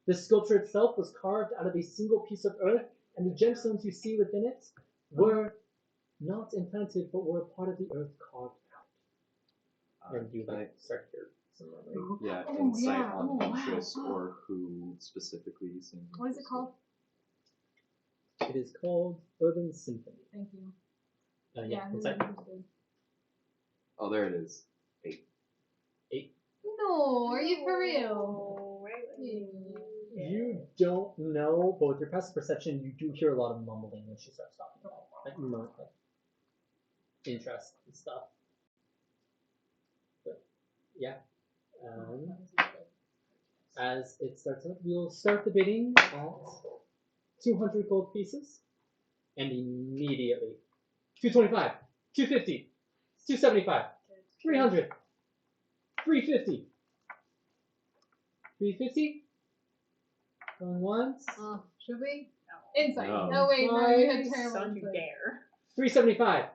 The sculpture itself was carved out of a single piece of earth, and the gemstones you see within it were not implanted, but were a part of the earth carved out. And you start here. Yeah, Oh, insight yeah. on Oh, wow. interest or who specifically seems. What is it called? It is called Urban Symphony. Thank you. Yeah, who's insight. interested? Oh, there it is. 8. No, are you for real? Oh, right. You don't know, but with your passive perception, you do hear a lot of mumbling when she starts talking about like interest and stuff. But yeah, as it starts out, we'll start the bidding at 200 gold pieces, and immediately 225, 250, 275, 300, 350, 350. Going once. Should we? Insight. No. No, wait, no, you had terrible Don't you insight. dare. 375.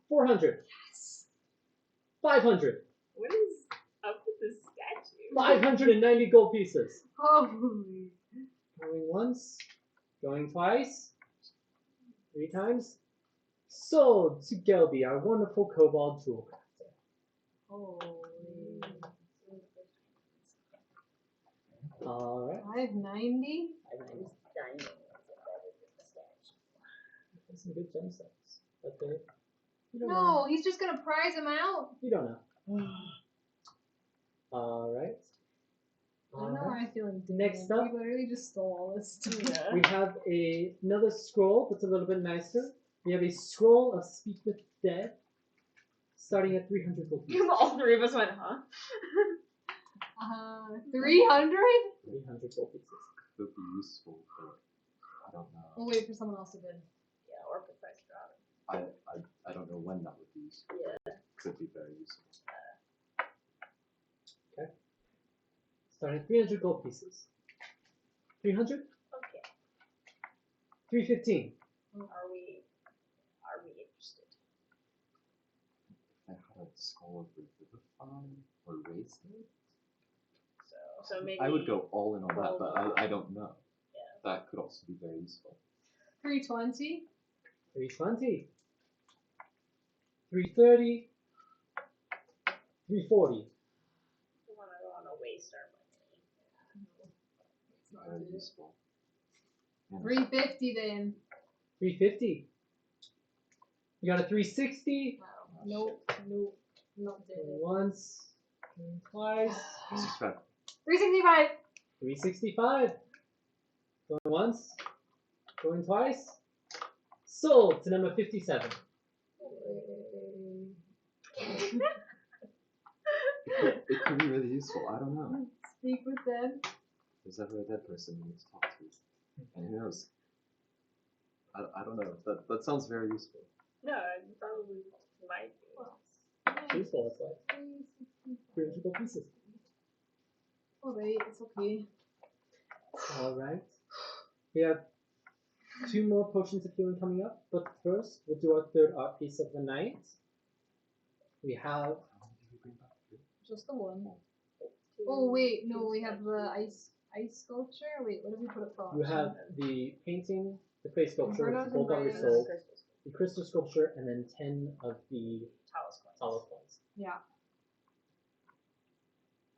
400. Yes. 500. What is up with this statue? 590 gold pieces. Holy. Going once. Going twice. 3 times. Sold to Gelby, our wonderful kobold jewel crafter. Holy. Alright. 590? Some good gemstones. But they, you don't know. No, he's just gonna prize him out. You don't know. Alright. I don't know why I feel indignant. Next up- We literally just stole all this stuff. Yeah. We have another scroll that's a little bit nicer. We have a scroll of Speak with Dead, starting at 300 gold pieces. All three of us went, huh? 300? 300 gold pieces. Could be useful, but I don't know. We'll wait for someone else to bid. Yeah, or Professor Robin. I don't know when that would be useful. Yeah. Could be very useful. Okay. Starting at 300 gold pieces. 300? Okay. 315. Are we interested? I had a skull of Revivify or Raised It. So maybe I would go all in on that, but I don't know. Yeah. That could also be very useful. 320? 320. 330. 340. I don't wanna waste our money. Very useful. And 350 then. 350. You got a 360. Nope. Not doing it. Once. Twice. 365! 365. Going once. Going twice. Sold to number 57. it could be really useful. I don't know. Speak with them. If there's ever a dead person you need to talk to. And who knows? I don't know. That sounds very useful. No, it probably might be. Useful, that's why. 300 gold pieces. Alright, it's okay. Alright. We have 2 more potions of healing coming up, but first we'll do our third art piece of the night. We have How many did we bring back? Just the one. Oh wait, no, we have the ice sculpture. Wait, what did we put it for? you have the painting the clay sculpture, Infernos both and are Braves. resold, the crystal sculpture, and then 10 of the Talos coins. Talos coins. Yeah.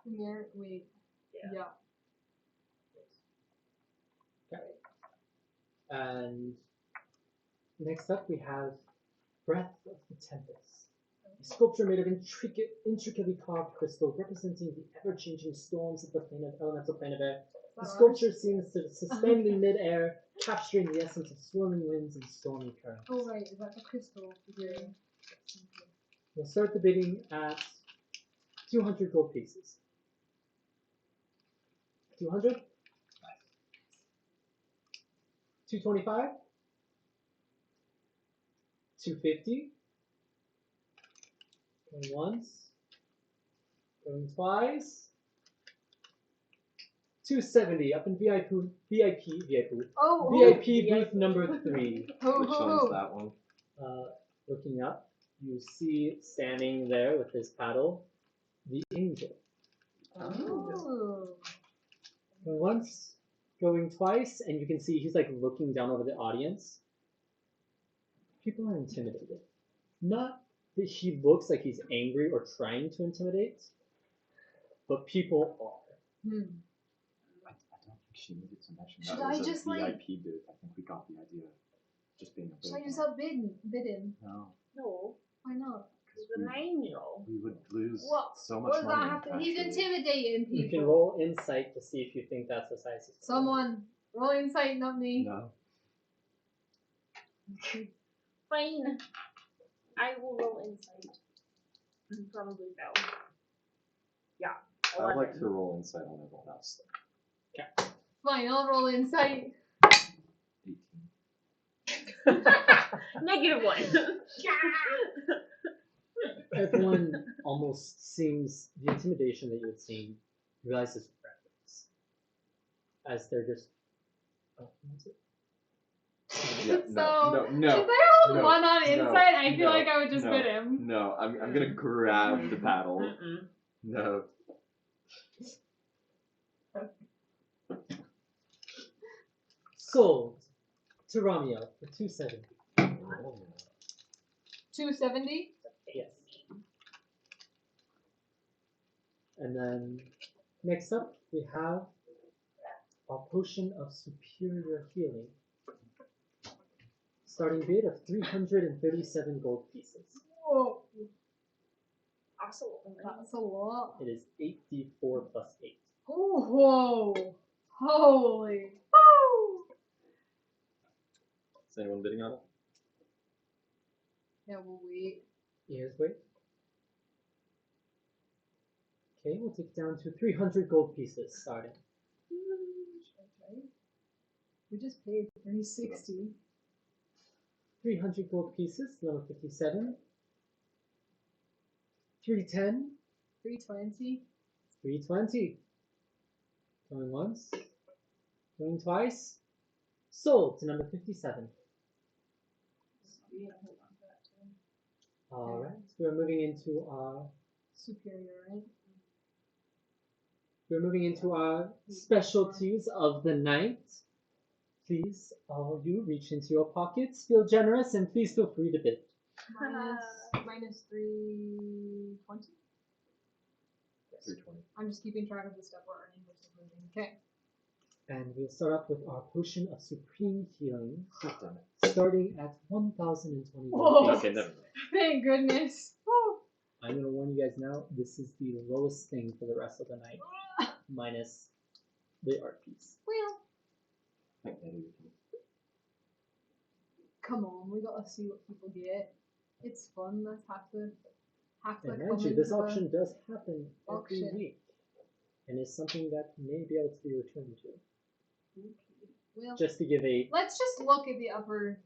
Here, wait. Yeah. Okay. And next up we have Breath of the Tempest. A sculpture made of intricately carved crystal representing the ever-changing storms of the elemental plane of air. The sculpture seems to suspend in mid-air, capturing the essence of swirling winds and stormy currents. Oh right, is that the crystal figure? We'll start the bidding at 200 gold pieces. 200? 225? 250? Going once. Going twice. 270 up in VIP Oh, VIP booth number 3. Ho, Which ho, one's ho. that one? Looking up, you see standing there with his paddle, the angel. Oh. Going once, going twice, and you can see he's like looking down over the audience. People are intimidated. Not that he looks like he's angry or trying to intimidate, but people are. I don't think she needed to mention Should that I was just, a like- VIP booth. I think we got the idea. Just being a Should I bit. just bid him? No, No, Why not? he's an angel. we would lose What? so much What does money. that have to? He's actually. intimidating people. You can roll insight to see if you think that's a size. Someone roll insight, not me. No. Fine. I will roll insight. And probably fail. Yeah. I would like 11. to roll insight on everyone else. Fine, I'll roll insight. 18. -1. Everyone almost seems the intimidation that you had seen. You realize is reference, as they're just. Oh, what's it? Yeah, So, no. Since I rolled no, 1 on no, insight, I feel no, like I would just no, bid him. No, I'm gonna grab the paddle. Mm-mm. No. Sold to Romeo for 270. 270. Yes. And then next up we have a potion of superior healing. Starting bid of 337 gold pieces. Whoa, Absolutely. that's a lot. It is 8d4 plus 8. Oh, whoa, holy. Woo! Is anyone bidding on it? Yeah, we'll wait. Ears wait. Okay, we'll take it down to 300 gold pieces starting. We just paid 360. 300 gold pieces, level 57. 310. 320. 320. Going once. Going twice. Sold to number 57. Yeah, hold on to that too. Alright, we're moving into our Superior, right? specialties of the night. Please, all you reach into your pockets, feel generous, and please feel free to bid. Minus 320. 320. I'm just keeping track of the stuff we're earning versus losing. Okay. And we'll start off with our potion of supreme healing, God damn it. starting at 1,020 Whoa. gold pieces. Okay, never mind. Thank goodness. Woo. I'm gonna warn you guys now, this is the lowest thing for the rest of the night, minus the art piece. Well, Thank you. come on, we gotta see what people get. It's fun. Let's have to And come mind you, into this the auction does happen every auction. week, and is something that may be able to be returned to. Well, Just to give a let's just look at the upper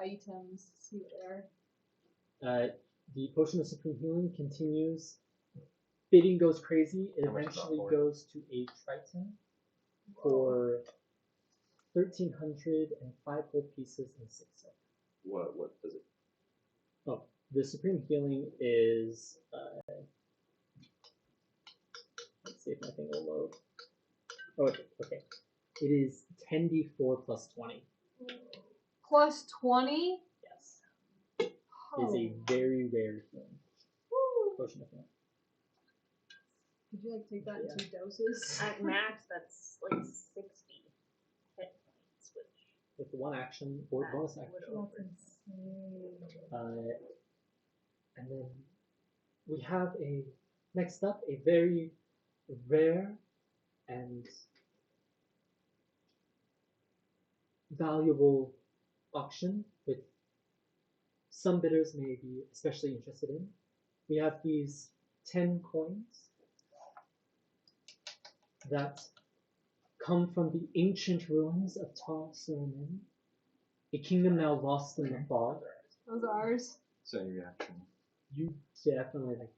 items. See what they're. the potion of supreme healing continues. Bidding goes crazy. It How much is that eventually for? goes to a triton for 1,305 gold pieces and 6 silver. What does it? Oh, the supreme healing is. Let's see if my thing will load. Oh, okay. It is 10d4 plus 20. Plus 20? Yes. It is a very rare healing potion of healing. Could you like take that in 2 doses? At max, that's like 60 hit points, which With one action or bonus action. That's insane. And then we have next up, a very rare and valuable auction with some bidders may be especially interested in. We have these 10 coins that come from the ancient ruins of Tar Suramin, a kingdom now lost in the fog. Those are ours. So any reaction? You definitely like.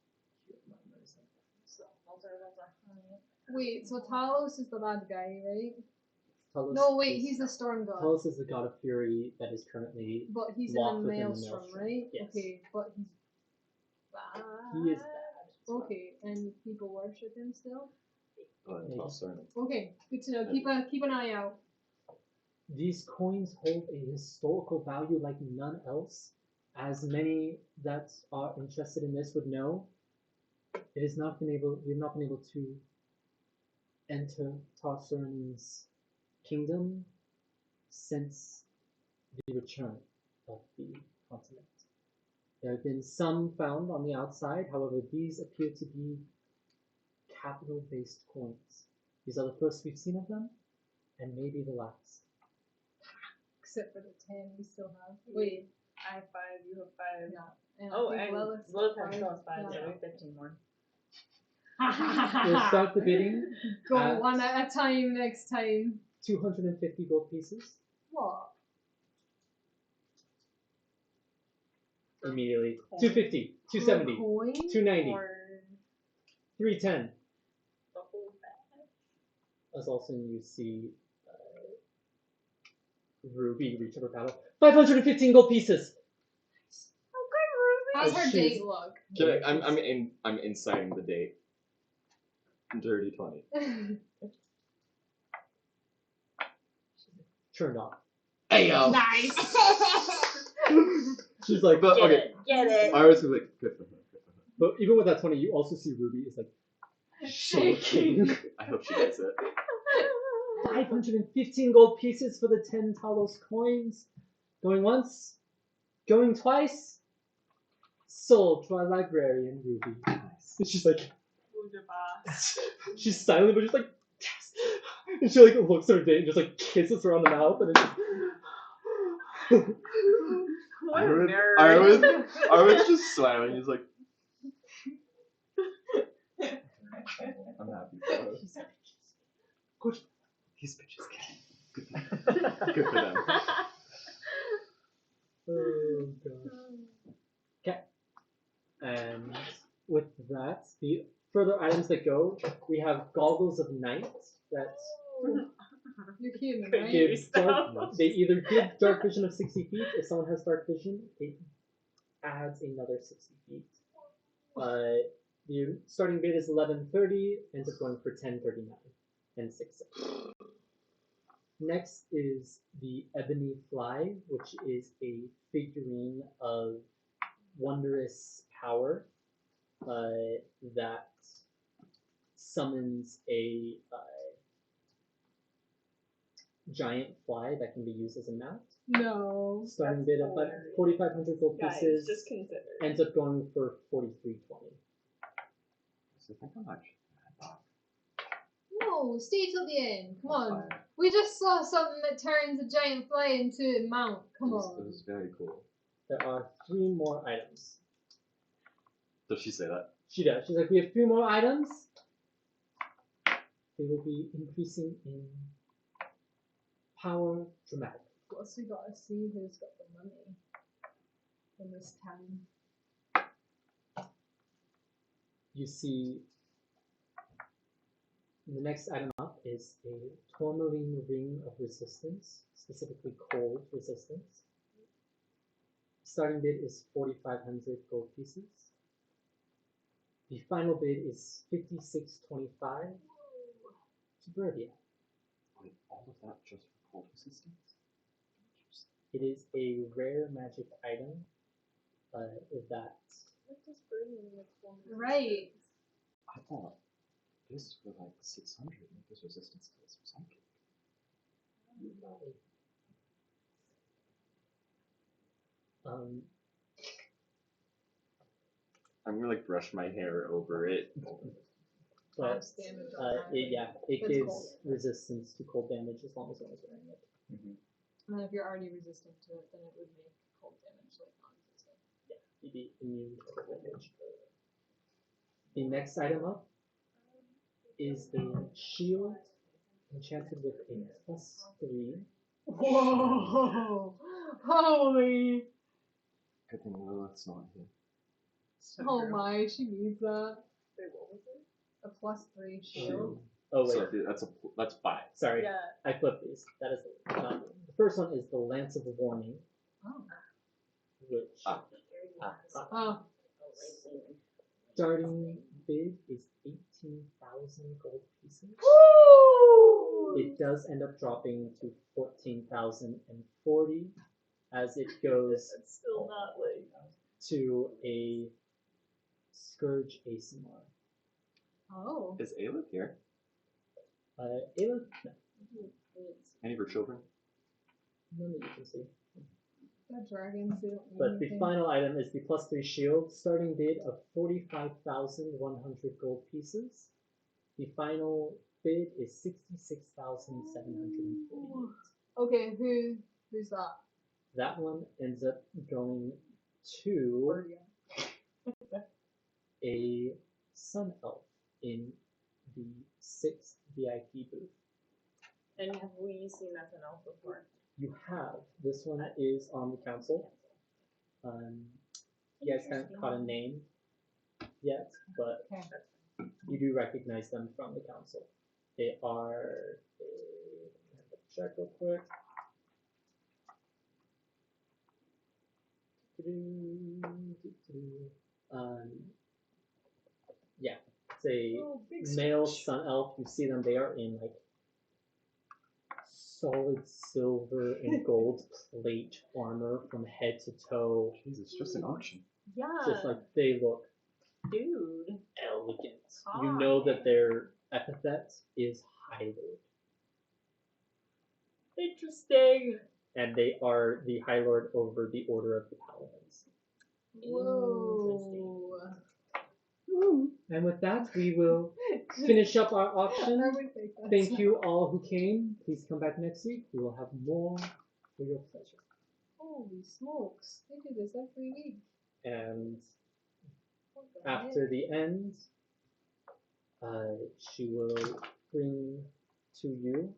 Wait, so Talos is the bad guy, right? Talos No, wait, is- he's the storm god. Talos is the god of fury that is currently But he's in locked the within the maelstrom, maelstrom. right? Yes. Okay, but he's bad. He is bad. Okay, and people worship him still? Maybe. Okay, good to know. Keep an eye out. These coins hold a historical value like none else. As many that are interested in this would know, we've not been able to enter Tar Suramin's kingdom since the return of the continent. There have been some found on the outside, however, these appear to be capital-based coins. These are the first we've seen of them, and maybe the last. Except for the 10 we still have. Wait, I have 5, you have 5. Yeah. And Oh, I think and Lilith's Lilith got has still has 5, Yeah. so we have 15 more. We'll start the bidding. Go at one at a time next time. 250 gold pieces. What? Immediately. 250, 270, Coin? 290, Or 310. the whole bag. As also you see Ruby reach over paddle. 515 gold pieces. How's her She's- date look? I'm inciting the date. Dirty 20. Turned on. Hey yo. Nice. She's like, But okay. Get it. I was like, good for her. Good for her. but even with that 20, you also see Ruby is like shaking. I hope she gets it. 515 gold pieces for the 10 Talos coins. Going once, going twice. Sold to our librarian, Ruby. And she's like, she's silent, but she's like, yes. And she like looks at her date and just like kisses her on the mouth, and it's What a nerd. I was just smiling. He's like, I'm happy for her. Good. These bitches can. Good for them. oh god. Okay. And with that, the further items that go, we have goggles of night that You're human, Could right? you- give dark. They either give dark vision of 60 feet. If someone has dark vision, it adds another 60 feet. The starting bid is 11:30, ends up going for 10:39 and 6 seconds. Next is the Ebony Fly, which is a figurine of wondrous power that summons a giant fly that can be used as a mount. No. Starting bid of 4,500 gold Guys, pieces, just consider. ends up going for 43.20. So think how much? No, stay till the end. Come on. We just saw something that turns a giant fly into a mount. Come It on. was very cool. There are 3 more items. Does she say that? She does. She's like, we have 3 more items. They will be increasing in power dramatically. Plus, we gotta see who's got the money in this town. You see, the next item up is a tourmaline ring of resistance, specifically cold resistance. Starting bid is 4,500 gold pieces. The final bid is 56.25 suburbia. Wait, all of that just for cold resistance? It is a rare magic item that What does burning with form? Right. I thought this for like 600 and this resistance kills or something. I'm gonna like brush my hair over it. but Half damage on that, it It's gives cold. resistance to cold damage as long as one is wearing it. And then if you're already resistant to it, then it would make cold damage like non-existent. You'd be immune to cold damage. The next item up is a shield enchanted with a +3. Whoa! Holy! Good thing Lilith's not here. Oh my, she needs that. A +3 shield. Oh wait, So that's 5. sorry, Yeah. I flipped these. That is not the first one is the Lance of Warning, Oh. which Oh. starting bid is 18,000 gold pieces. Woo! It does end up dropping to 14,040 as it goes That's still not like. to a Scourge ASMR. Oh. Is Aelith here? Ayla, no, Any of her children? none that you can see. The dragons, they don't need But the anything. final item is the +3 shield, starting bid of 45,100 gold pieces. The final bid is 66,748. Okay, who's that? That one ends up going to a sun elf in the 6th VIP booth. And have we seen that an elf before? You have. This one is on the council. You guys haven't caught a name yet, but Okay. you do recognize them from the council. They are. Check real quick. Yeah, it's a male sun elf. You see them. They are in like solid silver and gold plate armor from head to toe. Jesus, just an auction. Yeah. Just like they look Dude. elegant. You know that their epithet is High Lord. Interesting. And they are the High Lord over the Order of the Paladins. Whoa. And with that, we will finish up our auction. I would take that. Thank you all who came. Please come back next week. We will have more for your pleasure. Holy smokes. They do this every week. And after the end, she will bring to you.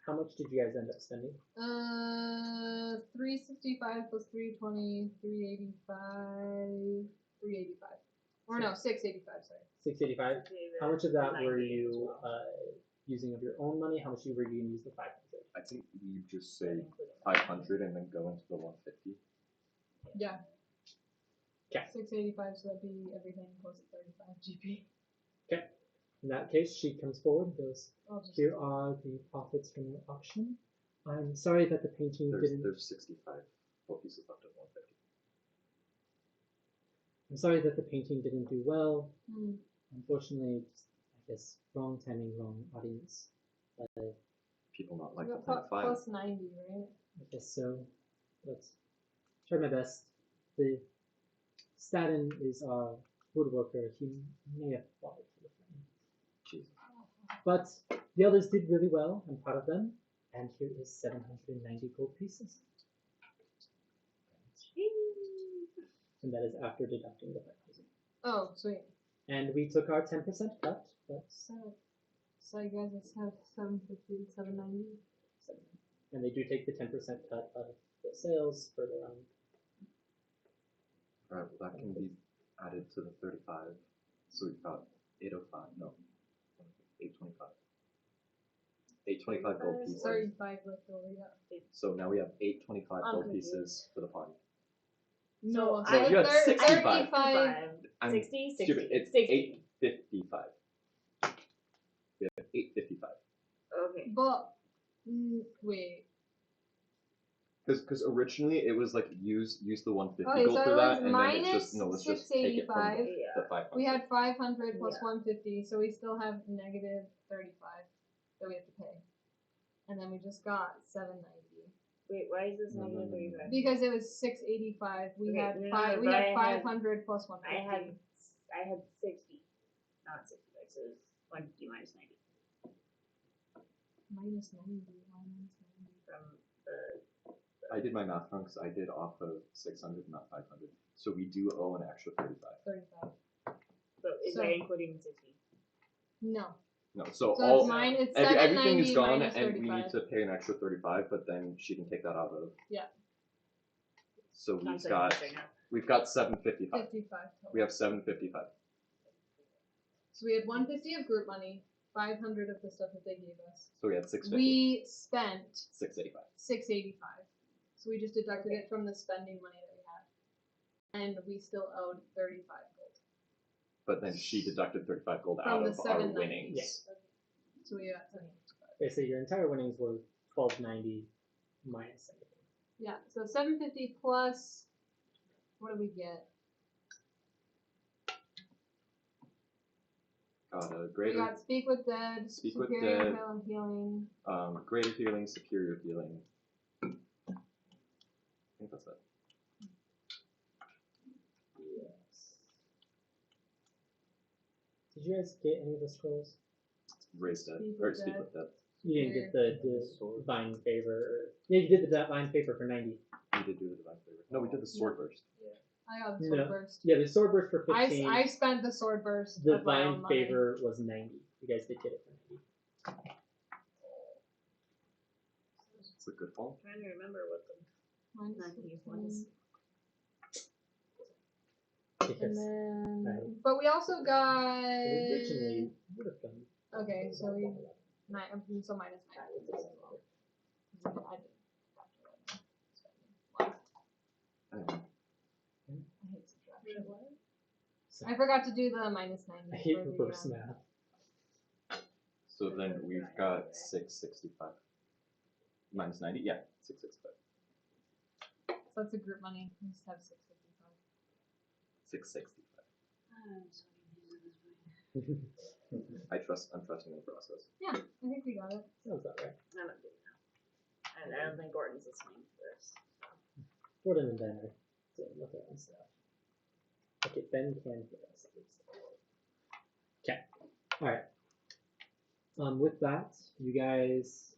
How much did you guys end up spending? 365 plus 320, 385, 385. Or no, 685, sorry. 685. How much of that were you using of your own money? How much were you going to use the 500? I think you just say 500 and then go into the 150. Yeah. Okay. 685, so that'd be everything plus 35 GP. Okay. In that case, she comes forward and goes, I'll just here are the profits from your auction. I'm sorry that the painting didn't... There's 65 gold pieces left of 150. I'm sorry that the painting didn't do well. Hmm. Unfortunately, just, I guess, wrong timing, wrong audience. People not like We the got plan 5. plus 90, right? I guess so. But try my best. The Statin is our woodworker. He may have bothered for the frame. Jesus. But the others did really well. I'm proud of them. And here is 790 gold pieces. And that is after deducting the 5,000. Oh, sweet. And we took our 10% cut. That's So you guys just have 750, 790. and they do take the 10% cut of the sales further on. Alright, well that can be added to the 35. So we've got 805, no, 825. 825 gold pieces. 35 left over, yeah. So now we have 825 I'm gold confused. pieces for the party. No, So you had 65. 35. I'm 60, 60, stupid. It's 60. 855. but wait. Because originally it was like use the 150 Okay, gold so for it that, was and then it's minus just no, let's just take it from 685. the 500. We had 500 plus Yeah. 150, so we still have negative 35 that we have to pay. And then we just got 790 Wait, why is this No, no, negative no, no. 35? because it was 685. We Okay, had no, no, five. no, We but had I had- 500 plus I 150. had 60, not 65, so it's 150 minus 90 Minus 90. Minus 90. from the. I did my math wrong because I did off of 600, not 500. So we do owe an extra 35. 35. But is So- that including 60? No. No, so So all it's mine. It's everything is 790 gone, minus and we 35. need to pay an extra 35. But then she can take that out of. Yeah. So One we've second, got one second. 755. 55 total. We have 755. So we had 150 of group money, 500 of the stuff that they gave us. So we had 650. We spent 685. 685. So we just deducted it from the spending money that we had. And we still owed 35 gold. But then she deducted 35 gold From out the of our 790. winnings. Yes. So we got 755. Okay, so your entire winnings were 1290 minus everything. Yeah, so 750 plus, what do we get? Got a We greater, got Speak with Dead, Speak with Superior Dead. Healing. greater healing, superior healing. I think that's it. Yes. Did you guys get any of the scrolls? Raise dead, Speak or with speak Dead. with dead. You didn't get the divine favor. Yeah, you did the divine favor for 90. We did do the divine favor. No, we did the sword burst. I got the Sword No. Burst. Yeah, the sword burst for 15. I spent the Sword Burst The of my own divine money. favor was 90. You guys did get it for 90. It's a good haul. I'm trying to remember what the Minus 19 15. was. And Because then, Right. but we also got. originally would have done. Okay, so we so minus 9 as well. I didn't factor that in. Anyway, I hate subtraction. I forgot to do the minus 90. I hate for the, reverse math. so then we've got 665. Minus 90? Yeah, 665. So that's a group money. We just have 655. 665. I'm so I'm trusting the process. Yeah, I think we got it. Sounds about right. I'm not doing that. And I don't think Gordon's listening to this. Gordon and Ben are doing look at stuff. Okay, Ben can hear us at least. Okay. Alright. With that, you guys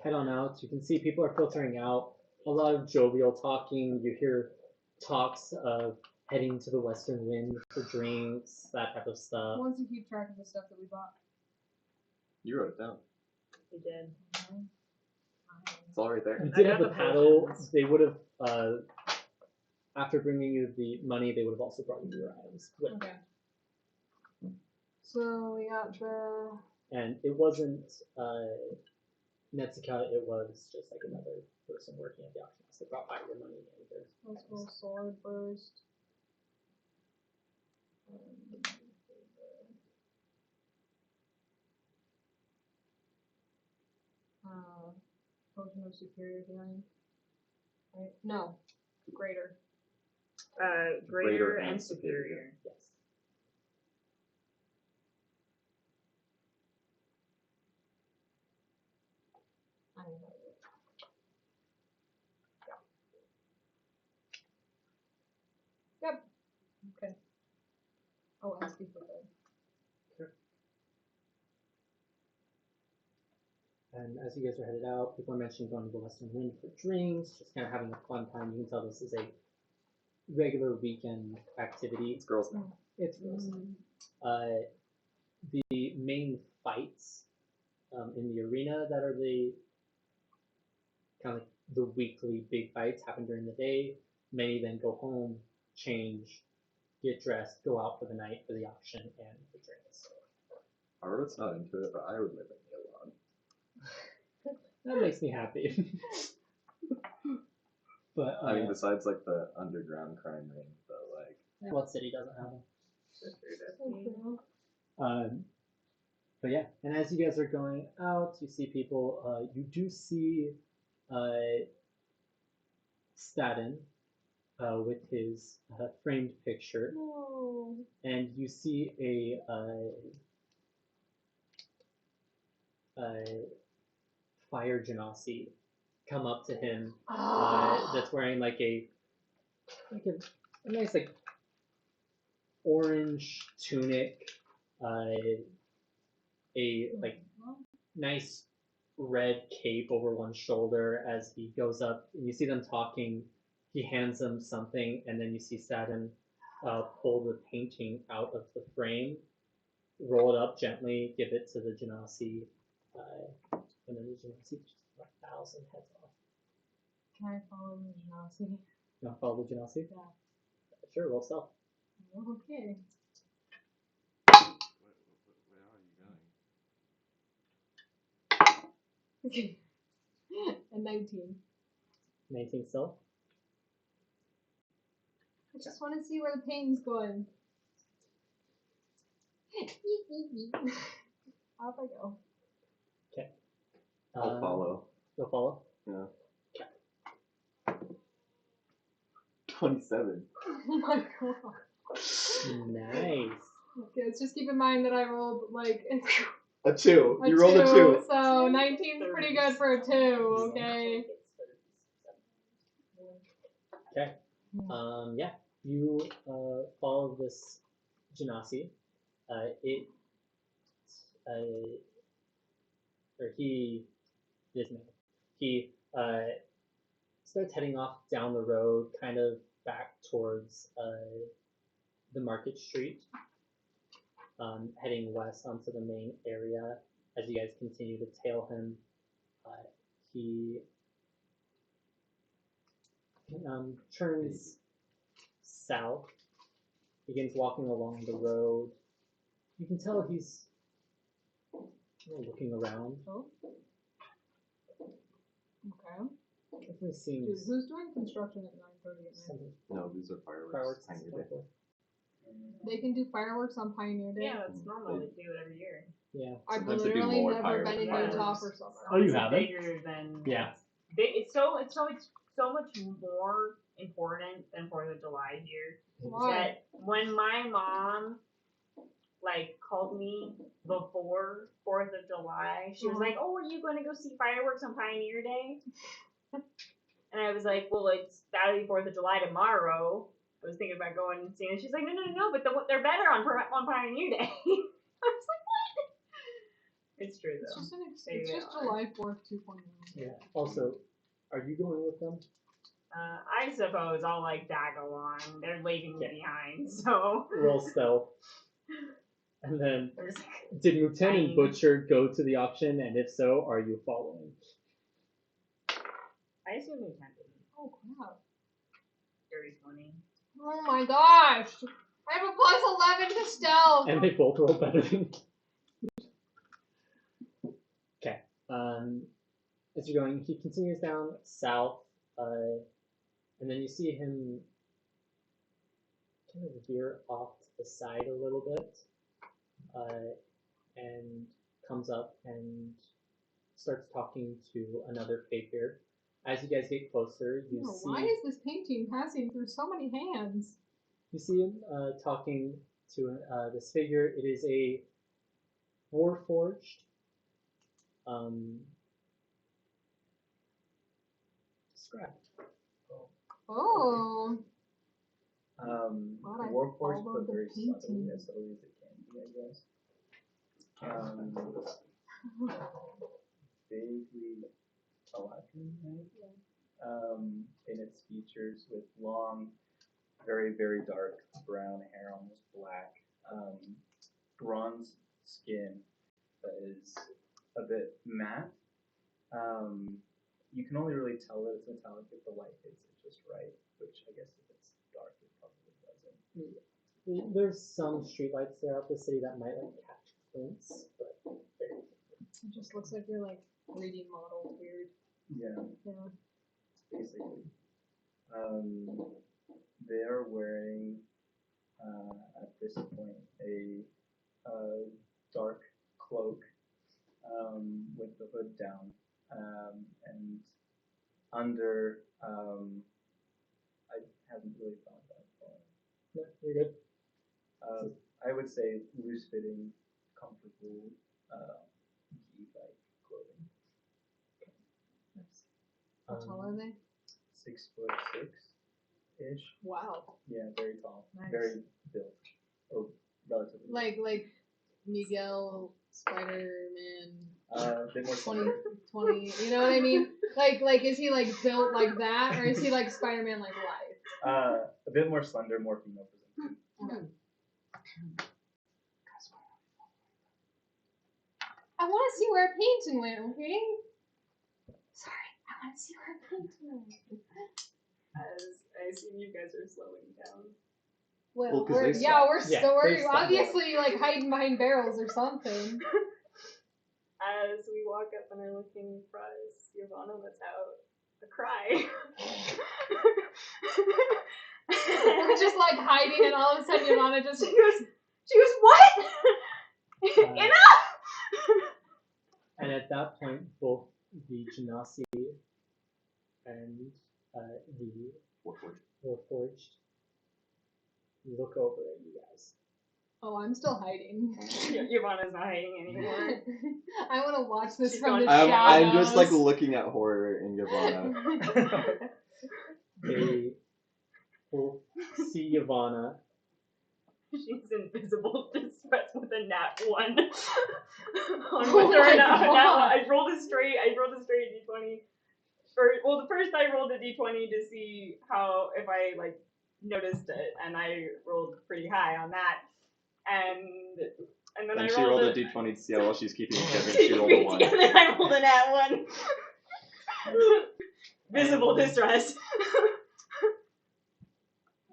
head on out. You can see people are filtering out. A lot of jovial talking. You hear talks of heading to the Western Wind for drinks, that type of Who stuff. wants to keep track of the stuff that we bought? You wrote it down. We did. It's all right You there. did I have got the the paddle. potions. They would have, after bringing you the money, they would have also brought you your items with them. Okay. So we got the. And it wasn't Netsuka, it was just like another person working at the auction house that brought back your money and yours. Let's go Sword Burst. Potion of Superior Healing. Right? No. Greater. Greater and superior. Yes. I don't know. Yep. Okay. Oh, and speak with it. And as you guys are headed out, people are mentioning going to the Western Wind for drinks, just kind of having a fun time. You can tell this is a regular weekend activity. It's girls now. It's gross. The main fights in the arena that are the kind of like the weekly big fights happen during the day. Many then go home, change, get dressed, go out for the night for the auction and the drinks. Harvard's not into it, but I would live in Milan. That makes me happy. But I mean, besides like the underground crime ring, but like what city doesn't have them? So true. But yeah, and as you guys are going out, you see people. You do see Staten with his framed picture, No. and you see a fire genasi come up to him that's wearing like a nice like orange tunic, a like nice red cape over one shoulder as he goes up and you see them talking. He hands them something and then you see Saturn pull the painting out of the frame, roll it up gently, give it to the genasi, and then the genasi just bows and heads off. Can I follow the Genasi? You want to follow the genasi? Yeah. Sure, roll stealth. Okay. Where are you going? A 19. 19 stealth. I just want to see where the painting's going. Off I go. I'll follow. You'll follow? Yeah. 27. Oh my god. Nice. Okay, let's just keep in mind that I rolled like A 2. a You rolled a 2. so 19's pretty good for a 2, okay? Okay. Yeah. You follow this genasi. He starts heading off down the road, kind of back towards the market street, heading west onto the main area. As you guys continue to tail him, he turns south, begins walking along the road. You can tell he's looking around. Oh. Okay. Definitely Dude, seems who's doing construction at 9:30 at night? something. No, these are fireworks. Fireworks. Tiny bit. They can do fireworks on Pioneer Day? Yeah, that's normal. They do it every year. Yeah. I've Sometimes they do literally more never been in fireworks. Utah for summer. Oh, you It's haven't? bigger than Yeah. It's so much more important than 4th of July here. Why? That when my mom like called me before 4th of July, she was like, "Oh, are you going to go see fireworks on Pioneer Day?" And I was like, "Well, that'll be 4th of July tomorrow." I was thinking about going and seeing it. She's like, "No, but they're better on Pioneer Day." I was like, "What?" It's true It's though. just, There it's you just are. July 4th 2.0. Yeah. Also, are you going with them? I suppose I'll like tag along. They're leaving me Okay. behind, so. Roll stealth. And then, I'm just like, did Lieutenant Fine. Butcher go to the auction? And if so, are you following? I assume we can do Oh crap. dirty 20. Oh my gosh! I have a plus 11 to stealth! And they both roll better than you. Okay. As you're going, he continues down south, and then you see him kind of veer off to the side a little bit, and comes up and starts talking to another figure. As you guys get closer, you No, see why is this painting passing through so many hands? you see him talking to this figure. It is a warforged scrap. Oh. The I Warforged, followed but the very subtly, painting. as subtly as it can be, I guess. Vaguely Alatran, right? In its features with long, very, very dark brown hair, almost black, bronze skin that is a bit matte. You can only really tell that it's metallic if the light hits it just right, which I guess if it's dark, it probably doesn't. There's some streetlights throughout the city that might like catch glints, but very It just looks like you're like 3D model weird. Yeah, Yeah. basically. They are wearing, at this point, a dark cloak with the hood down, and under I haven't really thought that far. No, you're good. I would say loose fitting, comfortable, geek-like clothing. How tall are they? 6'6" ish. Wow. Yeah, very tall. Nice. Very built. Or relatively. Like Miguel, Spider-Man, A bit more 20, slender. 20, you know what I mean? Like is he like built like that, or is he like Spider-Man like life? A bit more slender, more female presentation. I want to see where Peyton went, okay? Sorry, I want to see where Peyton went. As I assume you guys are slowing down. Well, 'cause we're, they yeah, we're Yeah, still, they we're stopped. obviously like hiding behind barrels or something. As we walk up and are looking for us, Giovanna lets out a cry. We're just like hiding, and all of a sudden Yvonne just she goes, what? Enough! And at that point, both the Genasi and the Warforged look over at you guys. Oh, I'm still hiding. Giovanna's not hiding anymore. I want to watch this She's from gone- the I'm shadows. just like looking at horror in Giovanna. They both see Yavanna. She's invisible distress with a nat 1. On Oh whether my or not God. I rolled a straight d20. The first I rolled a d20 to see how if I like noticed it, and I rolled pretty high on that. And then And I she rolled a d20 to see how well she's keeping it together, and she rolled a 1. And then I rolled a nat 1. Visible distress.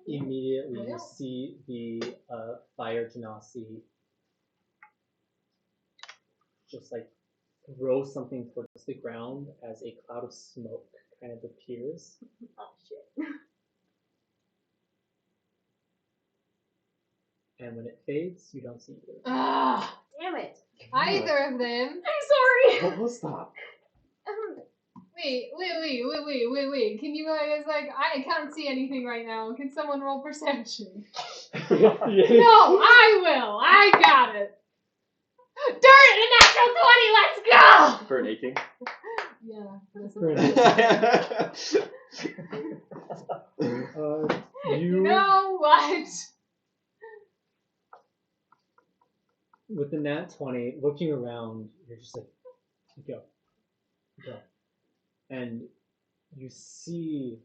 Immediately, you see the fire Genasi just like throw something towards the ground as a cloud of smoke kind of appears. Oh shit. And when it fades, you don't see either. Ah, Damn it. either of them. I'm sorry. We'll stop. Wait. Can you guys I can't see anything right now. Can someone roll perception? No, I will. I got it. Darn it, a natural 20. Let's go. For an 18. Yeah. That's You You know what? with the nat 20, looking around, you're just like, go. And you see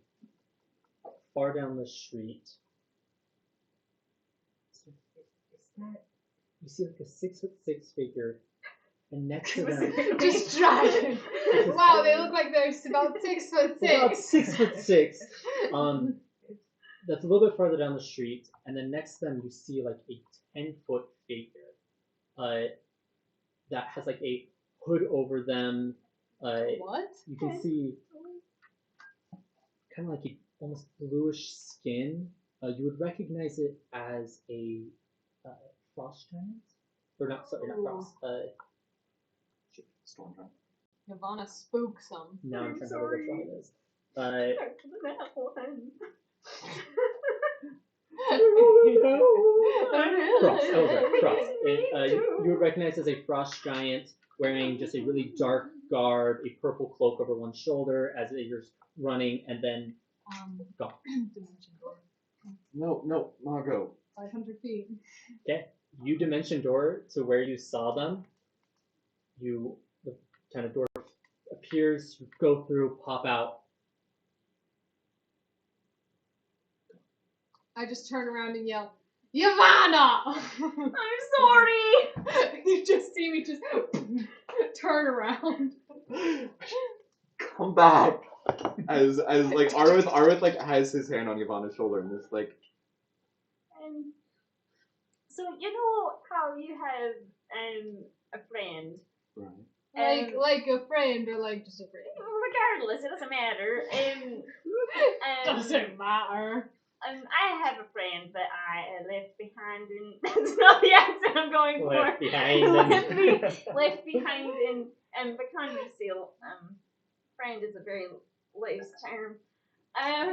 far down the street, you see like a 6'6" figure, and next to them, Just dragon. Wow, they look like they're about 6'6". about 6'6". That's a little bit farther down the street, and then next to them you see like a 10-foot figure, that has like a hood over them. What? You can see kind of like a almost bluish skin. You would recognize it as a frost giant, or not? Sorry, not frost. Storm giant. Nirvana spooks them. Now I'm trying to remember which one it is. Back to the nat 1. Frost. Oh, right, Frost. You would recognize as a frost giant wearing just a really dark garb, a purple cloak over one shoulder as you're running, and then gone. Dimension door. No, Margot. 500 feet. Okay, you dimension door to where you saw them. The kind of door appears, you go through, pop out. I just turn around and yell, Yavanna! I'm sorry. You just see me just turn around. Come back. As like Arwith like has his hand on Yvonne's shoulder and is like, So you know how you have a friend. right. Like a friend or like just a friend. Regardless, it doesn't matter. Doesn't matter. I have a friend that I left behind in. That's not the accent I'm going for. Left behind. left behind in Becondra Seal. Friend is a very loose term.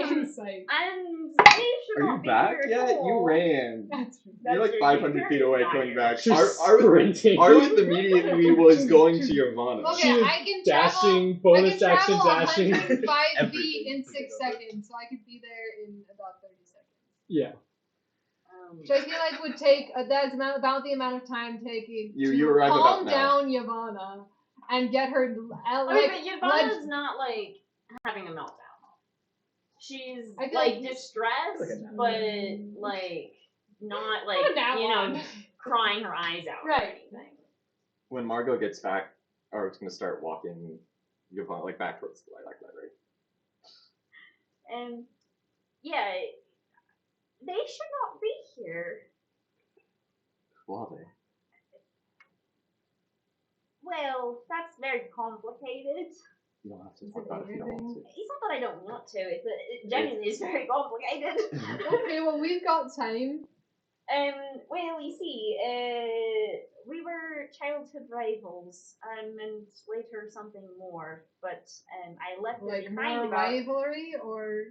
Insight. And they should Are not you be back here at yet? all. You ran. That's true. You're like true. 500 feet away Not coming here. back. She's Arwen sprinting. immediately was going to Yavanna. Okay, She is I can dashing, travel. bonus I can action travel dashing. 105 Everything feet in you can 6 think of. seconds, so I could be there in about 30 seconds. Yeah. Which I feel like would take that's about the amount of time taking You to arrive calm about now. down Yavanna and get her like But Yavanna's not like having a meltdown. She's I feel like like- distressed, Like a but like not like Not that one. crying her eyes out or Right. anything. When Margot gets back, Arwen's gonna start walking Yavanna like back towards the Lilac Library. And yeah, they should not be here. Who are they? Well, that's very complicated. You don't have to Is talk it about it if you don't want to. It's not that I don't want to. It genuinely is very complicated. Okay, well we've got time. Well, you see, we were childhood rivals, and later something more. But I left them Like behind more about rivalry or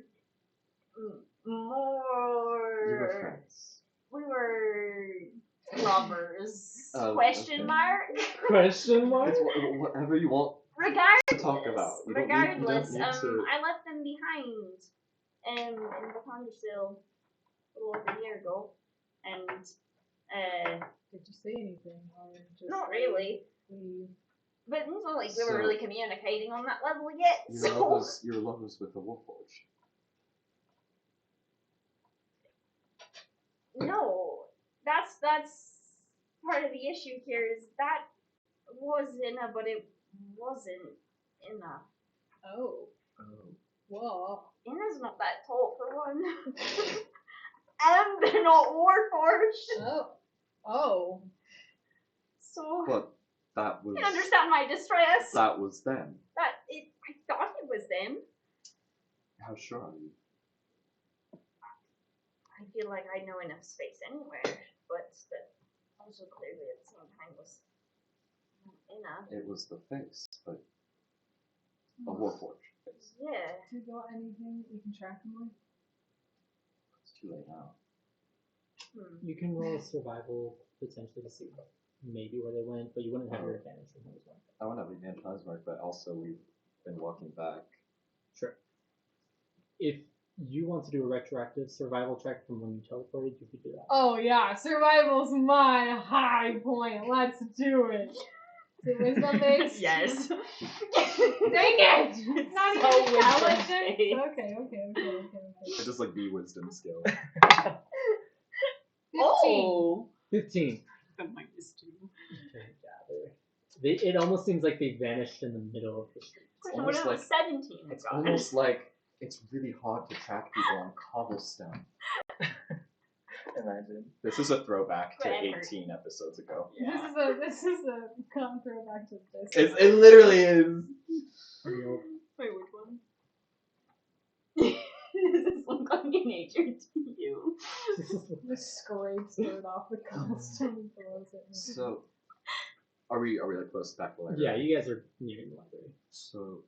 You were more. friends. We were lovers. Oh, Question okay. mark. Question mark? It's whatever you want Regardless, to talk about. You don't need regardless, to. I left them behind in the Pondersill a little over a year ago, and did you say anything or just not really. leave? But it's not like we So- were really communicating on that level yet. You're lovers with the Warforged. No, that's part of the issue here is that was enough, but it wasn't enough. Oh. Oh. Whoa. Ina's not that tall for one. And they're not Warforged. Oh. Oh. So But that was you understand my distress. that was them. I thought it was them. How sure are you? I feel like I know enough space anywhere, but that also clearly at the same time was not enough. It was the face, but a Warforged face. Yeah. Do you got anything that you can track them with? It's too late now. You can roll a survival potentially to see maybe where they went, but you wouldn't have your advantage from those ones. I want to have the advantage mark, but also we've been walking back. Sure. If you want to do a retroactive survival check from when you teleported, you could do that. Oh yeah, survival's my high point. Let's do it. Is it wisdom based? Yes. Dang it! It's not So even wisdom intelligent. based. Okay. I just like the wisdom skill. 15. Oh. 15. The minus 2. It almost seems like they vanished in the middle of the street. What almost if it was 17? It's God. almost like it's really hard to track people on cobblestone. Imagine. This is a throwback to Whatever. 18 episodes ago. This is a throwback to this. It literally is. Wait, which one? Does this look like a nature to you? Just scrapes dirt off the cobblestone and throws it. So, are we like close back to the Yeah, library? you guys are nearing the library. So,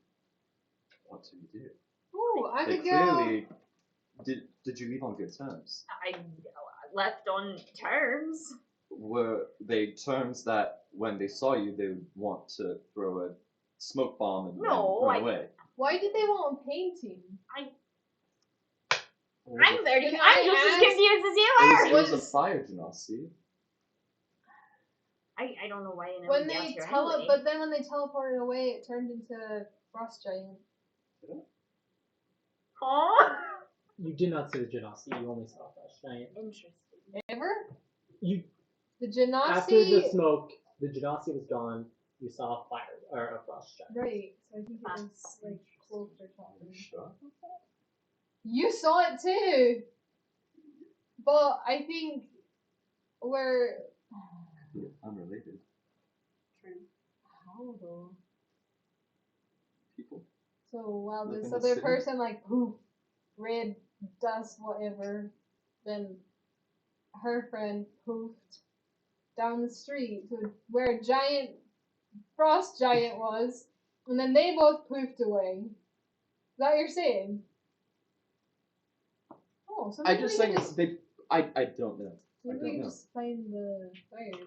what do we do? Ooh, I They could go. clearly did you leave on good terms? I left on terms. Were they terms that when they saw you they would want to throw a smoke bomb and No, then run I- away? Why did they want a painting? I'm very. Can I'm I just as ask- confused as you It are. was a fire genasi. I don't know why you know When me out they here tele, anyway. but then when they teleported away, it turned into frost giant. Huh? You did not see the Genasi, you only saw Flash Giant. Interesting. Ever? You The Genasi. after the smoke, the Genasi was gone. You saw a fire or a frost giant. Right. So I think it was like cloaked or Are you something. sure? You saw it too. But I think we're Yeah, unrelated how though? people. So while Live this in the other city. person like poof, red dust, whatever. Then her friend poofed down the street to where a giant frost giant was, and then they both poofed away. Is that what you're saying? Oh, so I maybe just we can saying they. I don't know. maybe I we don't can know. just find the fire.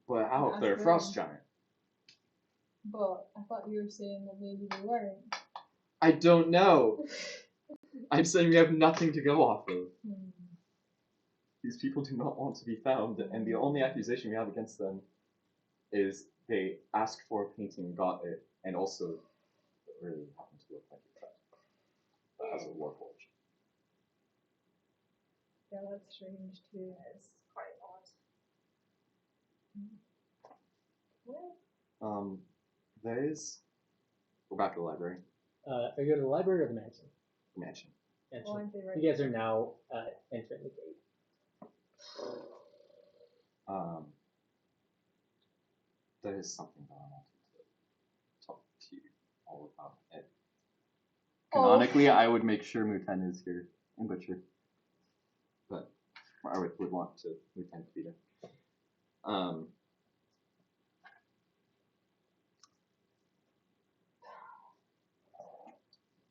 But how if Ask they're a them. frost giant? But I thought you were saying that maybe they weren't. I don't know. I'm saying we have nothing to go off of. These people do not want to be found, and the only accusation we have against them is they asked for a painting, got it, and also it really happened to look like it as a warforged. Yeah, that's strange too. It's quite odd. There is. We're back to the library. Are you at the library or the mansion? Mansion. Mansion. Oh, aren't they right You guys are now entering the gate. There is something that I wanted to talk to you all about. Canonically, I would make sure Muten is here and Butcher, but I would want to Muten to be there.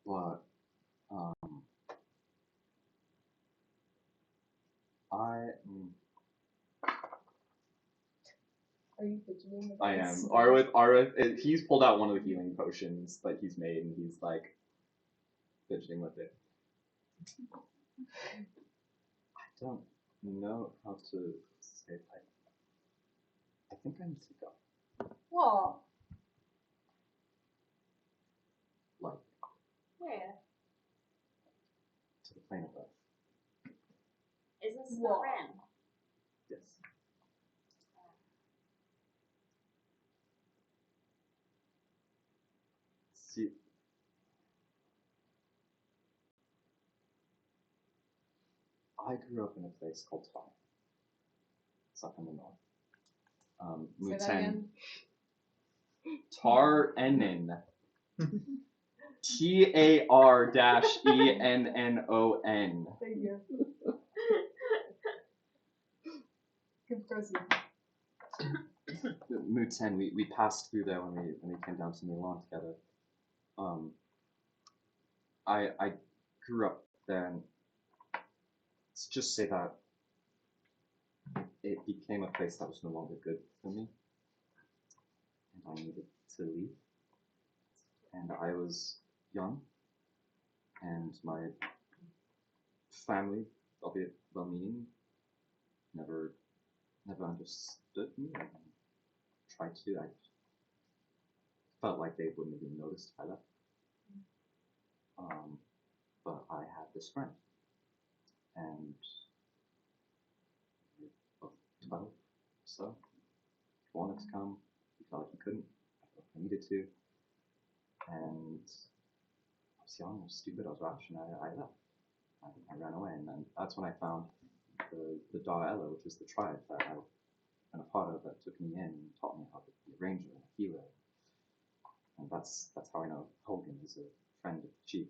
But Are you fidgeting with I this? am. Arwith, he's pulled out one of the healing potions that he's made, and he's like fidgeting with it. I don't know how to say it. I think I need to go. What? Like, Where? to the plane of Earth. Is this the What? Ren? Yes. See, I grew up in a place called Tar. It's up in the north. Say that Muten. again. Tar Enon. TAR-ENNON. Thank you. Good person. Muten, we passed through there when we came down to Milan together. I grew up there, and let's just say that it became a place that was no longer good for me, and I needed to leave. And I was young, and my family, albeit well-meaning, never understood me and tried to. I felt like they wouldn't have even noticed if I left. But I had this friend, and we were both 12, so he wanted to come. He felt like he couldn't. I felt like I needed to. And I was young, I was stupid, I was rash, and I left. I ran away, and then that's when I found the Dar Ella, which is the tribe that I've been a part of, that took me in and taught me how to be a ranger and a healer. And that's how I know Hogan is a friend of the chief.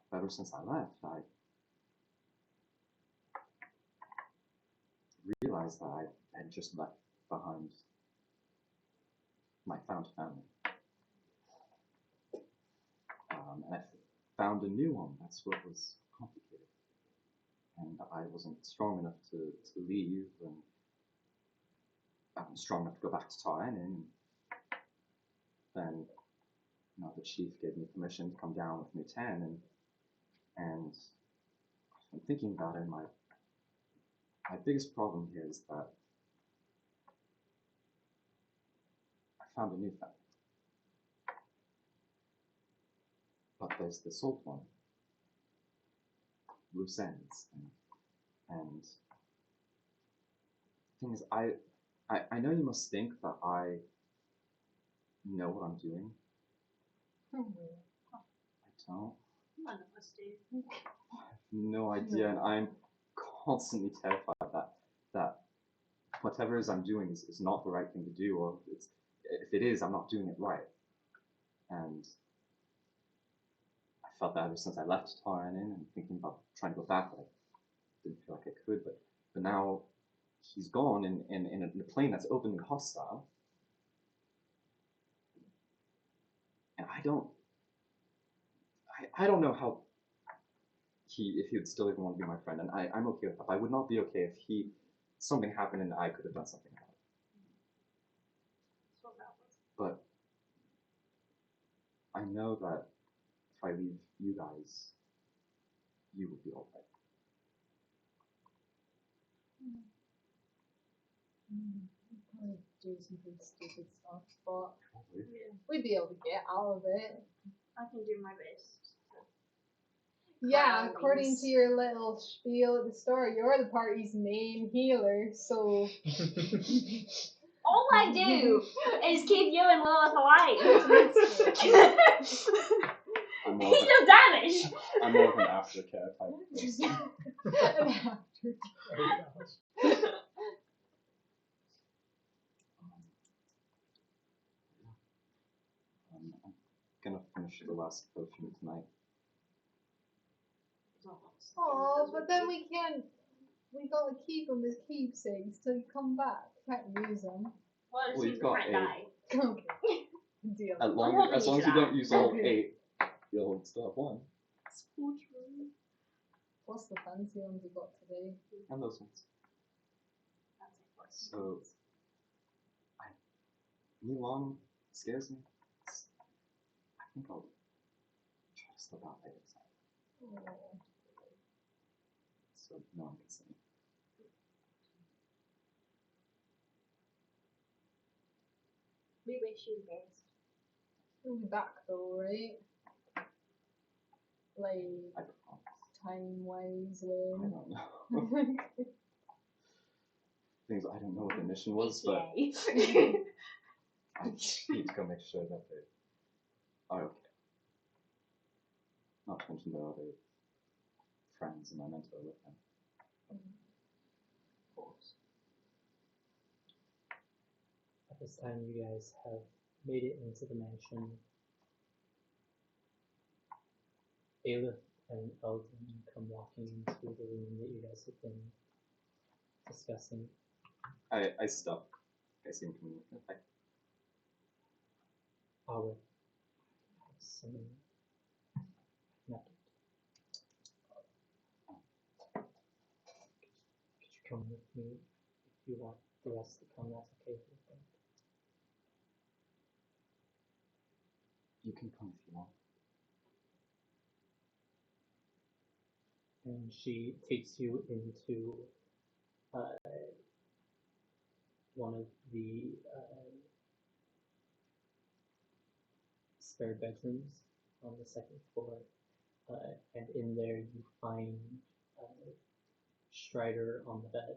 But ever since I left, I realized that I had just left behind my found family. And I found a new one. That's what was complicated. And I wasn't strong enough to leave, and I wasn't strong enough to go back to Taran, and then the chief gave me permission to come down with Muten, and I'm thinking about it. My biggest problem here is that I found a new family, but there's this old one, loose ends, and the thing is, I know you must think that I know what I'm doing. I don't. None of us do. I have no idea, and I'm constantly terrified that whatever it is I'm doing is not the right thing to do, or if it is, I'm not doing it right. And felt that ever since I left Taran Inn and thinking about trying to go back, but I didn't feel like I could. But now he's gone in a plane that's openly hostile. And I don't know how if he would still even want to be my friend, and I'm okay with that. I would not be okay if something happened and I could have done something about it. But I know that if I leave you guys, you will be alright. Probably do some pretty stupid stuff, but we'd be able to get out of it. I can do my best. Yeah, according to your little spiel at the start, you're the party's main healer, so. All I do is keep you and Lilith alive. I'm He more of an, does damage. I'm more of an aftercare type person. I'm gonna finish the last potion tonight. Oh, but then we gotta keep them as keepsakes till you come back. Can't use them. Well, Well, you've got might 8. die. Okay. Deal. As long hoping as you you don't die. use all 8, you'll still have 1. What's the fancy ones we got today? And those ones. So, Milan scares me. I think I'll try to slip out later tonight. Oh. So no one can see me. We wish you the best. We'll be back though, right? Like, I promise. time-wise, I when? don't know. Things I don't know what the mission was, but I need to go make sure that they are okay. Not to mention the other friends and my mentor with them. Of course. At this time, you guys have made it into the mansion. Aelith and Eldon come walking into the room that you guys have been discussing. I stop. I see him coming. Okay. I would have some nugget. Could you come with me if you want the rest to come? That's okay with me. You can come if you want. And she takes you into one of the spare bedrooms on the second floor, and in there you find Strider on the bed,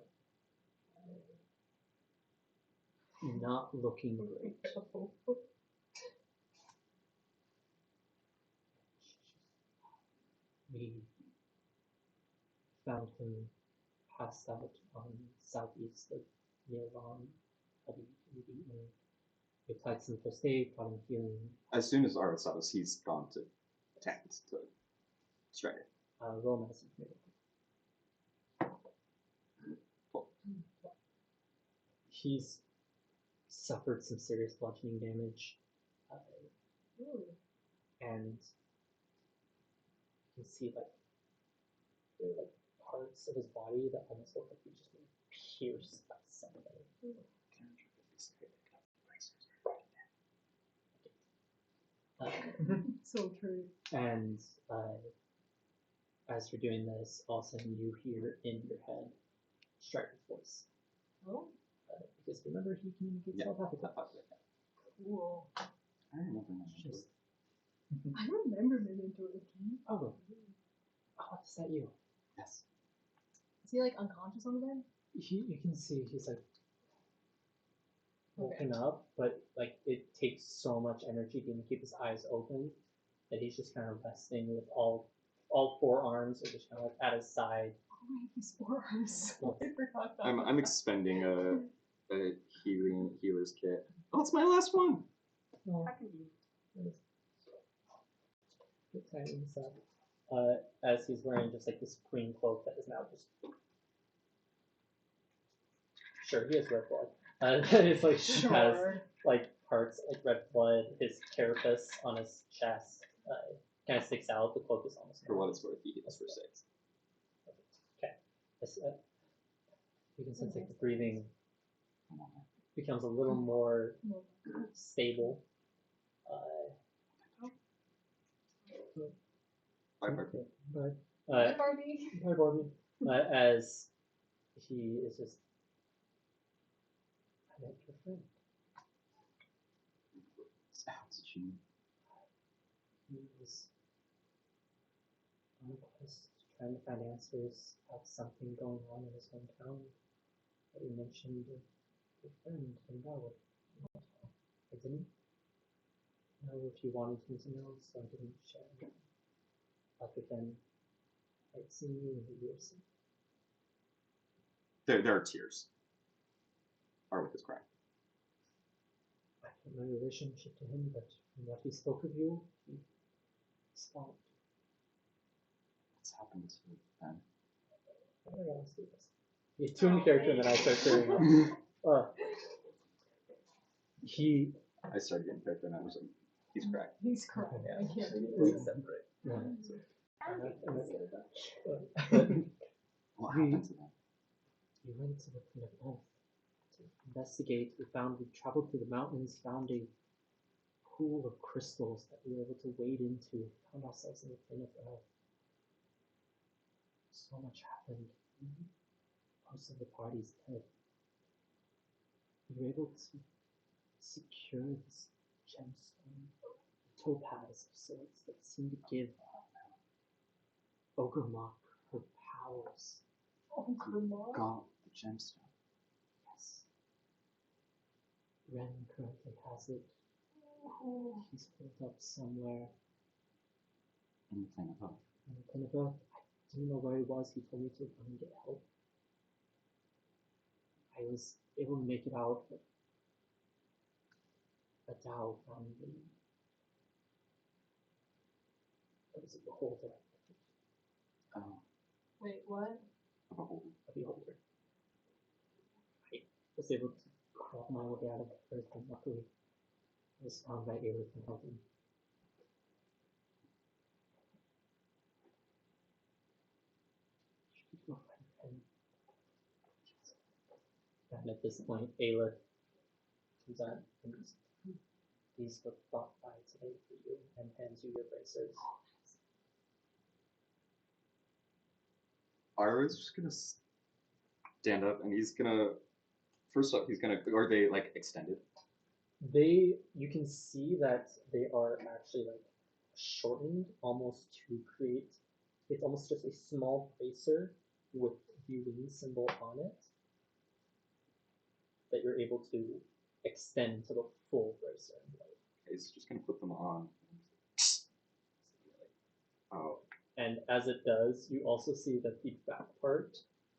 not looking great. We found him passed out on southeast of Nirvan. We applied some first aid, got him healing. As soon as Ara saw us, he's gone to tend to Strider. Roll medicine for me. He's suffered some serious bludgeoning damage, and you can see like there are like parts of his body that almost look like he's just been pierced by something. So true. And as you're doing this, all of a sudden you hear in your head Strider's voice. Oh, Because remember, he communicates telepathically. cool. I remember my Just, I remember Memento again. oh, is that you? Yes. Is he like unconscious on the bed? You can see he's like woken up, but like it takes so much energy to keep his eyes open that he's just kind of resting with all 4 arms are just kind of like at his side. Oh, right, his forearms. I forgot that. I'm expending a healer's kit. Oh, it's my last one. No, I can do it. tying this up. As he's wearing just like this green cloak that is now just. Sure, he has red blood. It's like has like parts like red blood. His carapace on his chest kind of sticks out. The cloak is almost. For what it's worth, he heals for 6. Okay. You can sense like the breathing becomes a little more stable. Bye, Barbie. Hi, Barbie. Hi, Barbie. As he is just. I met your friend. Sounds cheap. He was on a quest trying to find answers about something going on in his hometown. But he mentioned your friend, Remalvi. I didn't know if you wanted him to know, so I didn't share anything. Other than I'd seen you in the years. There are tears. Arwick is crying. I don't know your relationship to him, but from what he spoke of you, he stopped. What's happened to them? Let's do this. You tune the character and then I start clearing up. I started getting character and I was like, he's crying. He's crying. Yeah. I can't read We it. separate. What happened to them? We went to the Planet Earth to investigate. We traveled through the mountains, found a pool of crystals that we were able to wade into. Found ourselves in the Planet Earth. So much happened. Most of the party's dead. We were able to secure this gemstone, the topaz of sorts that seemed to give Ogremok her powers. Got the gemstone. Yes. Ren currently has it. He's built up somewhere In the plane above. in the Planet Earth. I didn't know where he was. He told me to come and get help. I was able to make it out, but a Dao found me. It was a beholder. Oh, Wait, what? of a whole. A beholder. I was able to crawl my way out of the earth, and luckily I was found by Aelith and helped him. Should we go find him? And at this point, Aelith comes out and these were brought by today for you and hands you your bracers. Arwick's just gonna stand up and he's gonna. First off, he's gonna. Are they like extended? You can see that they are actually like shortened almost to create, it's almost just a small bracer with the wing symbol on it that you're able to extend to the full bracer. He's just gonna put them on. Oh, And as it does, you also see that the back part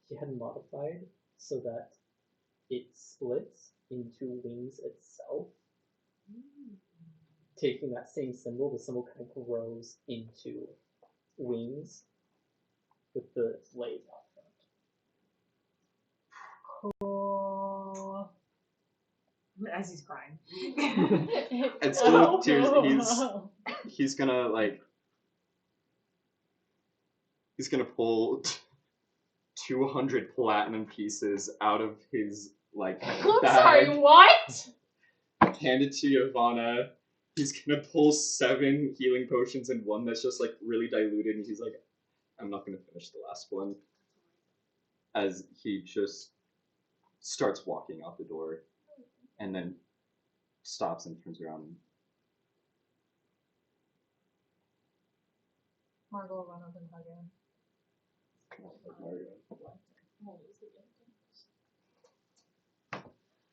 he had modified so that it splits into wings itself. Taking that same symbol, the symbol kind of grows into wings with the blade out front. Cool. As he's crying. and still tears. He's gonna like. He's gonna pull 200 platinum pieces out of his like I'm bag. sorry, what? Hand it to Yavanna. He's gonna pull 7 healing potions and one that's just like really diluted, and he's like, I'm not gonna finish the last one. As he just starts walking out the door and then stops and turns around. Margot will run up and hug him.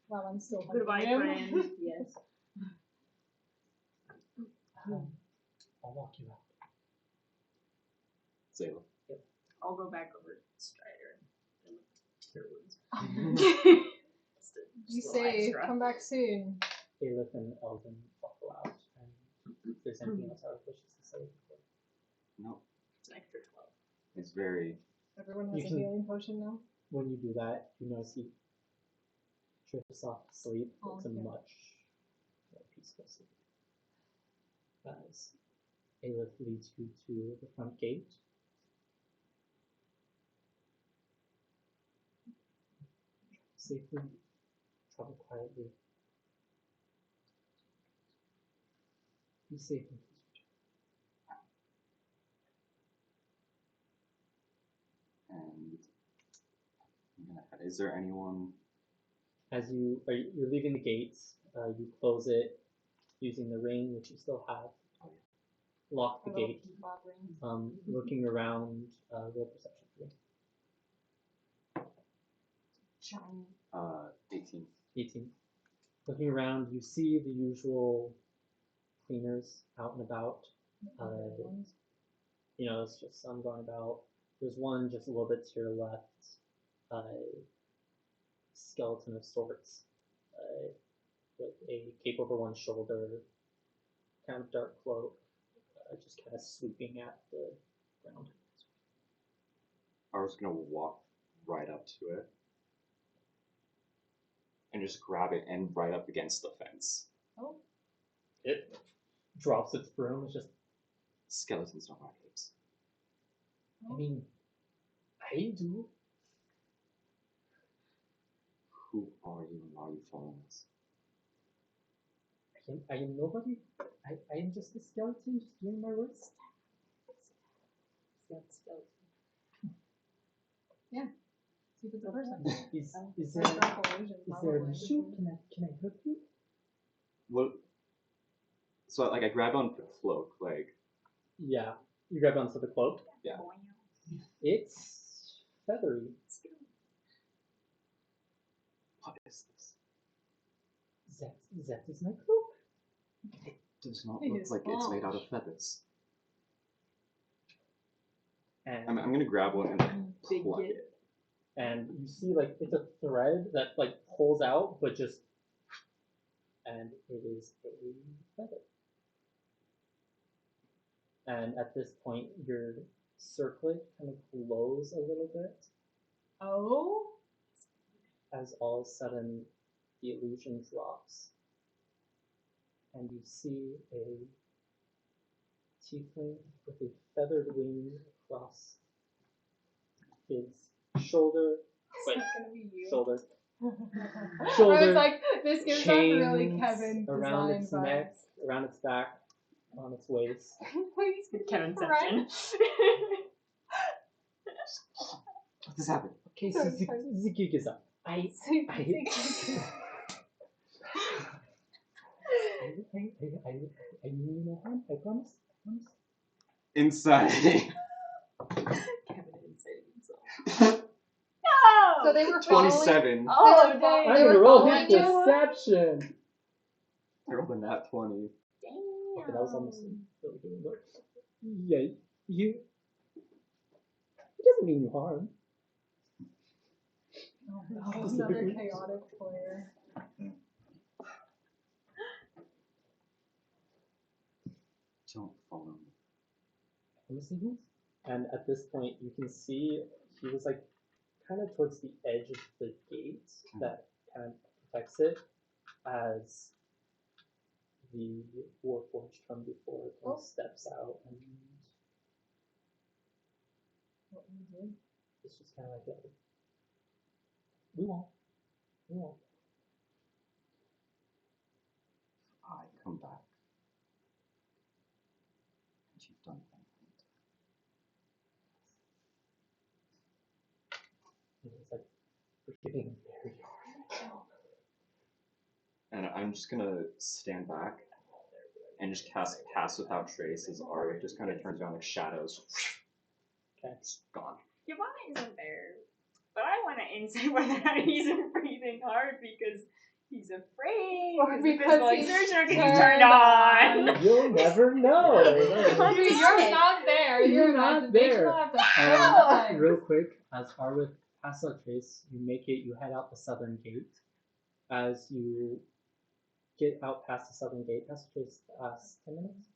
Wow, I'm still hugging Goodbye, him. friend. Yes. I'll walk you out. Zayla. I'll go back over to Strider and cure wounds. You say, come back soon. Aelith and Eldon buckle out. And if there's anything else Arwick wishes to say before very. Everyone You has a can- healing potion now. When you do that, you notice he drifts off to sleep. Oh, It's a yeah. much more peaceful sleep. As Aelith leads you to the front gate. Safely travel quietly. Be safe and And I'm gonna head. Is there anyone? as you're leaving the gates, you close it using the ring, which you still have. Lock the A little gate. keyfob ring. Looking around, roll perception for me. Shiny. 18. 18. Looking around, you see the usual cleaners out and about. You know, it's just some going about. There's one just a little bit to your left, skeleton of sorts, with a cape over one shoulder, kind of dark cloak, just kind of sweeping at the ground. I was gonna walk right up to it and just grab it and right up against the fence. Oh. It drops its broom. It's just, Skeletons don't wear capes. I mean, I do. Who are you and why are you following us? I am nobody. I am just a skeleton, just doing my work. Skeleton. Yeah. See if it's a person. Is They're there dark illusion, an probably. issue? Can I help you? What? So like I grab onto the cloak, like Yeah. You grab onto the cloak. yeah. It's feathery. What is this? That is my cloak. It does not It look is like it's made out of false. feathers. And I'm gonna grab one and like, plug Big it. and you see like it's a thread that like pulls out, but just and it is a feather. And at this point, your circlet kind of glows a little bit Oh. as all of a sudden the illusion drops, and you see a tiefling with a feathered wing across his shoulder. Wait, It's gonna be you. shoulder. I Shoulder, was like, this gives off really chains Kevin around design its vibes. neck, around its back, on its waist. Please, Kevin friend. Septon. What has happened? Okay, so Sorry, sorry. the gig is up. I mean no harm, I promise. Inside. Kevin inserted himself. No! So they were following. 27. Oh, They were dang. I'm They gonna were roll following his you? deception. I rolled a nat 20. Okay, that was almost really good, but yeah, you. It doesn't mean you harm. Oh, no, another chaotic player. Don't follow me. Let me see who. And at this point, you can see he was like kind of towards the edge of the gate that kind of protects it as the Warforged from before kind of steps out and What you did? it's just kind of like that. We won't. I come back. And you've done anything. And it's like we're getting very hard. And I'm just gonna stand back and just cast Pass Without Trace as Arya just kind of turns around like shadows. Okay. It's gone. Giovanna isn't there, but I want to insight whether or not he's breathing hard because he's afraid. Or the because physical he's exertion is turned turned on. You'll never know. Dude, you're not there. You're You're not not there. They still have to Real quick, as far with Pass Without Trace, you make it. You head out the southern gate. As you get out past the southern gate, Pass Without Trace lasts 10 minutes.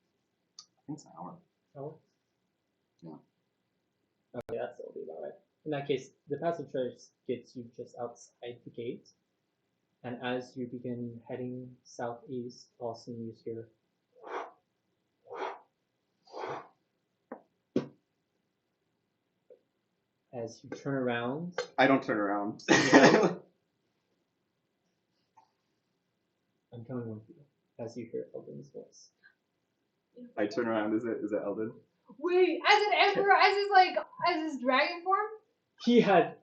I think it's an hour. Hour. Yeah. Okay, that's will be about right. In that case, the passive choice gets you just outside the gate, and as you begin heading southeast, all of a sudden you hear as you turn around. I don't turn around. I'm coming with you. As you hear Eldon's voice. I turn around. Is it Eldon? Wait, as an emperor, as his dragon form? He had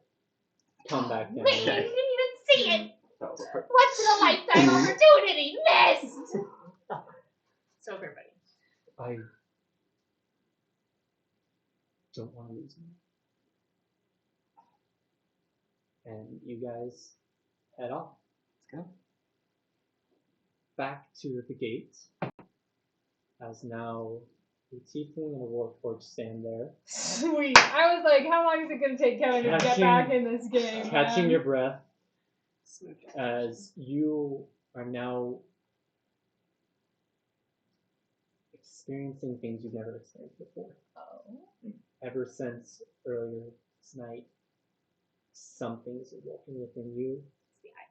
come back down. Man, you didn't even see it. That was perfect. Once in a lifetime opportunity missed. It's over, buddy. I don't want to lose you. And you guys head off. Let's go. Back to the gate. As now the tiefling and the warforged stand there. Sweet. I was like, how long is it gonna take Kevin to get Catching- back in this game? Catching man? your breath as you are now experiencing things you've never experienced before. Oh. Ever since earlier this night, something's awoken within you,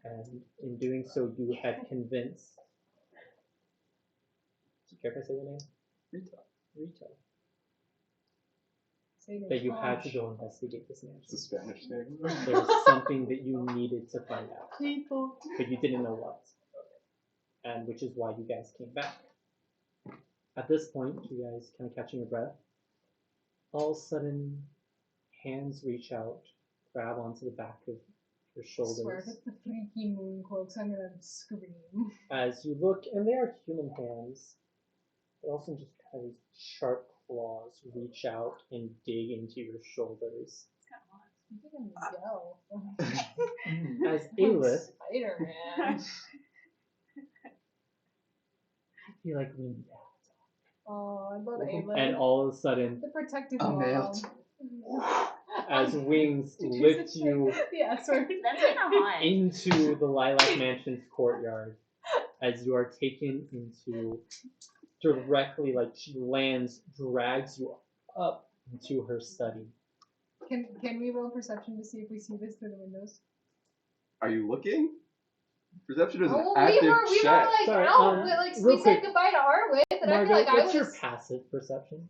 and in doing so, you had convinced. Do you care if I say the name? Rito. Say no That you had to gosh. go investigate this It's a mansion. Spanish thing. There was something that you needed to find out, People. but you didn't know what. And which is why you guys came back. At this point, you guys kind of catching your breath. All of a sudden, hands reach out, grab onto the back of your I swear, if shoulders. it's the freaky moon cloaks, I'm gonna scream. As you look, and they are human hands, but also just kind of sharp claws reach out and dig into your shoulders. I think I'm gonna go. As Aelith, Spider-Man. I feel like we need to Oh, I love Ava. and all of a sudden, The protective I'm mom. as wings Did lift say- you Yeah, sorry. That's kind of hot. into the Lilac Mansion's courtyard, as you are taken into directly, like she lands, drags you up into her study. Can we roll perception to see if we see this through the windows? Are you looking? Perception is an Oh, active we were check. like Sorry, out, but like real we quick. said goodbye to Arwith, and Margot, I feel like I what's was. your passive perception?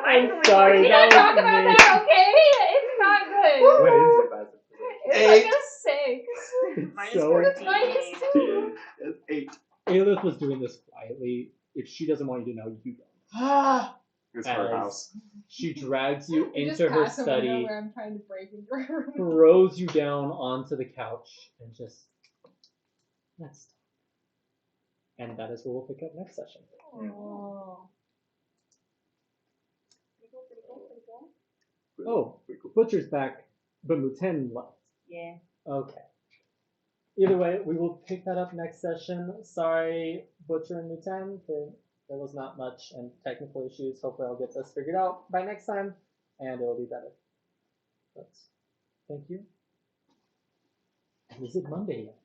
I'm I'm sorry, We that don't talk was about me. that, okay? It's not good. What is your passive perception? It's like a 6. Minus So- 14. -2. It's 8. Aelith was doing this quietly. If she doesn't want you to know, you don't. It's her As house. she drags you You into just her pass a window study, where I'm trying to break into her room. throws you down onto the couch, and just let's talk. And that is where we'll pick up next session. Oh. Oh, Butcher's back, but Muten left. Yeah. Okay. Either way, we will pick that up next session. Sorry, Butcher and Muten, there was not much and technical issues. Hopefully I'll get this figured out by next time, and it'll be better. But thank you. And is it Monday yet?